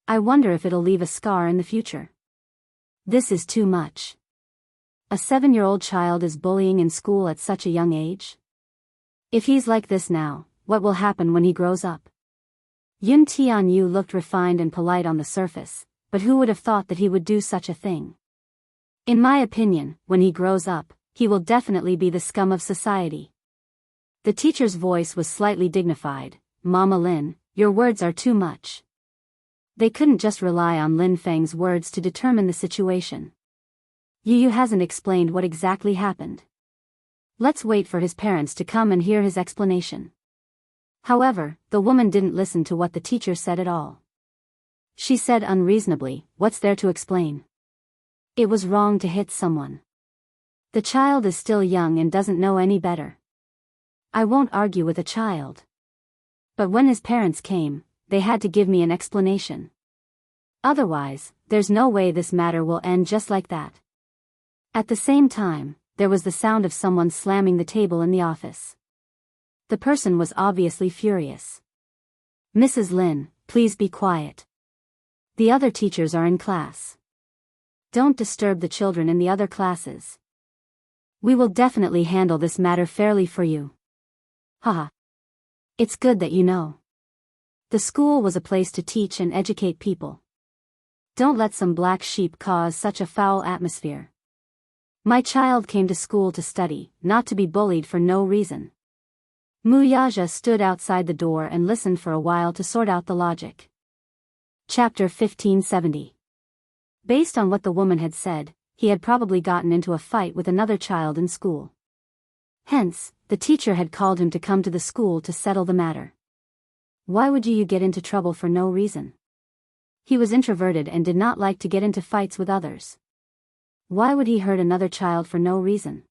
I wonder if it'll leave a scar in the future. This is too much. A 7-year-old child is bullying in school at such a young age? If he's like this now, what will happen when he grows up?" Yun Tianyu looked refined and polite on the surface, but who would have thought that he would do such a thing? "In my opinion, when he grows up, he will definitely be the scum of society." The teacher's voice was slightly dignified. "Mama Lin, your words are too much." They couldn't just rely on Lin Feng's words to determine the situation. Yu Yu hasn't explained what exactly happened. Let's wait for his parents to come and hear his explanation. However, the woman didn't listen to what the teacher said at all. She said unreasonably, "What's there to explain? It was wrong to hit someone. The child is still young and doesn't know any better. I won't argue with a child. But when his parents came, they had to give me an explanation. Otherwise, there's no way this matter will end just like that." At the same time, there was the sound of someone slamming the table in the office. The person was obviously furious. "Mrs. Lin, please be quiet. The other teachers are in class. Don't disturb the children in the other classes. We will definitely handle this matter fairly for you." Haha. It's good that you know. The school was a place to teach and educate people. Don't let some black sheep cause such a foul atmosphere. My child came to school to study, not to be bullied for no reason. Mu Yaja stood outside the door and listened for a while to sort out the logic. Chapter 1570. Based on what the woman had said, he had probably gotten into a fight with another child in school. Hence, the teacher had called him to come to the school to settle the matter. Why would you get into trouble for no reason? He was introverted and did not like to get into fights with others. Why would he hurt another child for no reason?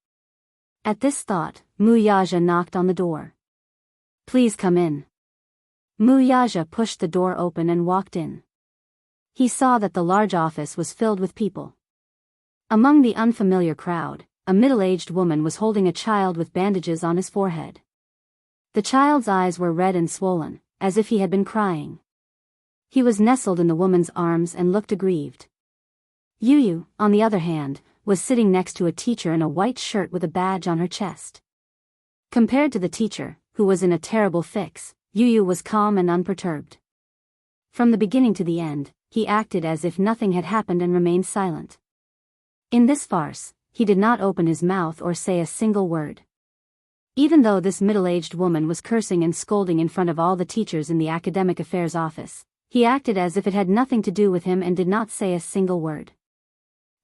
At this thought, Mu Yaja knocked on the door. "Please come in." Mu Yaja pushed the door open and walked in. He saw that the large office was filled with people. Among the unfamiliar crowd, a middle-aged woman was holding a child with bandages on his forehead. The child's eyes were red and swollen, as if he had been crying. He was nestled in the woman's arms and looked aggrieved. Yu Yu, on the other hand, was sitting next to a teacher in a white shirt with a badge on her chest. Compared to the teacher, who was in a terrible fix, Yu Yu was calm and unperturbed. From the beginning to the end, he acted as if nothing had happened and remained silent. In this farce, he did not open his mouth or say a single word. Even though this middle-aged woman was cursing and scolding in front of all the teachers in the academic affairs office, he acted as if it had nothing to do with him and did not say a single word.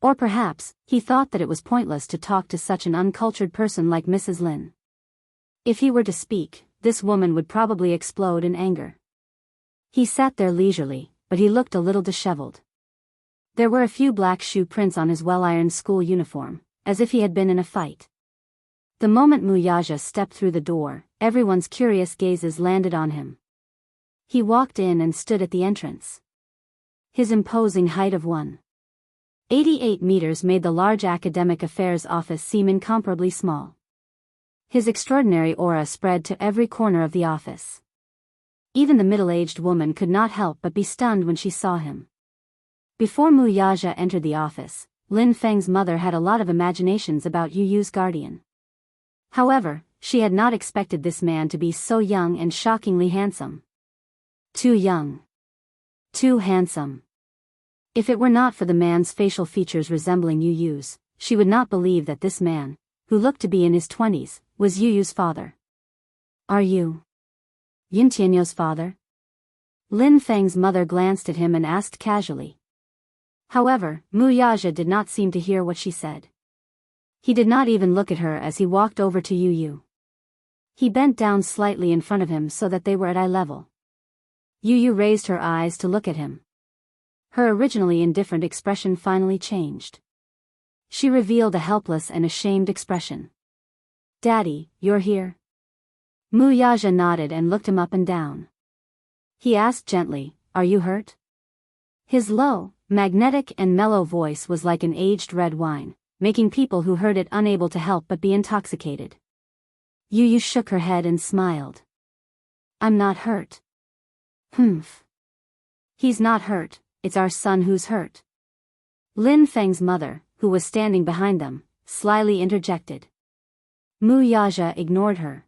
Or perhaps, he thought that it was pointless to talk to such an uncultured person like Mrs. Lin. If he were to speak, this woman would probably explode in anger. He sat there leisurely, but he looked a little disheveled. There were a few black shoe prints on his well-ironed school uniform, as if he had been in a fight. The moment Mu Yaja stepped through the door, everyone's curious gazes landed on him. He walked in and stood at the entrance. His imposing height of 1.88 meters made the large academic affairs office seem incomparably small. His extraordinary aura spread to every corner of the office. Even the middle-aged woman could not help but be stunned when she saw him. Before Mu Yaja entered the office, Lin Feng's mother had a lot of imaginations about Yu Yu's guardian. However, she had not expected this man to be so young and shockingly handsome. Too young. Too handsome. If it were not for the man's facial features resembling Yu Yu's, she would not believe that this man, who looked to be in his 20s, was Yu Yu's father. "Are you Yin Tianyou's father?" Lin Feng's mother glanced at him and asked casually. However, Mu Yaja did not seem to hear what she said. He did not even look at her as he walked over to Yu Yu. He bent down slightly in front of him so that they were at eye level. Yu Yu raised her eyes to look at him. Her originally indifferent expression finally changed. She revealed a helpless and ashamed expression. "Daddy, you're here?" Mu Yaja nodded and looked him up and down. He asked gently, "Are you hurt?" His low, magnetic and mellow voice was like an aged red wine, making people who heard it unable to help but be intoxicated. Yu Yu shook her head and smiled. "I'm not hurt." "Humph. He's not hurt, it's our son who's hurt." Lin Feng's mother, who was standing behind them, slyly interjected. Mu Yaja ignored her.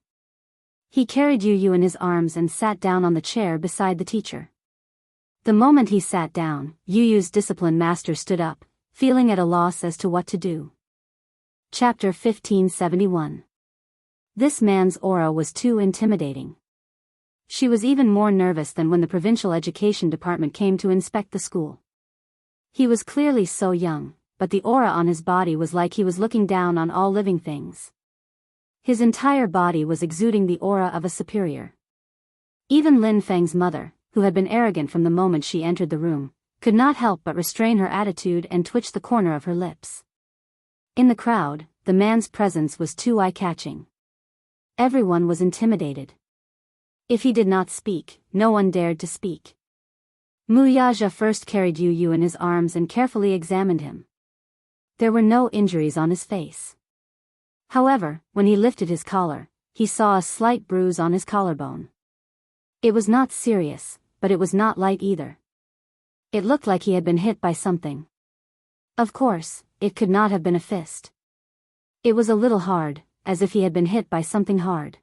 He carried Yu Yu in his arms and sat down on the chair beside the teacher. The moment he sat down, Yu Yu's discipline master stood up, feeling at a loss as to what to do. Chapter 1571. This man's aura was too intimidating. She was even more nervous than when the provincial education department came to inspect the school. He was clearly so young, but the aura on his body was like he was looking down on all living things. His entire body was exuding the aura of a superior. Even Lin Feng's mother, who had been arrogant from the moment she entered the room, could not help but restrain her attitude and twitch the corner of her lips. In the crowd, the man's presence was too eye-catching. Everyone was intimidated. If he did not speak, no one dared to speak. Mu Yaja first carried Yu Yu in his arms and carefully examined him. There were no injuries on his face. However, when he lifted his collar, he saw a slight bruise on his collarbone. It was not serious, but it was not light either. It looked like he had been hit by something. Of course, it could not have been a fist. It was a little hard, as if he had been hit by something hard.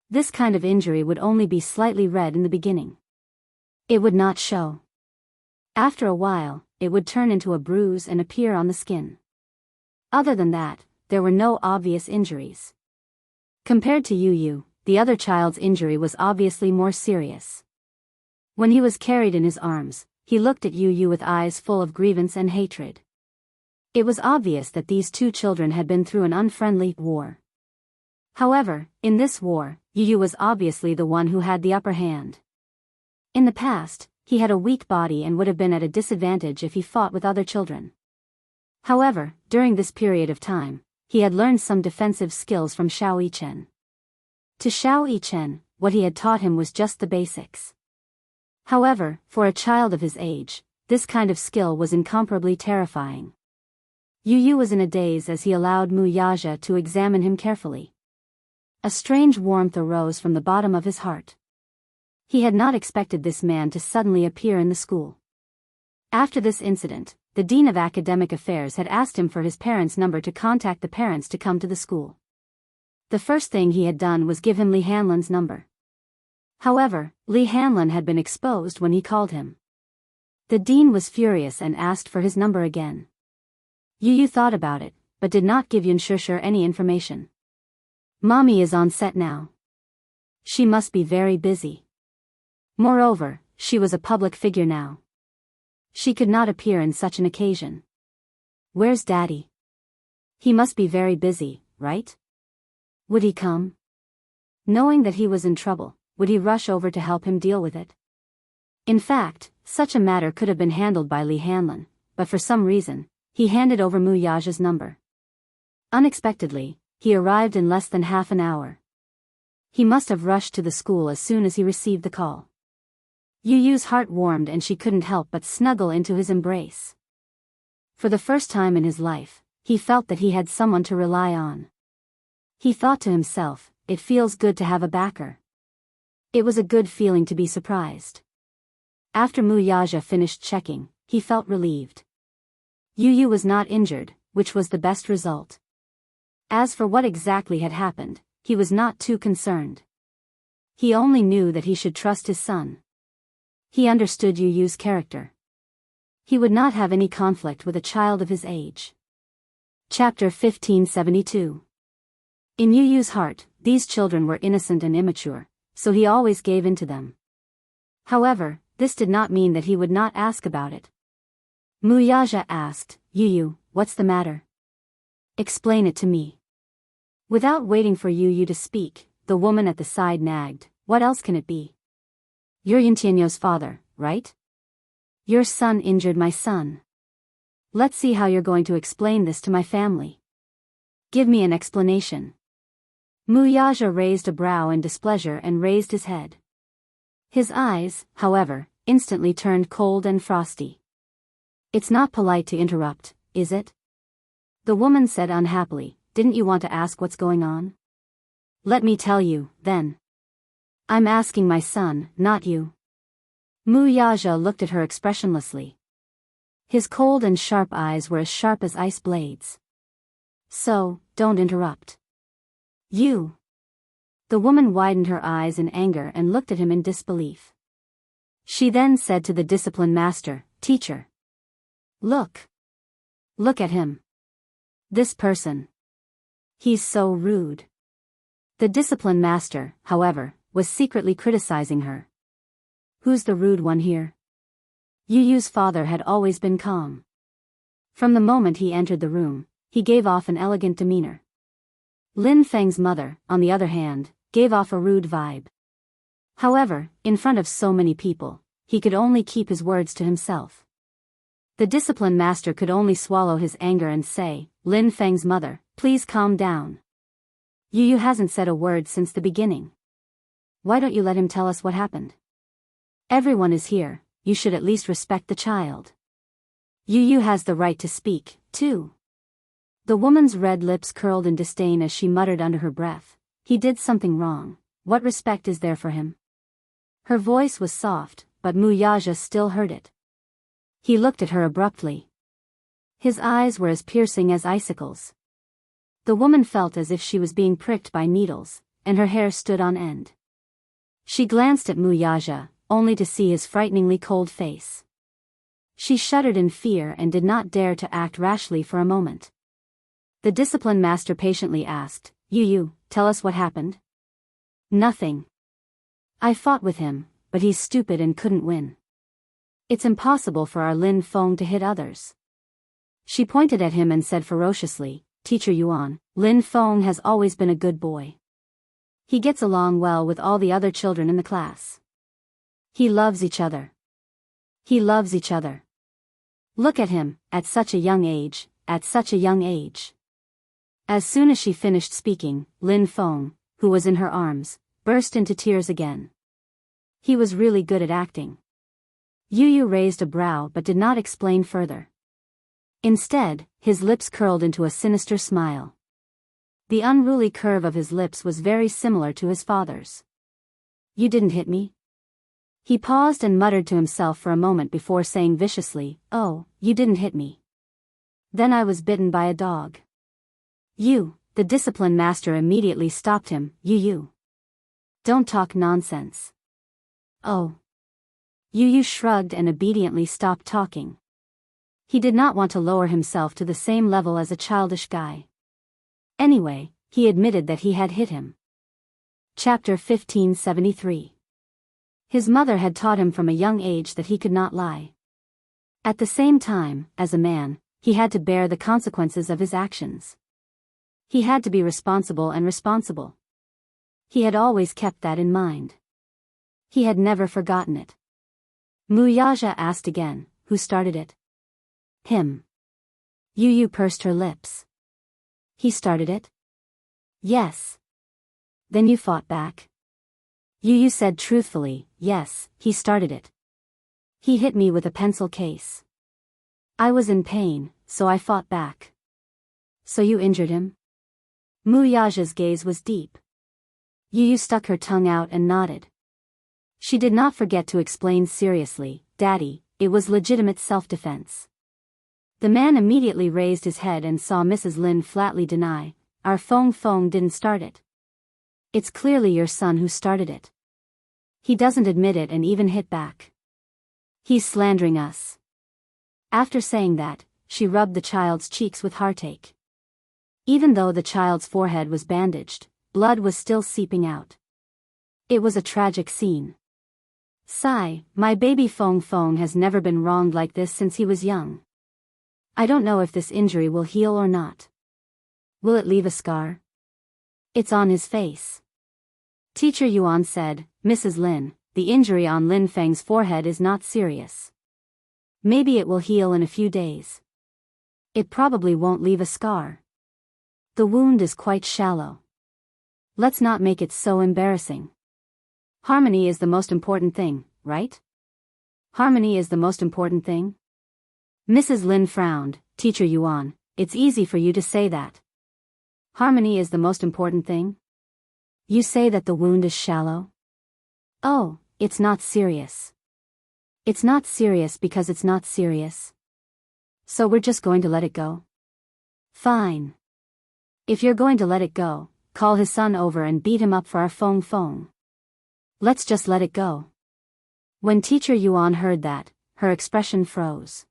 This kind of injury would only be slightly red in the beginning. It would not show. After a while, it would turn into a bruise and appear on the skin. Other than that, there were no obvious injuries. Compared to Yu Yu, the other child's injury was obviously more serious. When he was carried in his arms, he looked at Yu Yu with eyes full of grievance and hatred. It was obvious that these two children had been through an unfriendly war. However, in this war, Yu Yu was obviously the one who had the upper hand. In the past, he had a weak body and would have been at a disadvantage if he fought with other children. However, during this period of time, he had learned some defensive skills from Xiao Yichen. To Xiao Yichen, what he had taught him was just the basics. However, for a child of his age, this kind of skill was incomparably terrifying. Yu Yu was in a daze as he allowed Mu Yaja to examine him carefully. A strange warmth arose from the bottom of his heart. He had not expected this man to suddenly appear in the school. After this incident, the Dean of Academic Affairs had asked him for his parents' number to contact the parents to come to the school. The first thing he had done was give him Li Hanlan's number. However, Li Hanlan had been exposed when he called him. The dean was furious and asked for his number again. Yu Yu thought about it, but did not give Yun Shishir any information. Mommy is on set now. She must be very busy. Moreover, she was a public figure now. She could not appear in such an occasion. Where's Daddy? He must be very busy, right? Would he come? Knowing that he was in trouble, would he rush over to help him deal with it? In fact, such a matter could have been handled by Li Hanlan, but for some reason, he handed over Mu Yaja's number. Unexpectedly, he arrived in less than half an hour. He must have rushed to the school as soon as he received the call. Yu Yu's heart warmed and she couldn't help but snuggle into his embrace. For the first time in his life, he felt that he had someone to rely on. He thought to himself, it feels good to have a backer. It was a good feeling to be surprised. After Mu Yaja finished checking, he felt relieved. Yu Yu was not injured, which was the best result. As for what exactly had happened, he was not too concerned. He only knew that he should trust his son. He understood Yu Yu's character. He would not have any conflict with a child of his age. Chapter 1572. In Yu Yu's heart, these children were innocent and immature, so he always gave in to them. However, this did not mean that he would not ask about it. Mu Yaja asked, Yu Yu, what's the matter? Explain it to me. Without waiting for Yu Yu to speak, the woman at the side nagged, what else can it be? You're Yuntianyo's father, right? Your son injured my son. Let's see how you're going to explain this to my family. Give me an explanation. Mu Yaja raised a brow in displeasure and raised his head. His eyes, however, instantly turned cold and frosty. It's not polite to interrupt, is it? The woman said unhappily, didn't you want to ask what's going on? Let me tell you, then. I'm asking my son, not you. Mu Yaja looked at her expressionlessly. His cold and sharp eyes were as sharp as ice blades. So, don't interrupt. You. The woman widened her eyes in anger and looked at him in disbelief. She then said to the discipline master, Teacher. Look. Look at him. This person. He's so rude. The discipline master, however, was secretly criticizing her. Who's the rude one here? Yu Yu's father had always been calm. From the moment he entered the room, he gave off an elegant demeanor. Lin Feng's mother, on the other hand, gave off a rude vibe. However, in front of so many people, he could only keep his words to himself. The discipline master could only swallow his anger and say, Lin Feng's mother, please calm down. Yu Yu hasn't said a word since the beginning. Why don't you let him tell us what happened? Everyone is here, you should at least respect the child. Yu Yu has the right to speak, too. The woman's red lips curled in disdain as she muttered under her breath, he did something wrong, what respect is there for him? Her voice was soft, but Mu Yaja still heard it. He looked at her abruptly. His eyes were as piercing as icicles. The woman felt as if she was being pricked by needles, and her hair stood on end. She glanced at Mu Yaja, only to see his frighteningly cold face. She shuddered in fear and did not dare to act rashly for a moment. The discipline master patiently asked, Yu Yu, tell us what happened? Nothing. I fought with him, but he's stupid and couldn't win. It's impossible for our Lin Feng to hit others. She pointed at him and said ferociously, Teacher Yuan, Lin Feng has always been a good boy. He gets along well with all the other children in the class. He loves each other. He loves each other. Look at him, at such a young age, at such a young age. As soon as she finished speaking, Lin Feng, who was in her arms, burst into tears again. He was really good at acting. Yu Yu raised a brow but did not explain further. Instead, his lips curled into a sinister smile. The unruly curve of his lips was very similar to his father's. You didn't hit me? He paused and muttered to himself for a moment before saying viciously, Oh, you didn't hit me. Then I was bitten by a dog. The discipline master immediately stopped him, Yu. Don't talk nonsense. Oh. Yu shrugged and obediently stopped talking. He did not want to lower himself to the same level as a childish guy. Anyway, he admitted that he had hit him. Chapter 1573. His mother had taught him from a young age that he could not lie. At the same time, as a man, he had to bear the consequences of his actions. He had to be responsible and responsible. He had always kept that in mind. He had never forgotten it. Mu Yaja asked again, who started it? Him. Yu pursed her lips. He started it? Yes. Then you fought back? Yu said truthfully, yes, he started it. He hit me with a pencil case. I was in pain, so I fought back. So you injured him? Mu Yaja's gaze was deep. Yu stuck her tongue out and nodded. She did not forget to explain seriously, Daddy, it was legitimate self-defense. The man immediately raised his head and saw Mrs. Lin flatly deny, Our Feng didn't start it. It's clearly your son who started it. He doesn't admit it and even hit back. He's slandering us. After saying that, she rubbed the child's cheeks with heartache. Even though the child's forehead was bandaged, blood was still seeping out. It was a tragic scene. Sigh, my baby Feng has never been wronged like this since he was young. I don't know if this injury will heal or not. Will it leave a scar? It's on his face. Teacher Yuan said, Mrs. Lin, the injury on Lin Feng's forehead is not serious. Maybe it will heal in a few days. It probably won't leave a scar. The wound is quite shallow. Let's not make it so embarrassing. Harmony is the most important thing, right? Harmony is the most important thing? Mrs. Lin frowned, Teacher Yuan, it's easy for you to say that. Harmony is the most important thing? You say that the wound is shallow? Oh, it's not serious. It's not serious because it's not serious. So we're just going to let it go? Fine. If you're going to let it go, call his son over and beat him up for our Feng. Let's just let it go. When Teacher Yuan heard that, her expression froze.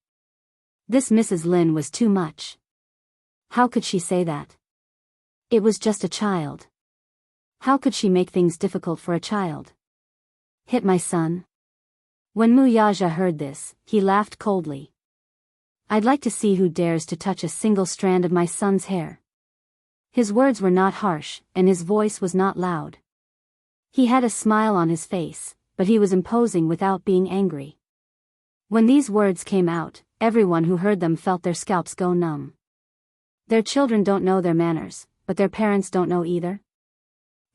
This Mrs. Lin was too much. How could she say that? It was just a child. How could she make things difficult for a child? Hit my son? When Mu Yaja heard this, he laughed coldly. I'd like to see who dares to touch a single strand of my son's hair. His words were not harsh, and his voice was not loud. He had a smile on his face, but he was imposing without being angry. When these words came out, everyone who heard them felt their scalps go numb. Their children don't know their manners, but their parents don't know either.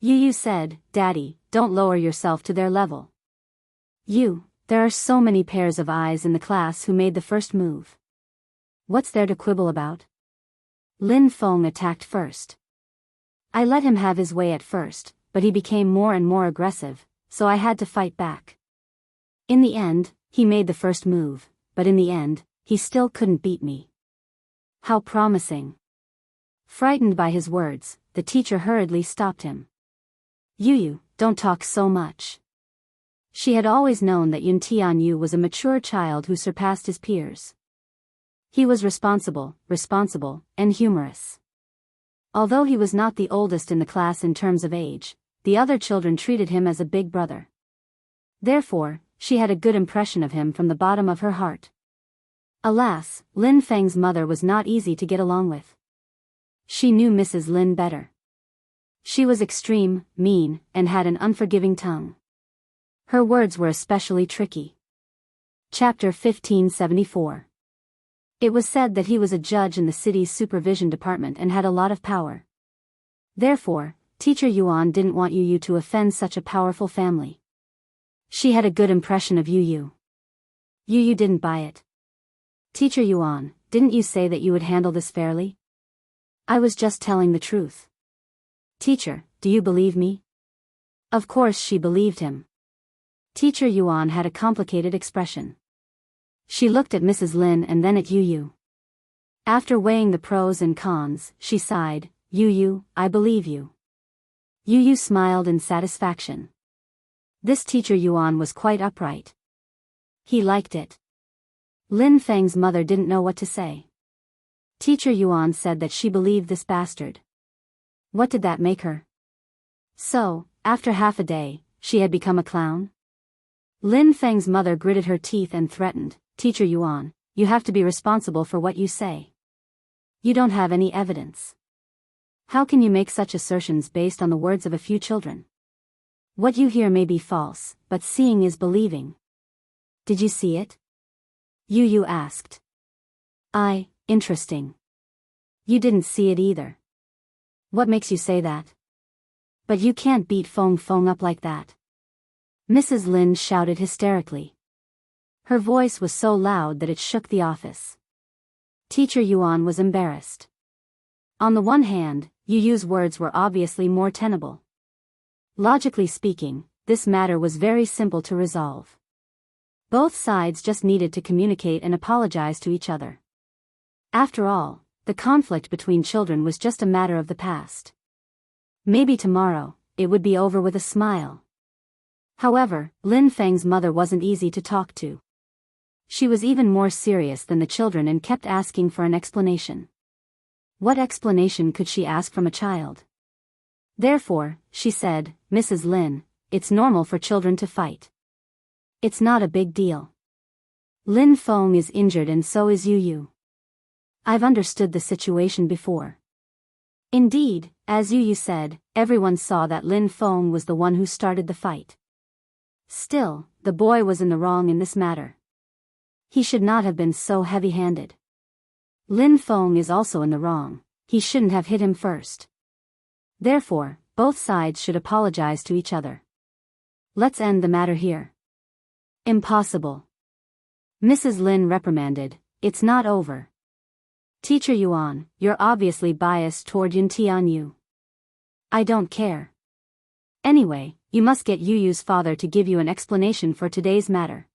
Yu Yu said, Daddy, don't lower yourself to their level. There are so many pairs of eyes in the class who made the first move. What's there to quibble about? Lin Feng attacked first. I let him have his way at first, but he became more and more aggressive, so I had to fight back. In the end, he made the first move, but in the end, he still couldn't beat me. How promising. Frightened by his words, the teacher hurriedly stopped him. Yu, don't talk so much. She had always known that Yun Tianyu was a mature child who surpassed his peers. He was responsible, and humorous. Although he was not the oldest in the class in terms of age, the other children treated him as a big brother. Therefore, she had a good impression of him from the bottom of her heart. Alas, Lin Feng's mother was not easy to get along with. She knew Mrs. Lin better. She was extreme, mean, and had an unforgiving tongue. Her words were especially tricky. Chapter 1574. It was said that he was a judge in the city's supervision department and had a lot of power. Therefore, Teacher Yuan didn't want Yu Yu to offend such a powerful family. She had a good impression of Yu Yu. Yu Yu didn't buy it. Teacher Yuan, didn't you say that you would handle this fairly? I was just telling the truth. Teacher, do you believe me? Of course she believed him. Teacher Yuan had a complicated expression. She looked at Mrs. Lin and then at Yu Yu. After weighing the pros and cons, she sighed, Yu Yu, I believe you. Yu Yu smiled in satisfaction. This Teacher Yuan was quite upright. He liked it. Lin Feng's mother didn't know what to say. Teacher Yuan said that she believed this bastard. What did that make her? So, after half a day, she had become a clown? Lin Feng's mother gritted her teeth and threatened, Teacher Yuan, you have to be responsible for what you say. You don't have any evidence. How can you make such assertions based on the words of a few children? What you hear may be false, but seeing is believing. Did you see it? Yu Yu asked. Interesting. You didn't see it either. What makes you say that? But you can't beat Feng up like that. Mrs. Lin shouted hysterically. Her voice was so loud that it shook the office. Teacher Yuan was embarrassed. On the one hand, Yu Yu's words were obviously more tenable. Logically speaking, this matter was very simple to resolve. Both sides just needed to communicate and apologize to each other. After all, the conflict between children was just a matter of the past. Maybe tomorrow, it would be over with a smile. However, Lin Feng's mother wasn't easy to talk to. She was even more serious than the children and kept asking for an explanation. What explanation could she ask from a child? Therefore, she said, Mrs. Lin, it's normal for children to fight. It's not a big deal. Lin Feng is injured and so is Yu Yu. I've understood the situation before. Indeed, as Yu Yu said, everyone saw that Lin Feng was the one who started the fight. Still, the boy was in the wrong in this matter. He should not have been so heavy-handed. Lin Feng is also in the wrong, he shouldn't have hit him first. Therefore, both sides should apologize to each other. Let's end the matter here. Impossible. Mrs. Lin reprimanded, it's not over. Teacher Yuan, you're obviously biased toward Yun Tianyu. I don't care. Anyway, you must get Yu Yu's father to give you an explanation for today's matter.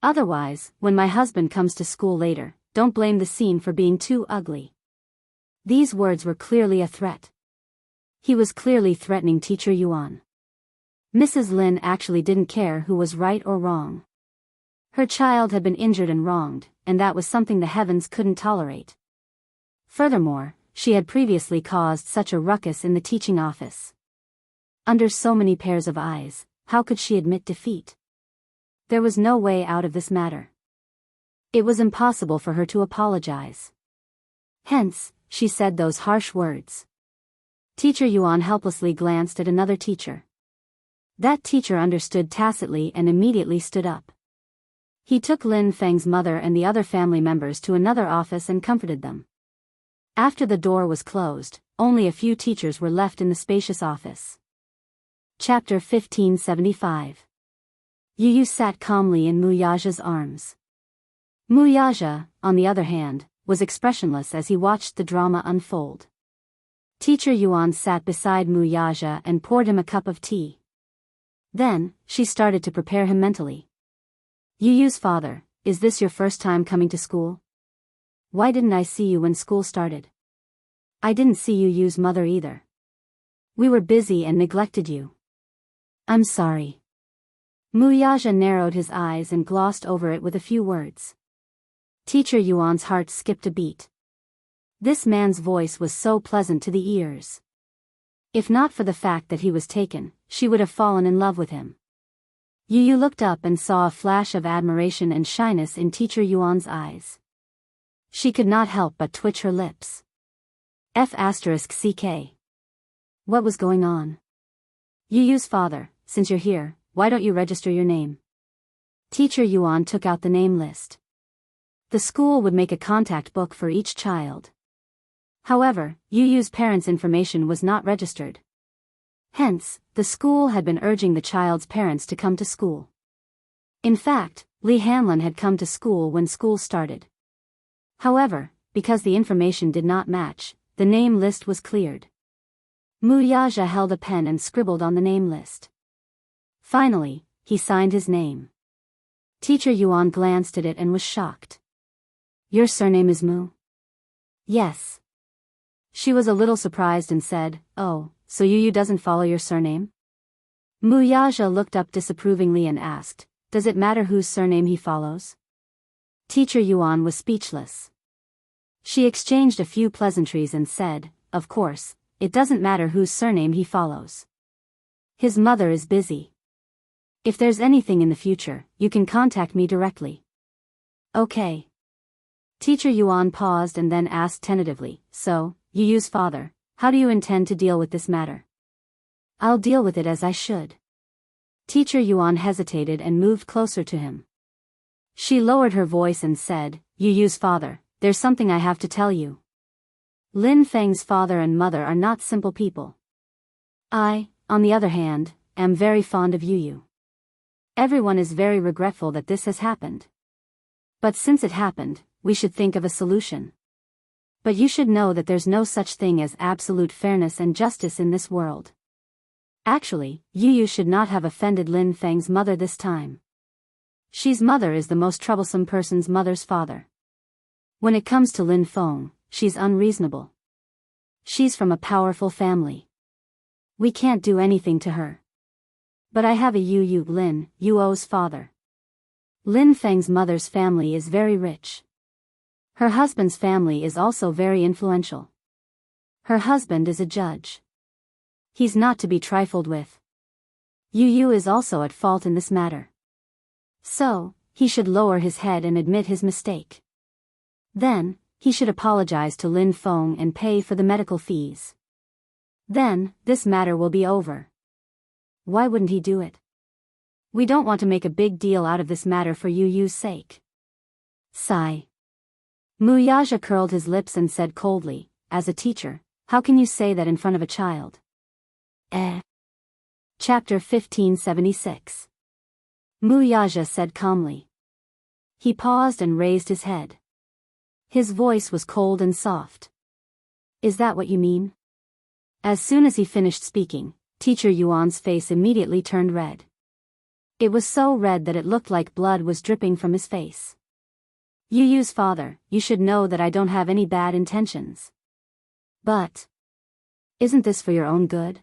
Otherwise, when my husband comes to school later, don't blame the scene for being too ugly. These words were clearly a threat. He was clearly threatening Teacher Yuan. Mrs. Lin actually didn't care who was right or wrong. Her child had been injured and wronged, and that was something the heavens couldn't tolerate. Furthermore, she had previously caused such a ruckus in the teaching office. Under so many pairs of eyes, how could she admit defeat? There was no way out of this matter. It was impossible for her to apologize. Hence, she said those harsh words. Teacher Yuan helplessly glanced at another teacher. That teacher understood tacitly and immediately stood up. He took Lin Feng's mother and the other family members to another office and comforted them. After the door was closed, only a few teachers were left in the spacious office. Chapter 1575. Yu Yu sat calmly in Mu Yaja's arms. Mu Yaja, on the other hand, was expressionless as he watched the drama unfold. Teacher Yuan sat beside Mu Yaja and poured him a cup of tea. Then, she started to prepare him mentally. Yu Yu's father, is this your first time coming to school? Why didn't I see you when school started? I didn't see Yu Yu's mother either. We were busy and neglected you. I'm sorry. Mu Yaja narrowed his eyes and glossed over it with a few words. Teacher Yuan's heart skipped a beat. This man's voice was so pleasant to the ears. If not for the fact that he was taken, she would have fallen in love with him. Yu Yu looked up and saw a flash of admiration and shyness in Teacher Yuan's eyes. She could not help but twitch her lips. F***CK. What was going on? Yu Yu's father, since you're here, why don't you register your name? Teacher Yuan took out the name list. The school would make a contact book for each child. However, Yu Yu's parents' information was not registered. Hence, the school had been urging the child's parents to come to school. In fact, Li Hanlin had come to school when school started. However, because the information did not match, the name list was cleared. Mu Yaja held a pen and scribbled on the name list. Finally, he signed his name. Teacher Yuan glanced at it and was shocked. Your surname is Mu? Yes. She was a little surprised and said, oh, so Yu Yu doesn't follow your surname? Mu Yaja looked up disapprovingly and asked, does it matter whose surname he follows? Teacher Yuan was speechless. She exchanged a few pleasantries and said, of course, it doesn't matter whose surname he follows. His mother is busy. If there's anything in the future, you can contact me directly. Okay. Teacher Yuan paused and then asked tentatively, so, Yu Yu's father, how do you intend to deal with this matter? I'll deal with it as I should. Teacher Yuan hesitated and moved closer to him. She lowered her voice and said, Yu Yu's father, there's something I have to tell you. Lin Feng's father and mother are not simple people. I, on the other hand, am very fond of Yu Yu. Everyone is very regretful that this has happened. But since it happened, we should think of a solution. But you should know that there's no such thing as absolute fairness and justice in this world. Actually, Yu Yu should not have offended Lin Feng's mother this time. She's mother is the most troublesome person's mother's father. When it comes to Lin Feng, she's unreasonable. She's from a powerful family. We can't do anything to her. But I have a Yu Yu Lin, Yuo's father. Lin Feng's mother's family is very rich. Her husband's family is also very influential. Her husband is a judge. He's not to be trifled with. Yu Yu is also at fault in this matter. So, he should lower his head and admit his mistake. Then, he should apologize to Lin Feng and pay for the medical fees. Then, this matter will be over. Why wouldn't he do it? We don't want to make a big deal out of this matter for Yu Yu's sake. Sigh. Mu Yaja curled his lips and said coldly, as a teacher, how can you say that in front of a child? Chapter 1576. Mu Yaja said calmly. He paused and raised his head. His voice was cold and soft. Is that what you mean? As soon as he finished speaking, Teacher Yuan's face immediately turned red. It was so red that it looked like blood was dripping from his face. Yu Yu's father, you should know that I don't have any bad intentions. But isn't this for your own good?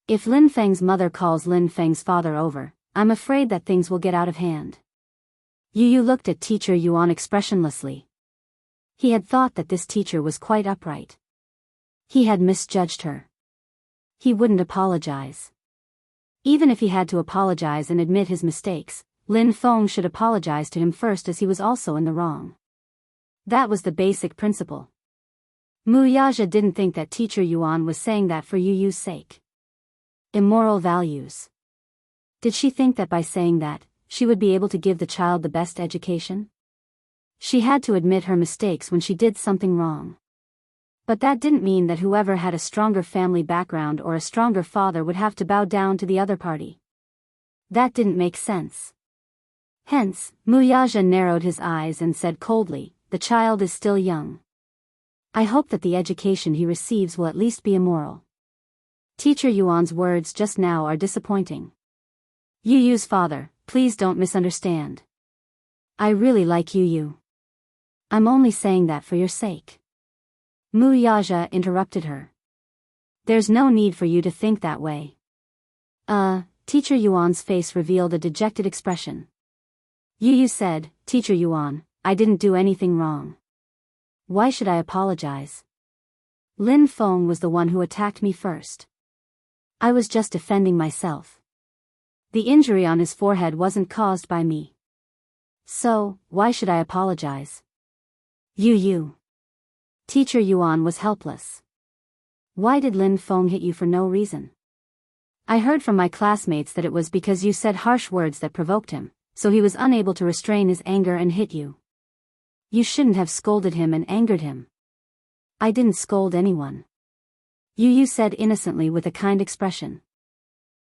If Lin Feng's mother calls Lin Feng's father over, I'm afraid that things will get out of hand. Yu Yu looked at Teacher Yuan expressionlessly. He had thought that this teacher was quite upright. He had misjudged her. He wouldn't apologize. Even if he had to apologize and admit his mistakes, Lin Feng should apologize to him first, as he was also in the wrong. That was the basic principle. Mu Yaja didn't think that Teacher Yuan was saying that for Yu Yu's sake. Immoral values. Did she think that by saying that, she would be able to give the child the best education? She had to admit her mistakes when she did something wrong. But that didn't mean that whoever had a stronger family background or a stronger father would have to bow down to the other party. That didn't make sense. Hence, Mu Yaja narrowed his eyes and said coldly, "The child is still young. I hope that the education he receives will at least be immoral." Teacher Yuan's words just now are disappointing. Yu Yu's father, please don't misunderstand. I really like Yu Yu. I'm only saying that for your sake. Mu Yaja interrupted her. There's no need for you to think that way. Teacher Yuan's face revealed a dejected expression. Yu Yu said, "Teacher Yuan, I didn't do anything wrong. Why should I apologize? Lin Feng was the one who attacked me first. I was just defending myself. The injury on his forehead wasn't caused by me. So, why should I apologize?" Yu Yu. Teacher Yuan was helpless. Why did Lin Feng hit you for no reason? I heard from my classmates that it was because you said harsh words that provoked him, so he was unable to restrain his anger and hit you. You shouldn't have scolded him and angered him. I didn't scold anyone. Yu Yu said innocently with a kind expression.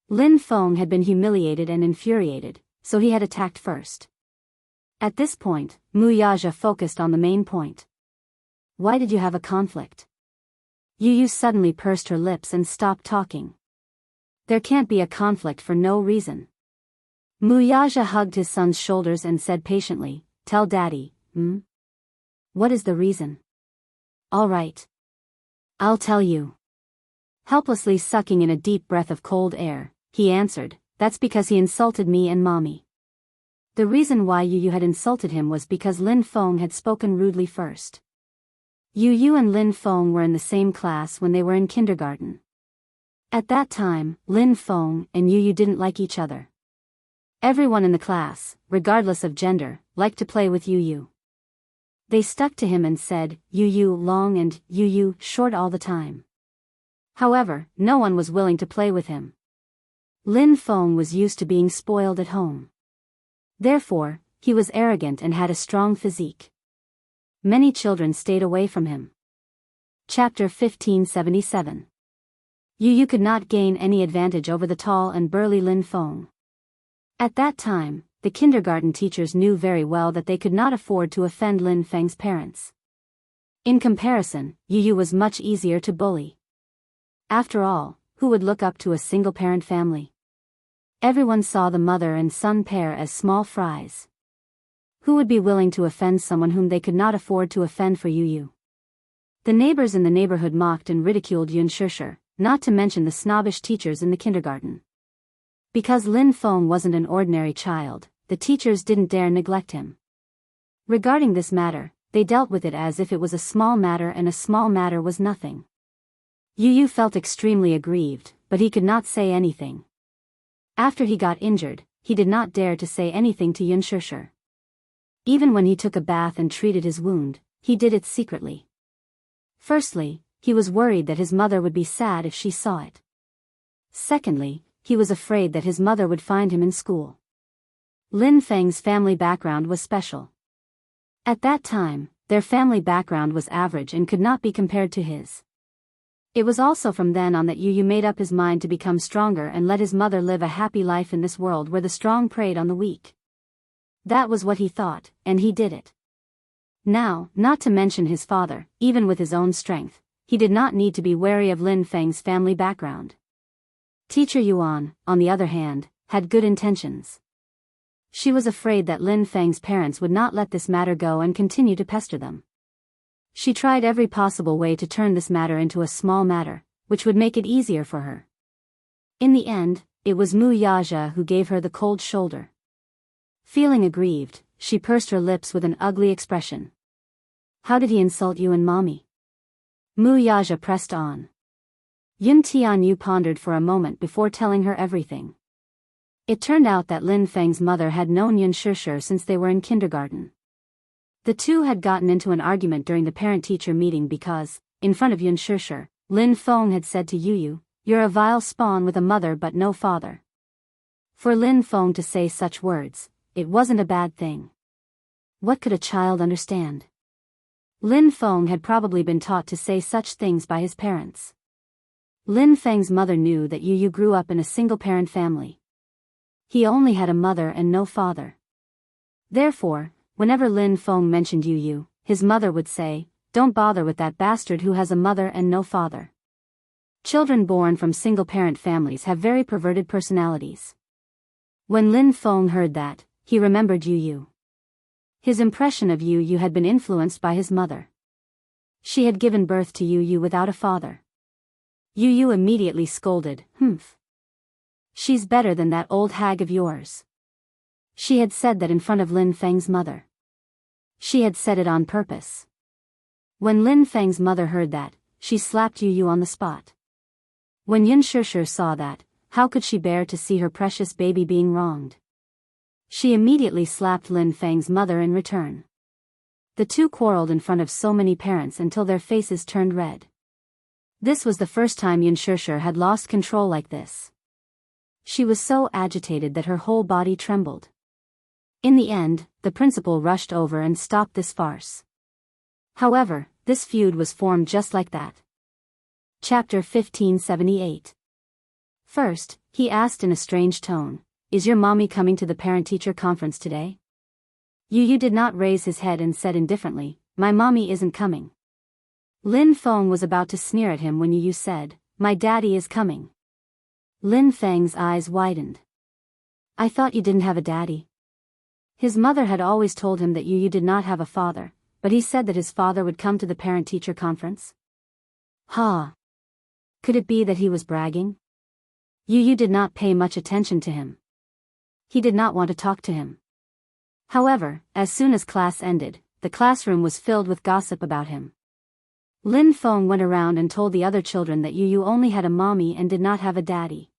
Lin Feng had been humiliated and infuriated, so he had attacked first. At this point, Mu Yaja focused on the main point. Why did you have a conflict? Yu Yu suddenly pursed her lips and stopped talking. There can't be a conflict for no reason. Mu Yaja hugged his son's shoulders and said patiently, "Tell Daddy, What is the reason?" "All right. I'll tell you." Helplessly sucking in a deep breath of cold air, he answered, "That's because he insulted me and Mommy." The reason why Yu Yu had insulted him was because Lin Feng had spoken rudely first. Yu Yu and Lin Feng were in the same class when they were in kindergarten. At that time, Lin Feng and Yu Yu didn't like each other. Everyone in the class, regardless of gender, liked to play with Yu Yu. They stuck to him and said, "Yu Yu long" and "Yu Yu short" all the time. However, no one was willing to play with him. Lin Feng was used to being spoiled at home. Therefore, he was arrogant and had a strong physique. Many children stayed away from him. Chapter 1577. Yu Yu could not gain any advantage over the tall and burly Lin Feng. At that time, the kindergarten teachers knew very well that they could not afford to offend Lin Feng's parents. In comparison, Yu Yu was much easier to bully. After all, who would look up to a single-parent family? Everyone saw the mother and son pair as small fries. Who would be willing to offend someone whom they could not afford to offend for Yu Yu? The neighbors in the neighborhood mocked and ridiculed Yun Shishir, not to mention the snobbish teachers in the kindergarten. Because Lin Feng wasn't an ordinary child, the teachers didn't dare neglect him. Regarding this matter, they dealt with it as if it was a small matter, and a small matter was nothing. Yu Yu felt extremely aggrieved, but he could not say anything. After he got injured, he did not dare to say anything to Yun Shishir. Even when he took a bath and treated his wound, he did it secretly. Firstly, he was worried that his mother would be sad if she saw it. Secondly, he was afraid that his mother would find him in school. Lin Feng's family background was special. At that time, their family background was average and could not be compared to his. It was also from then on that Yu Yu made up his mind to become stronger and let his mother live a happy life in this world where the strong preyed on the weak. That was what he thought, and he did it. Now, not to mention his father, even with his own strength, he did not need to be wary of Lin Feng's family background. Teacher Yuan, on the other hand, had good intentions. She was afraid that Lin Feng's parents would not let this matter go and continue to pester them. She tried every possible way to turn this matter into a small matter, which would make it easier for her. In the end, it was Mu Yaja who gave her the cold shoulder. Feeling aggrieved, she pursed her lips with an ugly expression. "How did he insult you and Mommy?" Mu Yaja pressed on. Yun Tianyu pondered for a moment before telling her everything. It turned out that Lin Feng's mother had known Yun Shishir since they were in kindergarten. The two had gotten into an argument during the parent-teacher meeting because, in front of Yun Shishir, Lin Feng had said to Yu, "You're a vile spawn with a mother but no father." For Lin Feng to say such words, it wasn't a bad thing. What could a child understand? Lin Feng had probably been taught to say such things by his parents. Lin Feng's mother knew that Yu grew up in a single-parent family. He only had a mother and no father. Therefore, whenever Lin Feng mentioned Yu, his mother would say, "Don't bother with that bastard who has a mother and no father." Children born from single-parent families have very perverted personalities. When Lin Feng heard that, he remembered Yu. His impression of Yu had been influenced by his mother. She had given birth to Yu without a father. Yu immediately scolded, "Humph. She's better than that old hag of yours." She had said that in front of Lin Feng's mother. She had said it on purpose. When Lin Feng's mother heard that, she slapped Yu on the spot. When Yun Shishir saw that, how could she bear to see her precious baby being wronged? She immediately slapped Lin Feng's mother in return. The two quarreled in front of so many parents until their faces turned red. This was the first time Yun Shishir had lost control like this. She was so agitated that her whole body trembled. In the end, the principal rushed over and stopped this farce. However, this feud was formed just like that. Chapter 1578. First, he asked in a strange tone, "Is your mommy coming to the parent-teacher conference today?" Yu did not raise his head and said indifferently, "My mommy isn't coming." Lin Feng was about to sneer at him when Yu said, "My daddy is coming." Lin Feng's eyes widened. "I thought you didn't have a daddy." His mother had always told him that Yu did not have a father, but he said that his father would come to the parent-teacher conference. Could it be that he was bragging? Yu did not pay much attention to him. He did not want to talk to him. However, as soon as class ended, the classroom was filled with gossip about him. Lin Feng went around and told the other children that Yu only had a mommy and did not have a daddy.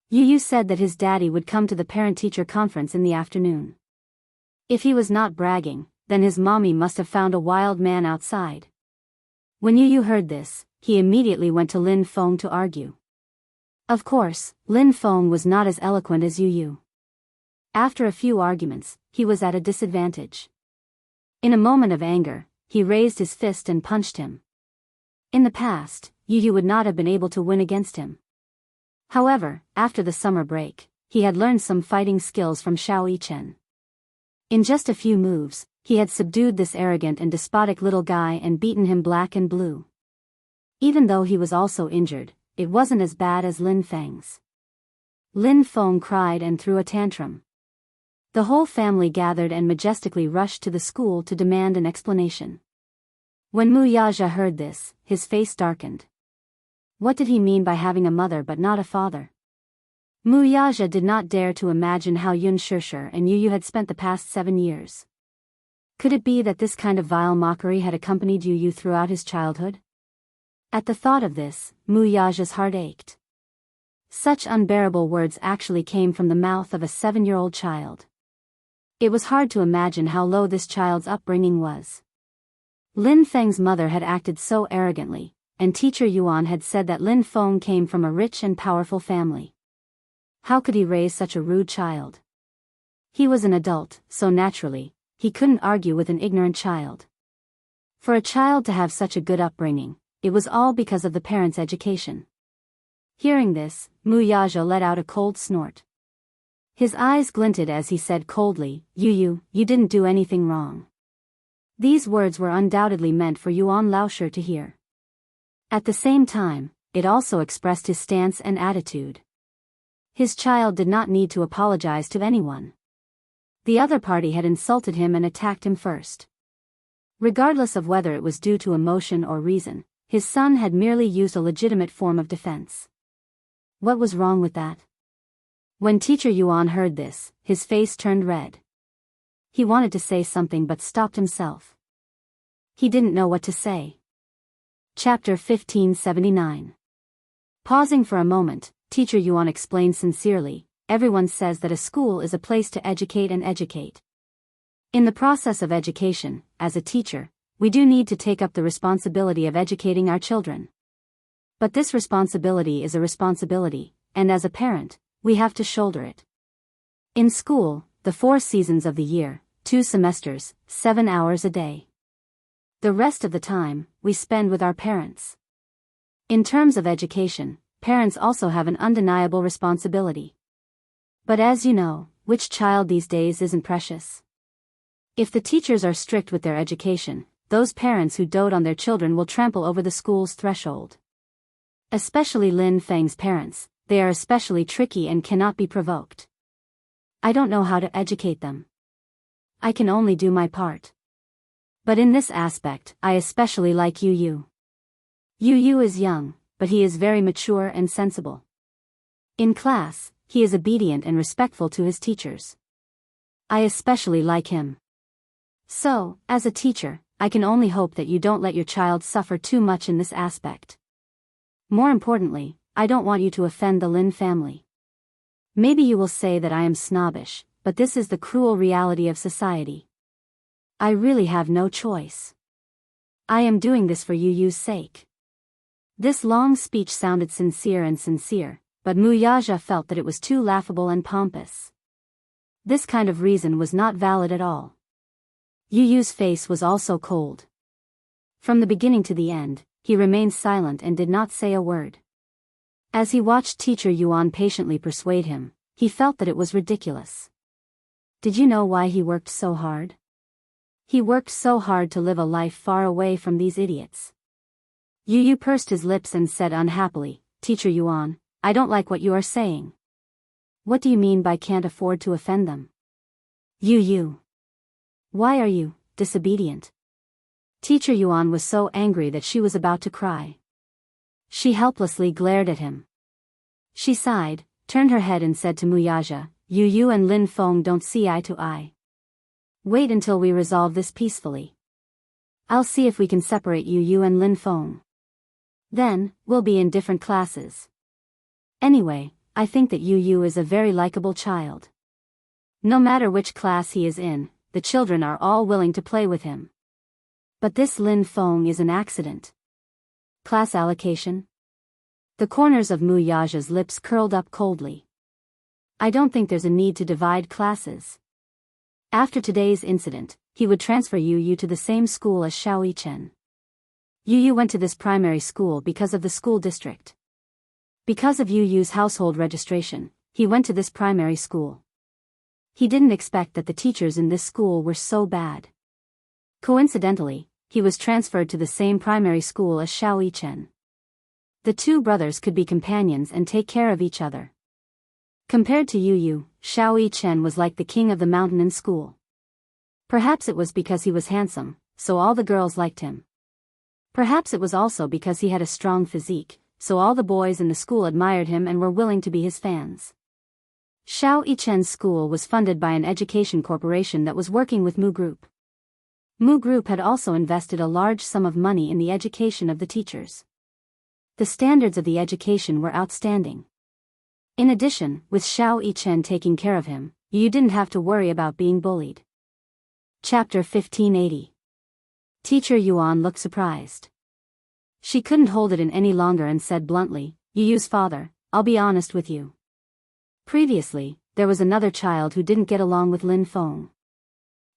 Yu said that his daddy would come to the parent-teacher conference in the afternoon. If he was not bragging, then his mommy must have found a wild man outside. When Yu heard this, he immediately went to Lin Feng to argue. Of course, Lin Feng was not as eloquent as Yu. After a few arguments, he was at a disadvantage. In a moment of anger, he raised his fist and punched him. In the past, Yu would not have been able to win against him. However, after the summer break, he had learned some fighting skills from Xiao Yichen. In just a few moves, he had subdued this arrogant and despotic little guy and beaten him black and blue. Even though he was also injured, it wasn't as bad as Lin Feng's. Lin Feng cried and threw a tantrum. The whole family gathered and majestically rushed to the school to demand an explanation. When Mu Yaja heard this, his face darkened. What did he mean by having a mother but not a father? Mu Yaja did not dare to imagine how Yun Shishir and Yu had spent the past 7 years. Could it be that this kind of vile mockery had accompanied Yu throughout his childhood? At the thought of this, Mu Yaja's heart ached. Such unbearable words actually came from the mouth of a 7-year-old child. It was hard to imagine how low this child's upbringing was. Lin Feng's mother had acted so arrogantly, and teacher Yuan had said that Lin Feng came from a rich and powerful family. How could he raise such a rude child? He was an adult, so naturally, he couldn't argue with an ignorant child. For a child to have such a good upbringing, it was all because of the parents' education. Hearing this, Mu Yaja let out a cold snort. His eyes glinted as he said coldly, You didn't do anything wrong." These words were undoubtedly meant for Yuan Laoshi to hear. At the same time, it also expressed his stance and attitude. His child did not need to apologize to anyone. The other party had insulted him and attacked him first. Regardless of whether it was due to emotion or reason, his son had merely used a legitimate form of defense. What was wrong with that? When teacher Yuan heard this, his face turned red. He wanted to say something but stopped himself. He didn't know what to say. Chapter 1579. Pausing for a moment, teacher Yuan explained sincerely, everyone says that a school is a place to educate and educate. In the process of education, as a teacher, we do need to take up the responsibility of educating our children. But this responsibility is a responsibility, and as a parent, we have to shoulder it. In school, the 4 seasons of the year, 2 semesters, 7 hours a day. The rest of the time, we spend with our parents. In terms of education, parents also have an undeniable responsibility. But as you know, which child these days isn't precious? If the teachers are strict with their education, those parents who dote on their children will trample over the school's threshold. Especially Lin Feng's parents, they are especially tricky and cannot be provoked. I don't know how to educate them. I can only do my part. But in this aspect, I especially like Yu Yu. Yu Yu is young, but he is very mature and sensible. In class, he is obedient and respectful to his teachers. I especially like him. So, as a teacher, I can only hope that you don't let your child suffer too much in this aspect. More importantly, I don't want you to offend the Lin family. Maybe you will say that I am snobbish, but this is the cruel reality of society. I really have no choice. I am doing this for Yu Yu's sake. This long speech sounded sincere, but Mu Yaja felt that it was too laughable and pompous. This kind of reason was not valid at all. Yu Yu's face was also cold. From the beginning to the end, he remained silent and did not say a word. As he watched Teacher Yuan patiently persuade him, he felt that it was ridiculous. Did you know why he worked so hard? He worked so hard to live a life far away from these idiots. Yu Yu pursed his lips and said unhappily, Teacher Yuan, I don't like what you are saying. What do you mean by can't afford to offend them? Yu Yu. Why are you disobedient? Teacher Yuan was so angry that she was about to cry. She helplessly glared at him. She sighed, turned her head and said to Muyaja, Yu Yu and Lin Feng don't see eye to eye. Wait until we resolve this peacefully. I'll see if we can separate Yu Yu and Lin Feng. Then, we'll be in different classes. Anyway, I think that Yu Yu is a very likable child. No matter which class he is in, the children are all willing to play with him. But this Lin Feng is an accident. Class allocation? The corners of Mu Yaja's lips curled up coldly. I don't think there's a need to divide classes. After today's incident, he would transfer Yu Yu to the same school as Xiao Yichen. Yu Yu went to this primary school because of the school district. Because of Yu Yu's household registration, he went to this primary school. He didn't expect that the teachers in this school were so bad. Coincidentally, he was transferred to the same primary school as Xiao Yichen. The 2 brothers could be companions and take care of each other. Compared to Yu Yu, Xiao Yichen was like the king of the mountain in school. Perhaps it was because he was handsome, so all the girls liked him. Perhaps it was also because he had a strong physique, so all the boys in the school admired him and were willing to be his fans. Xiao Yichen's school was funded by an education corporation that was working with Mu Group. Mu Group had also invested a large sum of money in the education of the teachers. The standards of the education were outstanding. In addition, with Xiao Yichen taking care of him, you didn't have to worry about being bullied. Chapter 1580. Teacher Yuan looked surprised. She couldn't hold it in any longer and said bluntly, Yu Yu's father, I'll be honest with you. Previously, there was another child who didn't get along with Lin Feng.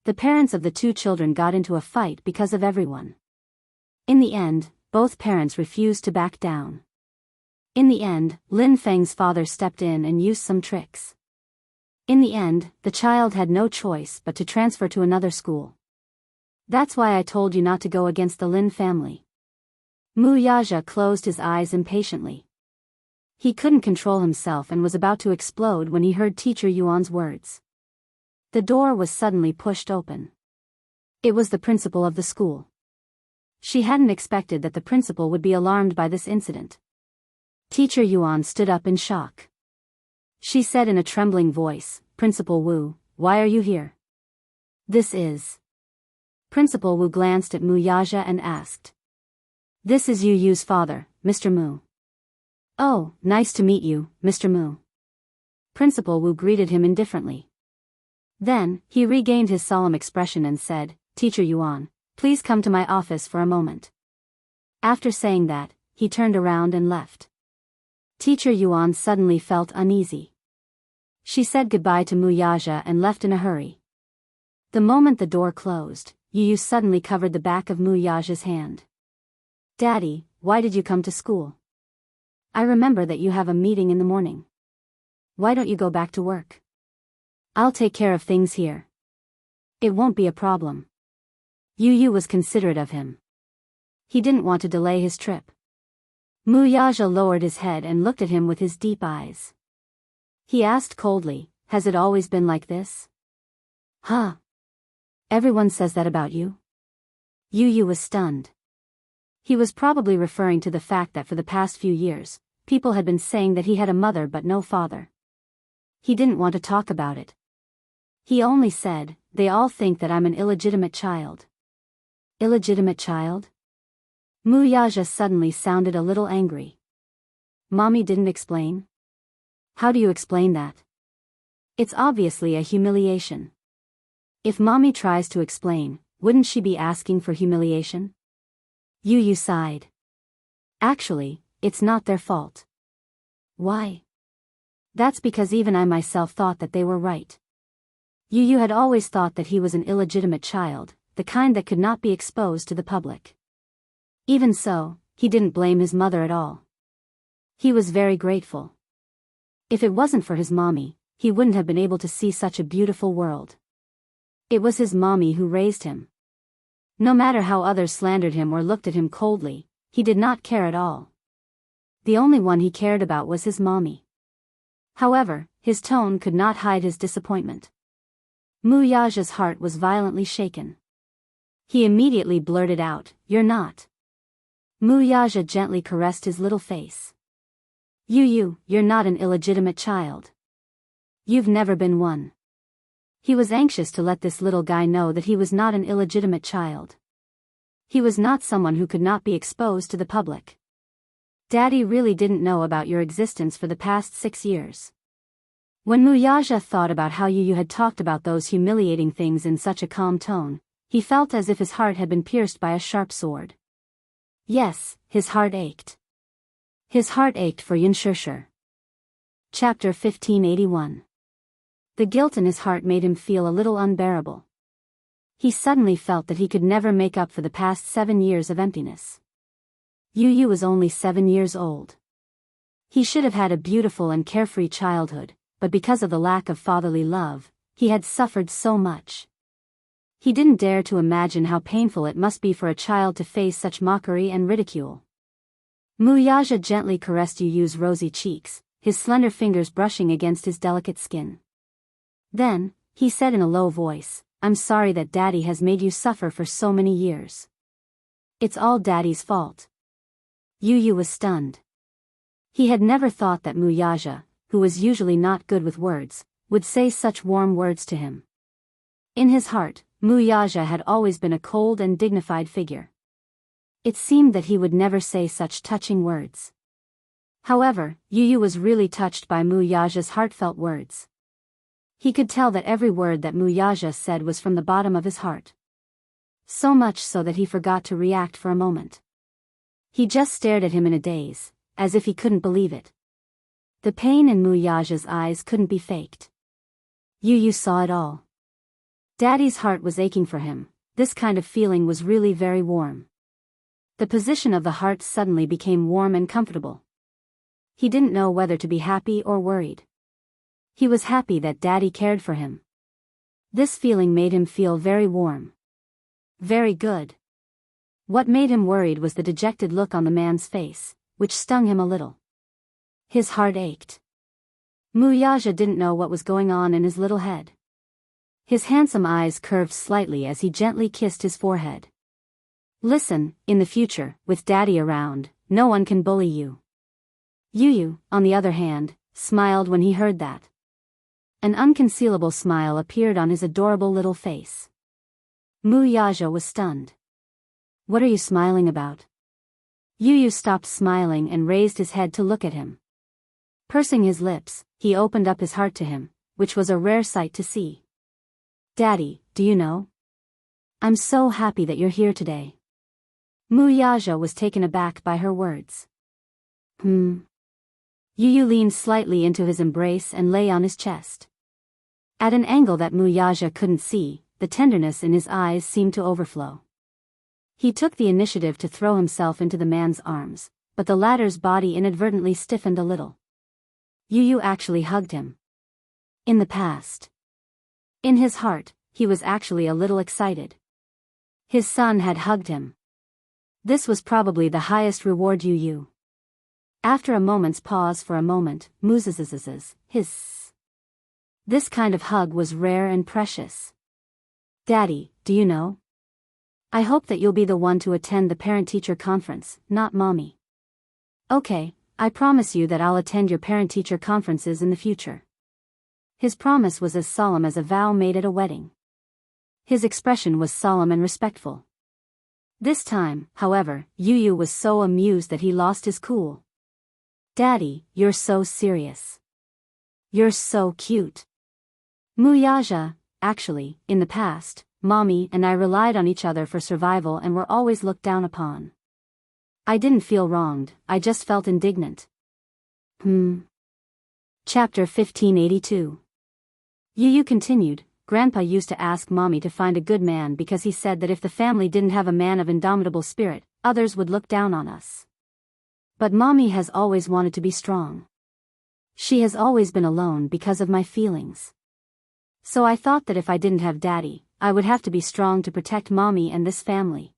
The parents of the 2 children got into a fight because of everyone. In the end, both parents refused to back down. In the end, Lin Feng's father stepped in and used some tricks. In the end, the child had no choice but to transfer to another school. That's why I told you not to go against the Lin family. Mu Yaja closed his eyes impatiently. He couldn't control himself and was about to explode when he heard Teacher Yuan's words. The door was suddenly pushed open. It was the principal of the school. She hadn't expected that the principal would be alarmed by this incident. Teacher Yuan stood up in shock. She said in a trembling voice, Principal Wu, why are you here? This is. Principal Wu glanced at Mu Yaja and asked. This is Yu Yu's father, Mr. Mu. Oh, nice to meet you, Mr. Mu. Principal Wu greeted him indifferently. Then, he regained his solemn expression and said, "Teacher Yuan, please come to my office for a moment." After saying that, he turned around and left. Teacher Yuan suddenly felt uneasy. She said goodbye to Mu Yaja and left in a hurry. The moment the door closed, Yu suddenly covered the back of Mu Yaja's hand. "Daddy, why did you come to school? I remember that you have a meeting in the morning. Why don't you go back to work? I'll take care of things here. It won't be a problem." Yu was considerate of him. He didn't want to delay his trip. Mu Yaja lowered his head and looked at him with his deep eyes. He asked coldly, "Has it always been like this?" "Huh? Everyone says that about you?" Yu was stunned. He was probably referring to the fact that for the past few years, people had been saying that he had a mother but no father. He didn't want to talk about it. He only said, "They all think that I'm an illegitimate child." Illegitimate child? Mu Yaja suddenly sounded a little angry. "Mommy didn't explain? How do you explain that? It's obviously a humiliation. If Mommy tries to explain, wouldn't she be asking for humiliation?" Yu sighed. "Actually, it's not their fault." "Why?" "That's because even I myself thought that they were right." Yu had always thought that he was an illegitimate child, the kind that could not be exposed to the public. Even so, he didn't blame his mother at all. He was very grateful. If it wasn't for his mommy, he wouldn't have been able to see such a beautiful world. It was his mommy who raised him. No matter how others slandered him or looked at him coldly, he did not care at all. The only one he cared about was his mommy. However, his tone could not hide his disappointment. Mu Yaja's heart was violently shaken. He immediately blurted out, "You're not." Mu Yaja gently caressed his little face. You're not an illegitimate child. You've never been one." He was anxious to let this little guy know that he was not an illegitimate child. He was not someone who could not be exposed to the public. "Daddy really didn't know about your existence for the past 6 years." When Mu Yaja thought about how Yu had talked about those humiliating things in such a calm tone, he felt as if his heart had been pierced by a sharp sword. Yes, his heart ached. His heart ached for Yun Shishir. Chapter 1581. The guilt in his heart made him feel a little unbearable. He suddenly felt that he could never make up for the past 7 years of emptiness. Yu was only 7 years old. He should have had a beautiful and carefree childhood, but because of the lack of fatherly love, he had suffered so much. He didn't dare to imagine how painful it must be for a child to face such mockery and ridicule. Mu Yaja gently caressed Yu's rosy cheeks, his slender fingers brushing against his delicate skin. Then, he said in a low voice, "I'm sorry that Daddy has made you suffer for so many years. It's all Daddy's fault." Yu was stunned. He had never thought that Mu Yaja, who was usually not good with words, would say such warm words to him. In his heart, Mu Yaja had always been a cold and dignified figure. It seemed that he would never say such touching words. However, Yu was really touched by Mu Yaja's heartfelt words. He could tell that every word that Mu Yaja said was from the bottom of his heart. So much so that he forgot to react for a moment. He just stared at him in a daze, as if he couldn't believe it. The pain in Mu Yaja's eyes couldn't be faked. Yu saw it all. Daddy's heart was aching for him. This kind of feeling was really very warm. The position of the heart suddenly became warm and comfortable. He didn't know whether to be happy or worried. He was happy that Daddy cared for him. This feeling made him feel very warm. Very good. What made him worried was the dejected look on the man's face, which stung him a little. His heart ached. Mu Yaja didn't know what was going on in his little head. His handsome eyes curved slightly as he gently kissed his forehead. "Listen, in the future, with Daddy around, no one can bully you." Yu, on the other hand, smiled when he heard that. An unconcealable smile appeared on his adorable little face. Mu Yaja was stunned. "What are you smiling about?" Yu stopped smiling and raised his head to look at him. Pursing his lips, he opened up his heart to him, which was a rare sight to see. Daddy, do you know? I'm so happy that you're here today. Muyaja was taken aback by her words. Yu leaned slightly into his embrace and lay on his chest. At an angle that Muyaja couldn't see, the tenderness in his eyes seemed to overflow. He took the initiative to throw himself into the man's arms, but the latter's body inadvertently stiffened a little. Yu actually hugged him. In the past. In his heart, he was actually a little excited. His son had hugged him. This was probably the highest reward Yu. After a moment's pause for a moment, his. This kind of hug was rare and precious. Daddy, do you know? I hope that you'll be the one to attend the parent-teacher conference, not mommy. Okay, I promise you that I'll attend your parent-teacher conferences in the future. His promise was as solemn as a vow made at a wedding. His expression was solemn and respectful. This time, however, Yu was so amused that he lost his cool. Daddy, you're so serious. You're so cute. Muyaja, actually, in the past, mommy and I relied on each other for survival and were always looked down upon. I didn't feel wronged, I just felt indignant. Chapter 1582. Yu continued, Grandpa used to ask mommy to find a good man because he said that if the family didn't have a man of indomitable spirit, others would look down on us. But mommy has always wanted to be strong. She has always been alone because of my feelings. So I thought that if I didn't have daddy, I would have to be strong to protect mommy and this family.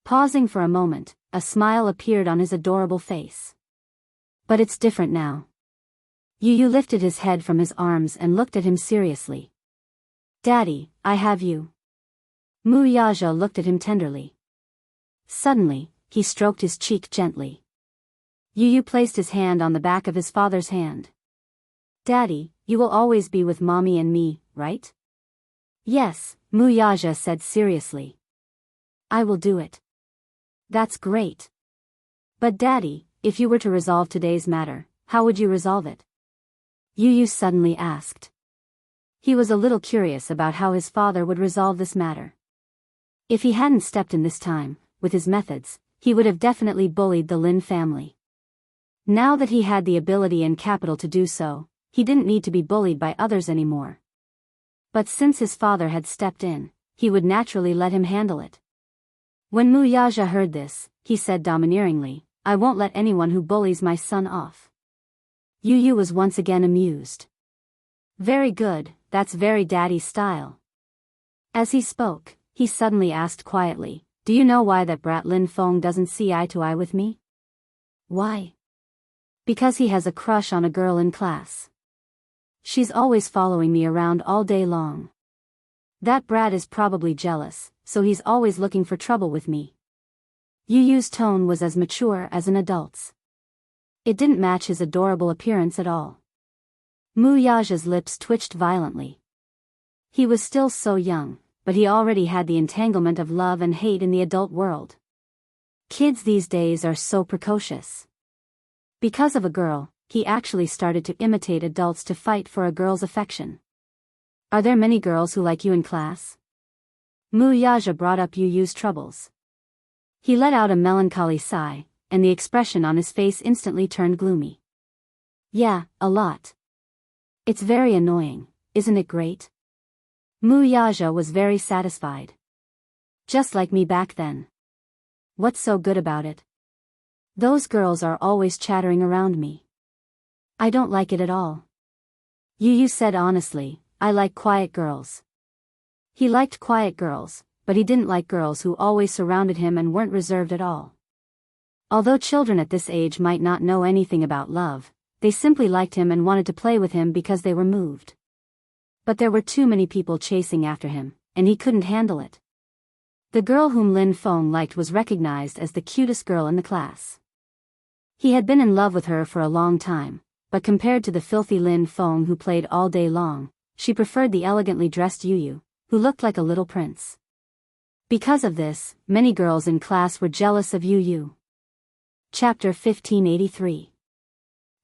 Pausing for a moment, a smile appeared on his adorable face. But it's different now. Yu lifted his head from his arms and looked at him seriously. Daddy, I have you. Muyaja looked at him tenderly. Suddenly, he stroked his cheek gently. Yu placed his hand on the back of his father's hand. Daddy, you will always be with mommy and me, right? Yes, Muyaja said seriously. I will do it. That's great. But Daddy, if you were to resolve today's matter, how would you resolve it? Yu suddenly asked. He was a little curious about how his father would resolve this matter. If he hadn't stepped in this time, with his methods, he would have definitely bullied the Lin family. Now that he had the ability and capital to do so, he didn't need to be bullied by others anymore. But since his father had stepped in, he would naturally let him handle it. When Muyaja heard this, he said domineeringly, I won't let anyone who bullies my son off. Yu was once again amused. Very good, that's very daddy style. As he spoke, he suddenly asked quietly, do you know why that brat Lin Feng doesn't see eye to eye with me? Why? Because he has a crush on a girl in class. She's always following me around all day long. That brat is probably jealous, so he's always looking for trouble with me. Yu's tone was as mature as an adult's. It didn't match his adorable appearance at all. Muyaja's lips twitched violently. He was still so young, but he already had the entanglement of love and hate in the adult world. Kids these days are so precocious. Because of a girl, he actually started to imitate adults to fight for a girl's affection. Are there many girls who like you in class? Muyaja brought up Yu's troubles. He let out a melancholy sigh, and the expression on his face instantly turned gloomy. Yeah, a lot. It's very annoying, isn't it great? Muyaja was very satisfied. Just like me back then. What's so good about it? Those girls are always chattering around me. I don't like it at all. Yu said honestly, I like quiet girls. He liked quiet girls, but he didn't like girls who always surrounded him and weren't reserved at all. Although children at this age might not know anything about love, they simply liked him and wanted to play with him because they were moved. But there were too many people chasing after him, and he couldn't handle it. The girl whom Lin Feng liked was recognized as the cutest girl in the class. He had been in love with her for a long time, but compared to the filthy Lin Feng who played all day long, she preferred the elegantly dressed Yu, who looked like a little prince. Because of this, many girls in class were jealous of Yu. Chapter 1583.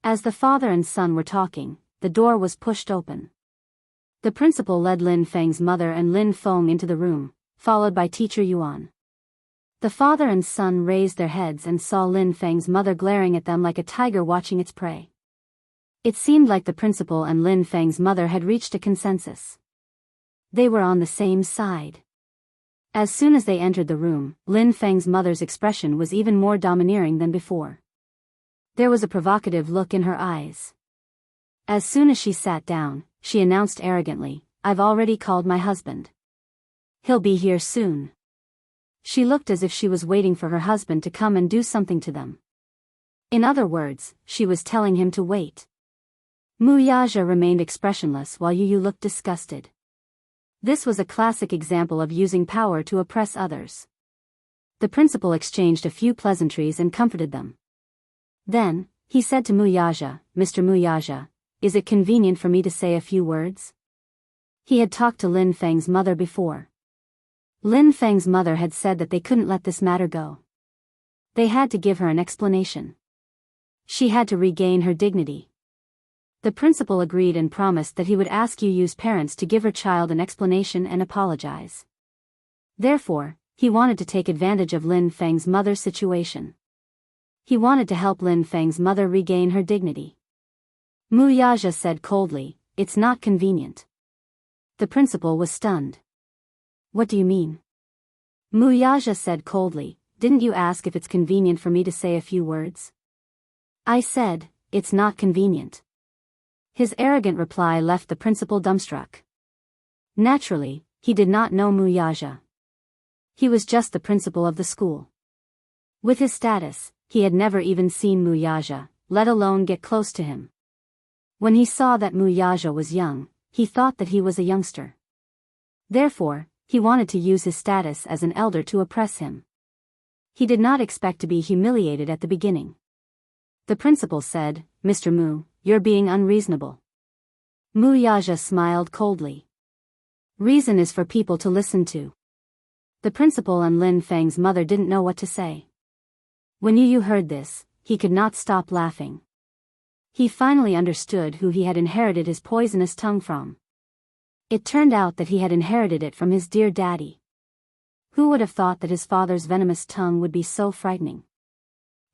As the father and son were talking, the door was pushed open. The principal led Lin Feng's mother and Lin Feng into the room, followed by teacher Yuan. The father and son raised their heads and saw Lin Feng's mother glaring at them like a tiger watching its prey. It seemed like the principal and Lin Feng's mother had reached a consensus. They were on the same side. As soon as they entered the room, Lin Feng's mother's expression was even more domineering than before. There was a provocative look in her eyes. As soon as she sat down, she announced arrogantly, "I've already called my husband. He'll be here soon." She looked as if she was waiting for her husband to come and do something to them. In other words, she was telling him to wait. Mu Yaja remained expressionless while Yu looked disgusted. This was a classic example of using power to oppress others. The principal exchanged a few pleasantries and comforted them. Then, he said to Mu Yaja, "Mr. Mu Yaja, is it convenient for me to say a few words?" He had talked to Lin Feng's mother before. Lin Feng's mother had said that they couldn't let this matter go. They had to give her an explanation. She had to regain her dignity. The principal agreed and promised that he would ask Yu's parents to give her child an explanation and apologize. Therefore, he wanted to take advantage of Lin Feng's mother's situation. He wanted to help Lin Feng's mother regain her dignity. Mu Yaja said coldly, "It's not convenient." The principal was stunned. "What do you mean?" Mu Yaja said coldly, "Didn't you ask if it's convenient for me to say a few words?" "I said, it's not convenient." His arrogant reply left the principal dumbstruck. Naturally, he did not know Mu Yaja. He was just the principal of the school. With his status, he had never even seen Mu Yaja, let alone get close to him. When he saw that Mu Yaja was young, he thought that he was a youngster. Therefore, he wanted to use his status as an elder to oppress him. He did not expect to be humiliated at the beginning. The principal said, "Mr. Mu, you're being unreasonable." Mu Yaja smiled coldly. "Reason is for people to listen to." The principal and Lin Feng's mother didn't know what to say. When Yu heard this, he could not stop laughing. He finally understood who he had inherited his poisonous tongue from. It turned out that he had inherited it from his dear daddy. Who would have thought that his father's venomous tongue would be so frightening?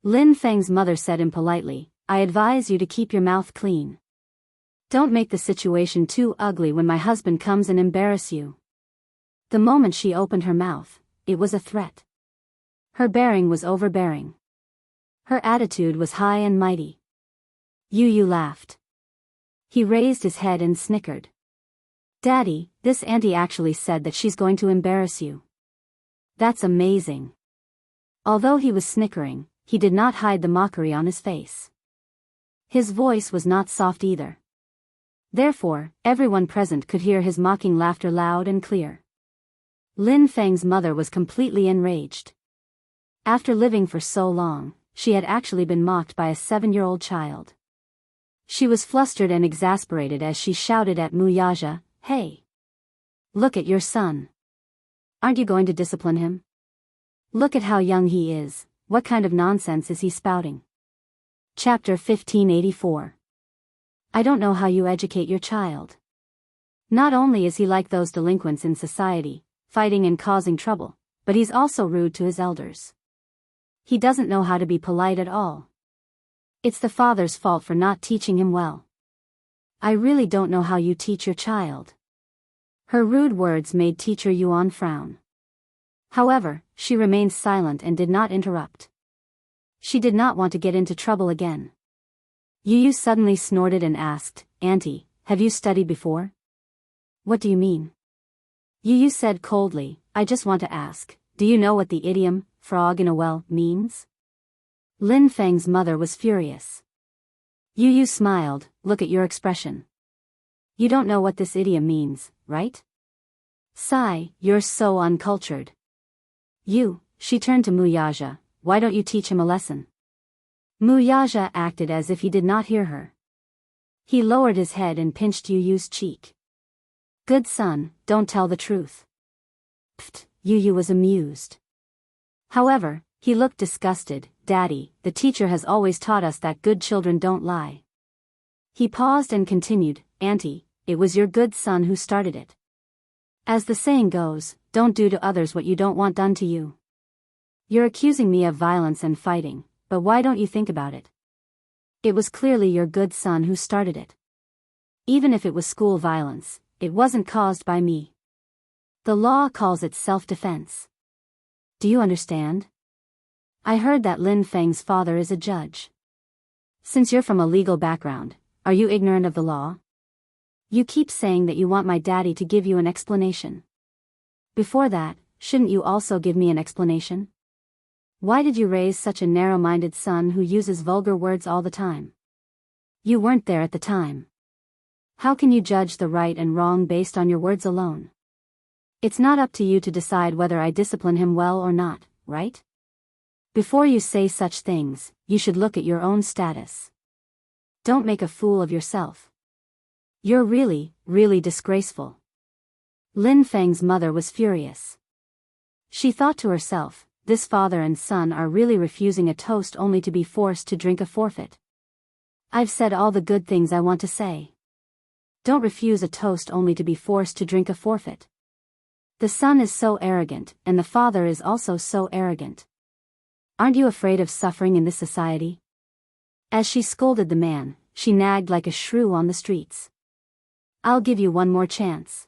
Lin Feng's mother said impolitely, "I advise you to keep your mouth clean. Don't make the situation too ugly when my husband comes and embarrass you." The moment she opened her mouth, it was a threat. Her bearing was overbearing. Her attitude was high and mighty. Yu laughed. He raised his head and snickered. "Daddy, this auntie actually said that she's going to embarrass you. That's amazing." Although he was snickering, he did not hide the mockery on his face. His voice was not soft either. Therefore, everyone present could hear his mocking laughter loud and clear. Lin Feng's mother was completely enraged. After living for so long, she had actually been mocked by a 7-year-old child. She was flustered and exasperated as she shouted at Mu Yaja, "Hey! Look at your son. Aren't you going to discipline him? Look at how young he is, what kind of nonsense is he spouting?" Chapter 1584. I don't know how you educate your child. Not only is he like those delinquents in society, fighting and causing trouble, but he's also rude to his elders. He doesn't know how to be polite at all. It's the father's fault for not teaching him well. I really don't know how you teach your child. Her rude words made teacher Yuan frown. However, she remained silent and did not interrupt. She did not want to get into trouble again. Yu suddenly snorted and asked, "Auntie, have you studied before?" "What do you mean?" Yu said coldly, "I just want to ask, do you know what the idiom, 'frog in a well,' means?" Lin Feng's mother was furious. Yu smiled, "Look at your expression. You don't know what this idiom means, right? Sigh, you're so uncultured." She turned to Mu Yaja, "Why don't you teach him a lesson?" Mu Yaja acted as if he did not hear her. He lowered his head and pinched Yu's cheek. "Good son, don't tell the truth." Pfft, Yu was amused. However, he looked disgusted. "Daddy, the teacher has always taught us that good children don't lie." He paused and continued, "Auntie, it was your good son who started it. As the saying goes, don't do to others what you don't want done to you. You're accusing me of violence and fighting, but why don't you think about it? It was clearly your good son who started it. Even if it was school violence, it wasn't caused by me. The law calls it self-defense. Do you understand? I heard that Lin Feng's father is a judge. Since you're from a legal background, are you ignorant of the law? You keep saying that you want my daddy to give you an explanation. Before that, shouldn't you also give me an explanation? Why did you raise such a narrow-minded son who uses vulgar words all the time? You weren't there at the time. How can you judge the right and wrong based on your words alone? It's not up to you to decide whether I discipline him well or not, right? Before you say such things, you should look at your own status. Don't make a fool of yourself. You're really, really disgraceful." Lin Feng's mother was furious. She thought to herself, this father and son are really refusing a toast only to be forced to drink a forfeit. I've said all the good things I want to say. Don't refuse a toast only to be forced to drink a forfeit. The son is so arrogant, and the father is also so arrogant. Aren't you afraid of suffering in this society? As she scolded the man, she nagged like a shrew on the streets. I'll give you one more chance.